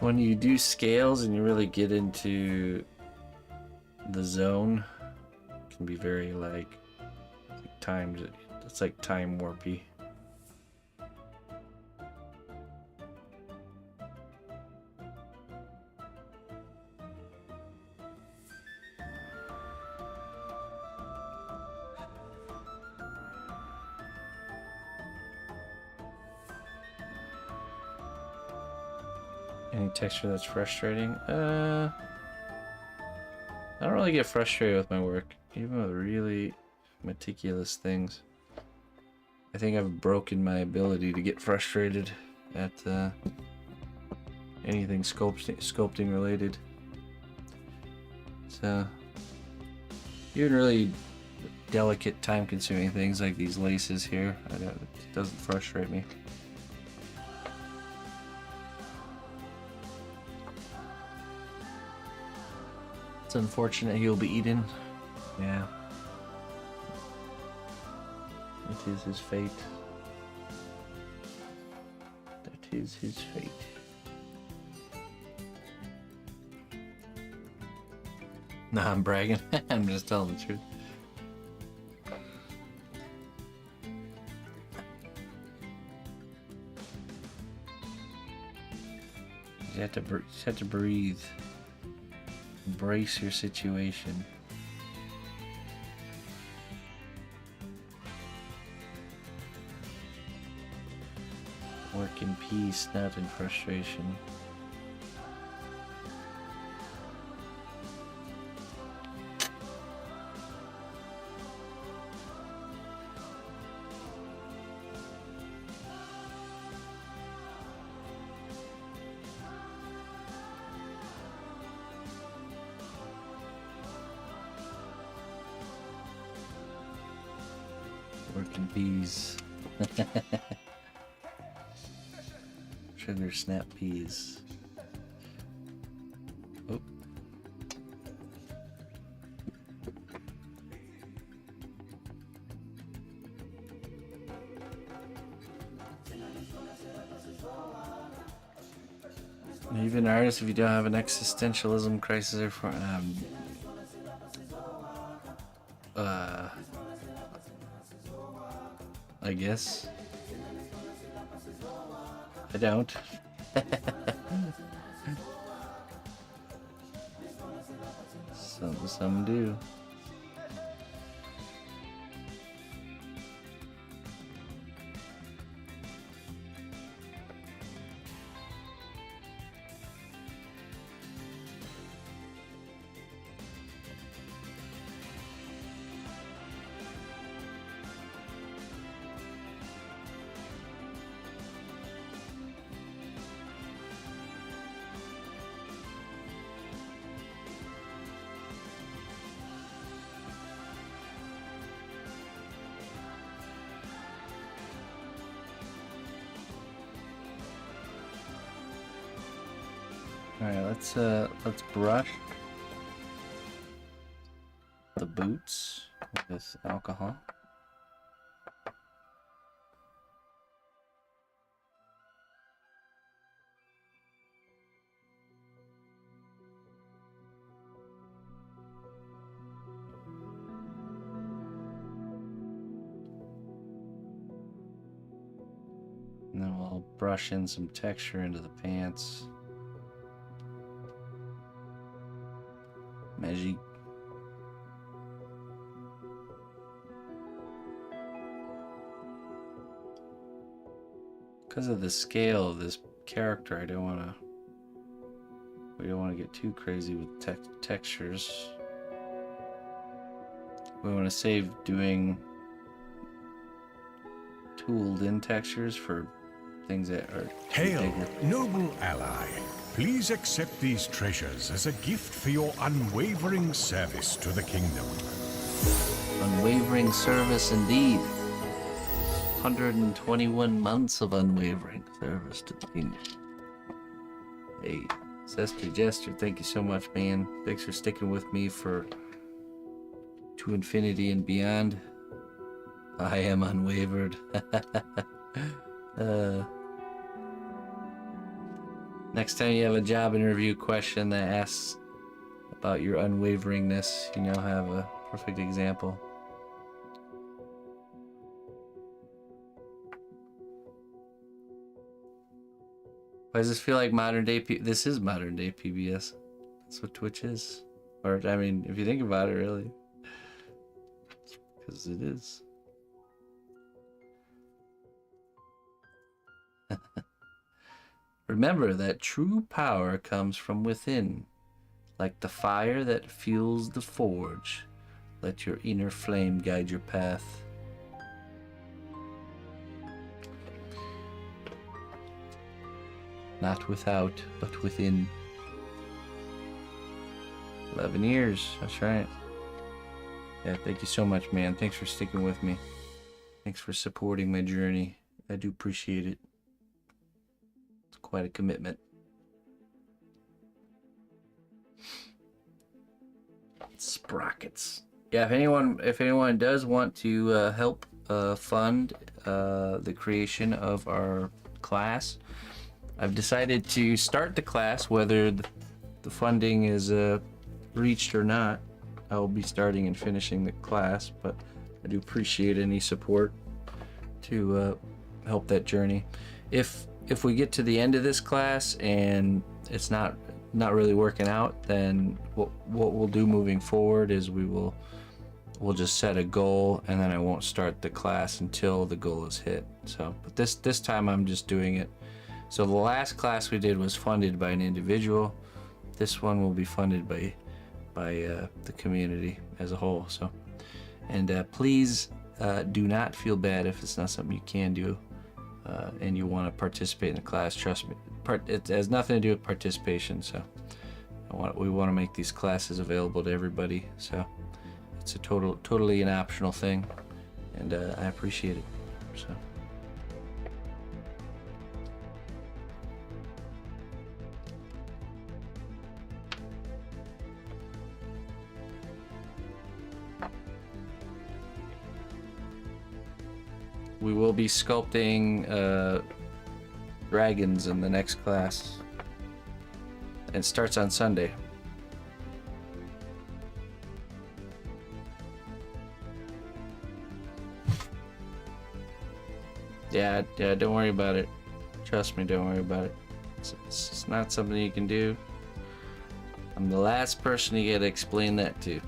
when you do scales and you really get into the zone, it can be very like timed. It's like time warpy. Any texture that's frustrating? I don't really get frustrated with my work, even with really meticulous things. I think I've broken my ability to get frustrated at anything sculpting related. So even really delicate, time-consuming things like these laces here, it doesn't frustrate me. It's unfortunate he'll be eaten. Yeah. It is his fate. That is his fate. Nah, I'm bragging. I'm just telling the truth. You have to breathe. Embrace your situation. Work in peace, not in frustration. Working peas. Sugar snap peas. Oh. Even artists, if you don't have an existentialism crisis or for I guess. I don't. Some do. Alright, let's brush the boots with alcohol. And then we'll brush in some texture into the pants. Magic. Because of the scale of this character, we don't want to get too crazy with textures. We want to save doing tooled in textures for things that are Hail, bigger. noble ally. Please accept these treasures as a gift for your unwavering service to the kingdom. Unwavering service indeed. 121 months of unwavering service to the kingdom. Hey, Zester Jester, thank you so much, man. Thanks for sticking with me to infinity and beyond. I am unwavered. Next time you have a job interview question that asks about your unwaveringness, you now have a perfect example. Why does this feel like modern day this is modern day PBS. That's what Twitch is. Or, I mean, if you think about it, really. Because it is. Remember that true power comes from within. Like the fire that fuels the forge. Let your inner flame guide your path. Not without, but within. 11 years, that's right. Yeah, thank you so much, man. Thanks for sticking with me. Thanks for supporting my journey. I do appreciate it. It's quite a commitment. Sprockets. Yeah, if anyone does want to help fund the creation of our class, I've decided to start the class, whether the funding is reached or not. I will be starting and finishing the class, but I do appreciate any support to help that journey. If we get to the end of this class and it's not really working out, then what we'll do moving forward is we'll just set a goal, and then I won't start the class until the goal is hit. So, but this time I'm just doing it. So the last class we did was funded by an individual. This one will be funded by the community as a whole. So, and please do not feel bad if it's not something you can do, and you want to participate in the class. Trust me, it has nothing to do with participation. So we want to make these classes available to everybody. So it's a totally an optional thing, and I appreciate it. So. We will be sculpting dragons in the next class. It starts on Sunday. Yeah, don't worry about it. Trust me, don't worry about it. It's not something you can do. I'm the last person you gotta explain that to.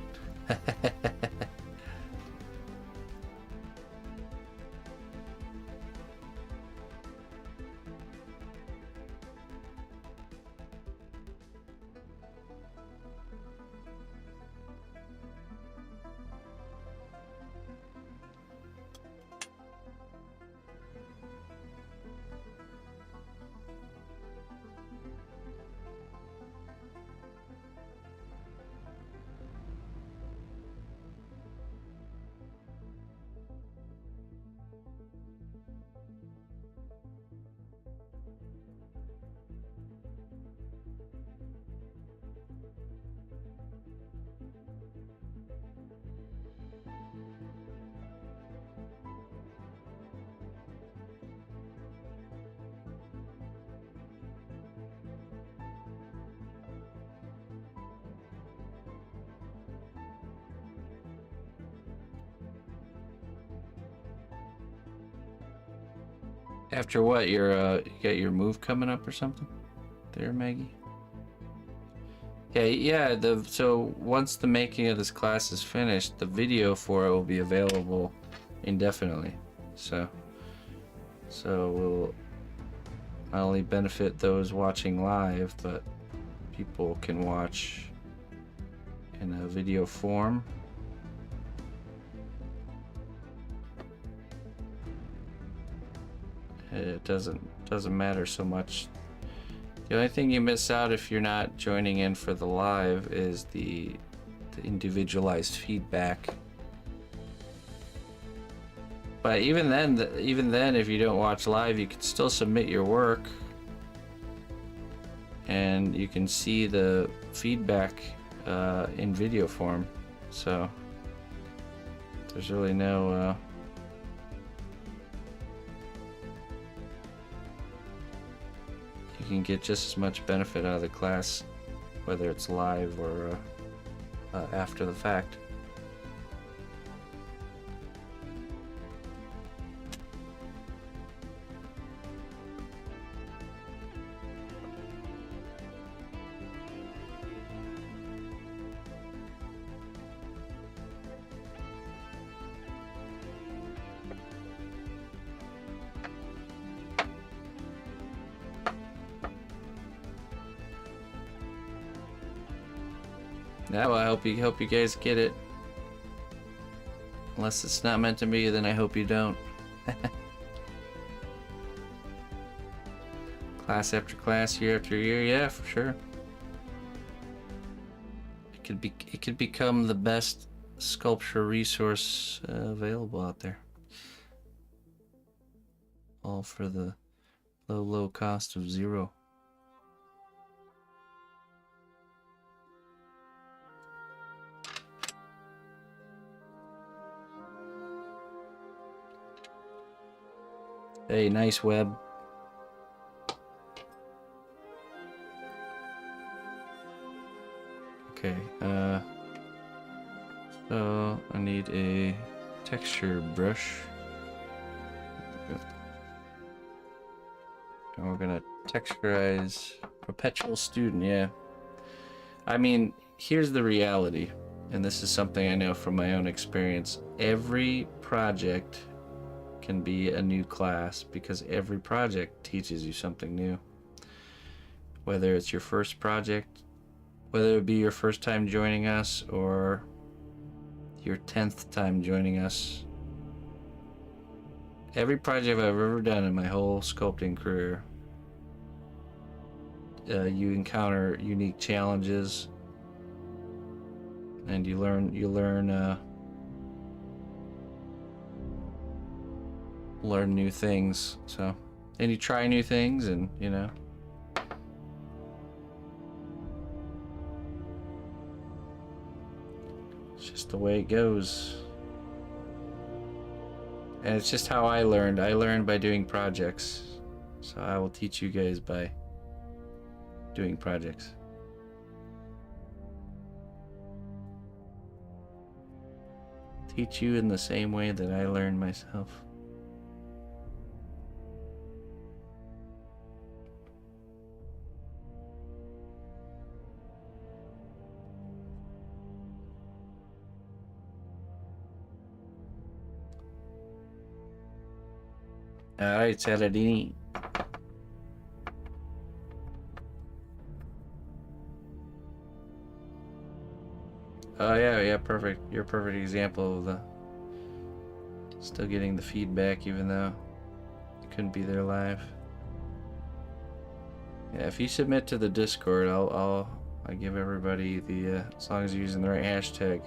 After what? You got your move coming up or something? There, Maggie? Yeah, so once the making of this class is finished, the video for it will be available indefinitely. So we'll not only benefit those watching live, but people can watch in a video form. It doesn't matter so much. The only thing you miss out if you're not joining in for the live is the individualized feedback. But even then, if you don't watch live, you can still submit your work, and you can see the feedback in video form. So there's really no you can get just as much benefit out of the class, whether it's live or after the fact. Yeah, well, I hope you guys get it. Unless it's not meant to be, then I hope you don't. Class after class, year after year, yeah, for sure. It could become the best sculpture resource available out there. All for the low cost of 0. Hey, nice web. Okay, so I need a texture brush. And we're gonna texturize perpetual student, yeah. I mean, here's the reality, and this is something I know from my own experience. Every project can be a new class because every project teaches you something new. Whether it's your first project, whether it be your first time joining us or your 10th time joining us, every project I've ever done in my whole sculpting career, you encounter unique challenges, and you learn new things. So, and you try new things, and you know. It's just the way it goes. And it's just how I learned. I learned by doing projects. So I will teach you guys by doing projects. Teach you in the same way that I learned myself. Alright, Saladini. Oh yeah, perfect. You're a perfect example of the still getting the feedback even though you couldn't be there live. Yeah, if you submit to the Discord, I give everybody the as long as you're using the right hashtag.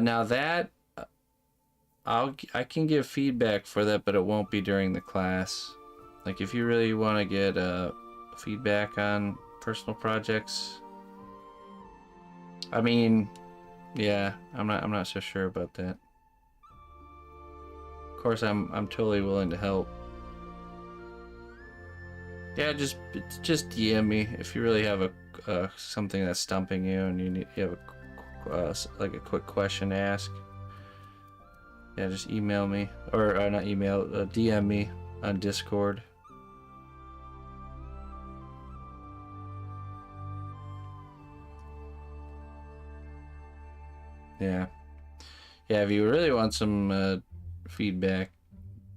Now that I can give feedback for that, but it won't be during the class. Like if you really want to get feedback on personal projects, I mean, yeah, I'm not so sure about that. Of course, I'm totally willing to help. Yeah, just DM me if you really have a something that's stumping you and you have a like a quick question to ask. Yeah, just email me or not email, DM me on Discord. Yeah, yeah. If you really want some feedback,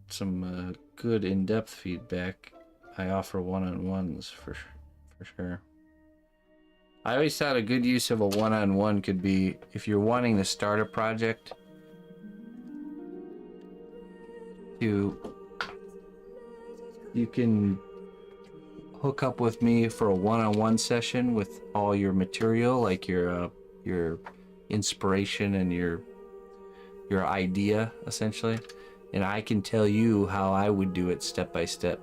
some good in-depth feedback, I offer one-on-ones for sure. I always thought a good use of a one-on-one could be if you're wanting to start a project. You can hook up with me for a one-on-one session with all your material, like your inspiration and your idea, essentially, and I can tell you how I would do it step by step.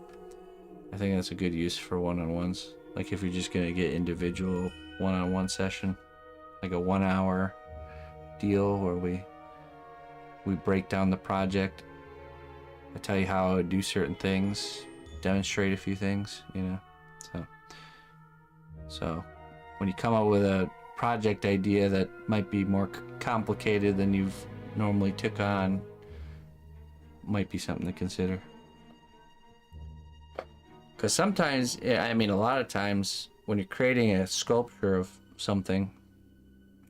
I think that's a good use for one-on-ones. Like if you're just gonna get individual one-on-one session, like a 1 hour deal where we break down the project. I tell you how I would do certain things, demonstrate a few things, you know. So when you come up with a project idea that might be more complicated than you've normally took on, might be something to consider. Because sometimes, I mean, a lot of times when you're creating a sculpture of something,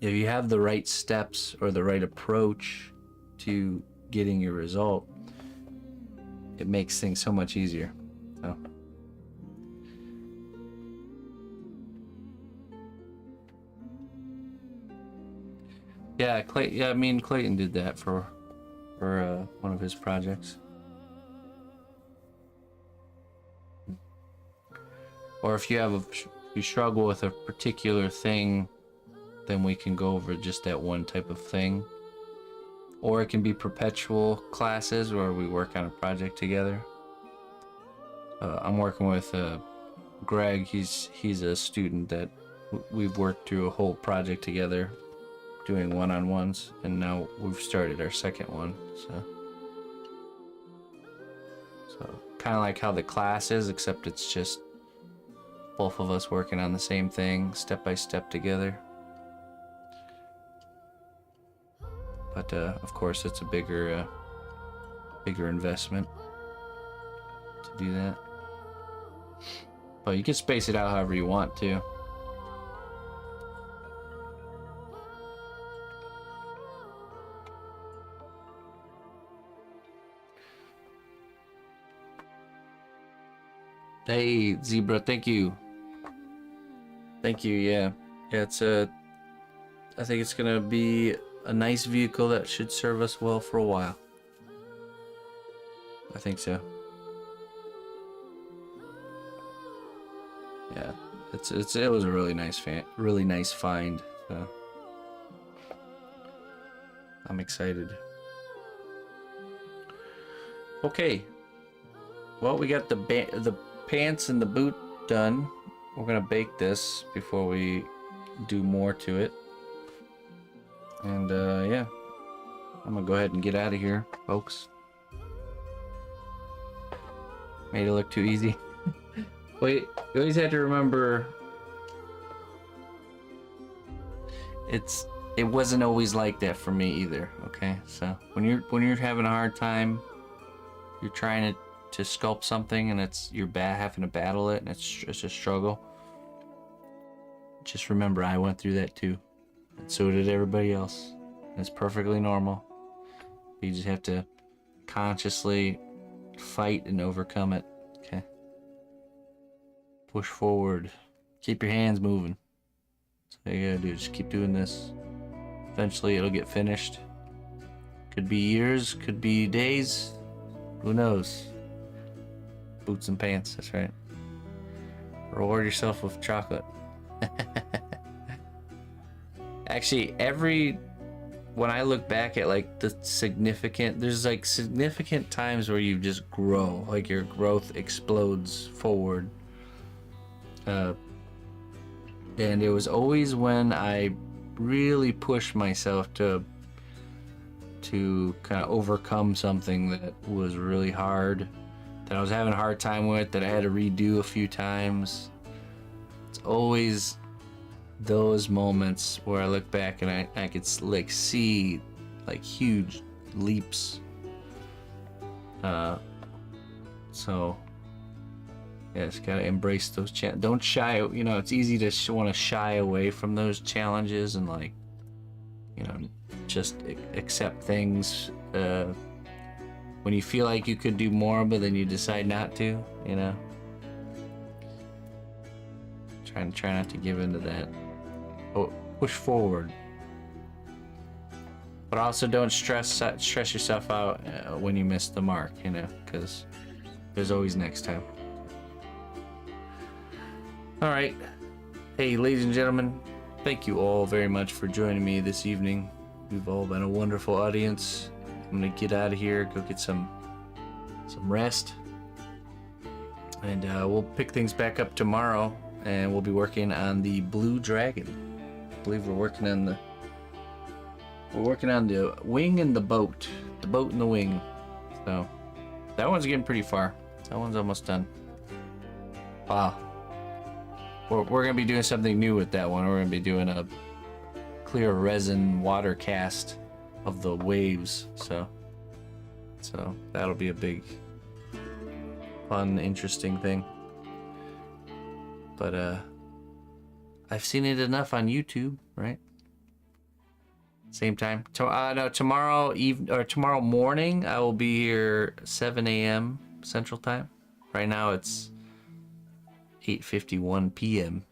if you have the right steps or the right approach to getting your result, it makes things so much easier. So. Yeah, I mean, Clayton did that for one of his projects. Or if you struggle with a particular thing, then we can go over just that one type of thing. Or it can be perpetual classes where we work on a project together. I'm working with Greg. He's a student that we've worked through a whole project together, doing one-on-ones, and now we've started our second one. So kind of like how the class is, except it's just both of us working on the same thing, step by step together. But of course, it's a bigger investment to do that. But you can space it out however you want to. Hey, Zebra, thank you. Thank you, yeah. Yeah, I think it's gonna be a nice vehicle that should serve us well for a while. I think so. Yeah, it was a really nice find. So I'm excited. Okay. Well, we got the pants and the boot done. We're gonna bake this before we do more to it. And yeah, I'm gonna go ahead and get out of here, folks. Made it look too easy. Wait, you always have to remember it wasn't always like that for me either. Okay, so when you're having a hard time, you're trying to sculpt something and you're having to battle it and it's a struggle. Just remember, I went through that too, and so did everybody else. It's perfectly normal. You just have to consciously fight and overcome it. Okay. Push forward. Keep your hands moving. That's all you gotta do. Just keep doing this. Eventually, it'll get finished. Could be years. Could be days. Who knows? Boots and pants. That's right. Reward yourself with chocolate. Actually, when I look back at like the there's like significant times where you just grow, like your growth explodes forward. And it was always when I really pushed myself to kind of overcome something that was really hard, that I was having a hard time with, that I had to redo a few times. It's always those moments where I look back and I could like see like huge leaps. So yeah, just gotta embrace those don't shy. You know, it's easy to want to shy away from those challenges and like, you know, just accept things when you feel like you could do more, but then you decide not to. You know, try not to give into that. Oh, push forward, but also don't stress yourself out when you miss the mark. You know, because there's always next time. All right, hey, ladies and gentlemen, thank you all very much for joining me this evening. You've all been a wonderful audience. I'm gonna get out of here, go get some rest, and we'll pick things back up tomorrow, and we'll be working on the blue dragon. I believe we're working on the wing and the boat and the wing. So that one's getting pretty far. That one's almost done. Wow. We're gonna be doing something new with that one. We're gonna be doing a clear resin water cast of the waves. So that'll be a big, fun, interesting thing. But I've seen it enough on YouTube, right? Same time. No, tomorrow morning I will be here 7 a.m. Central Time. Right now it's 8:51 p.m.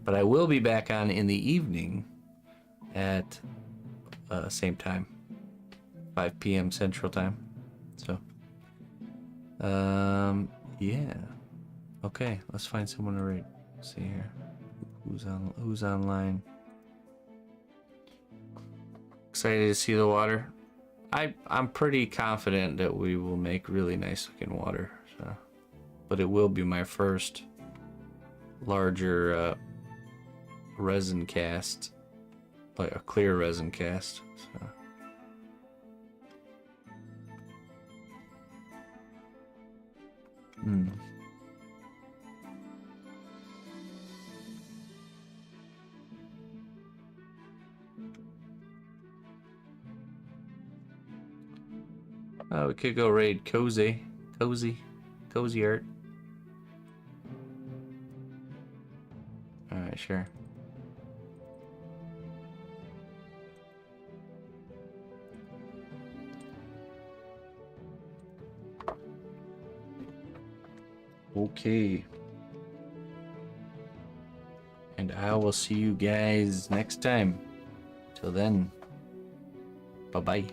But I will be back on in the evening at same time, 5 p.m. Central Time. So, yeah. Okay, let's find someone to rate. Let's see here. Who's online? Excited to see the water. I'm pretty confident that we will make really nice looking water. So, but it will be my first larger resin cast, like a clear resin cast. So. Oh, we could go raid cozy art. All right, sure. Okay. And I will see you guys next time. Till then, bye-bye.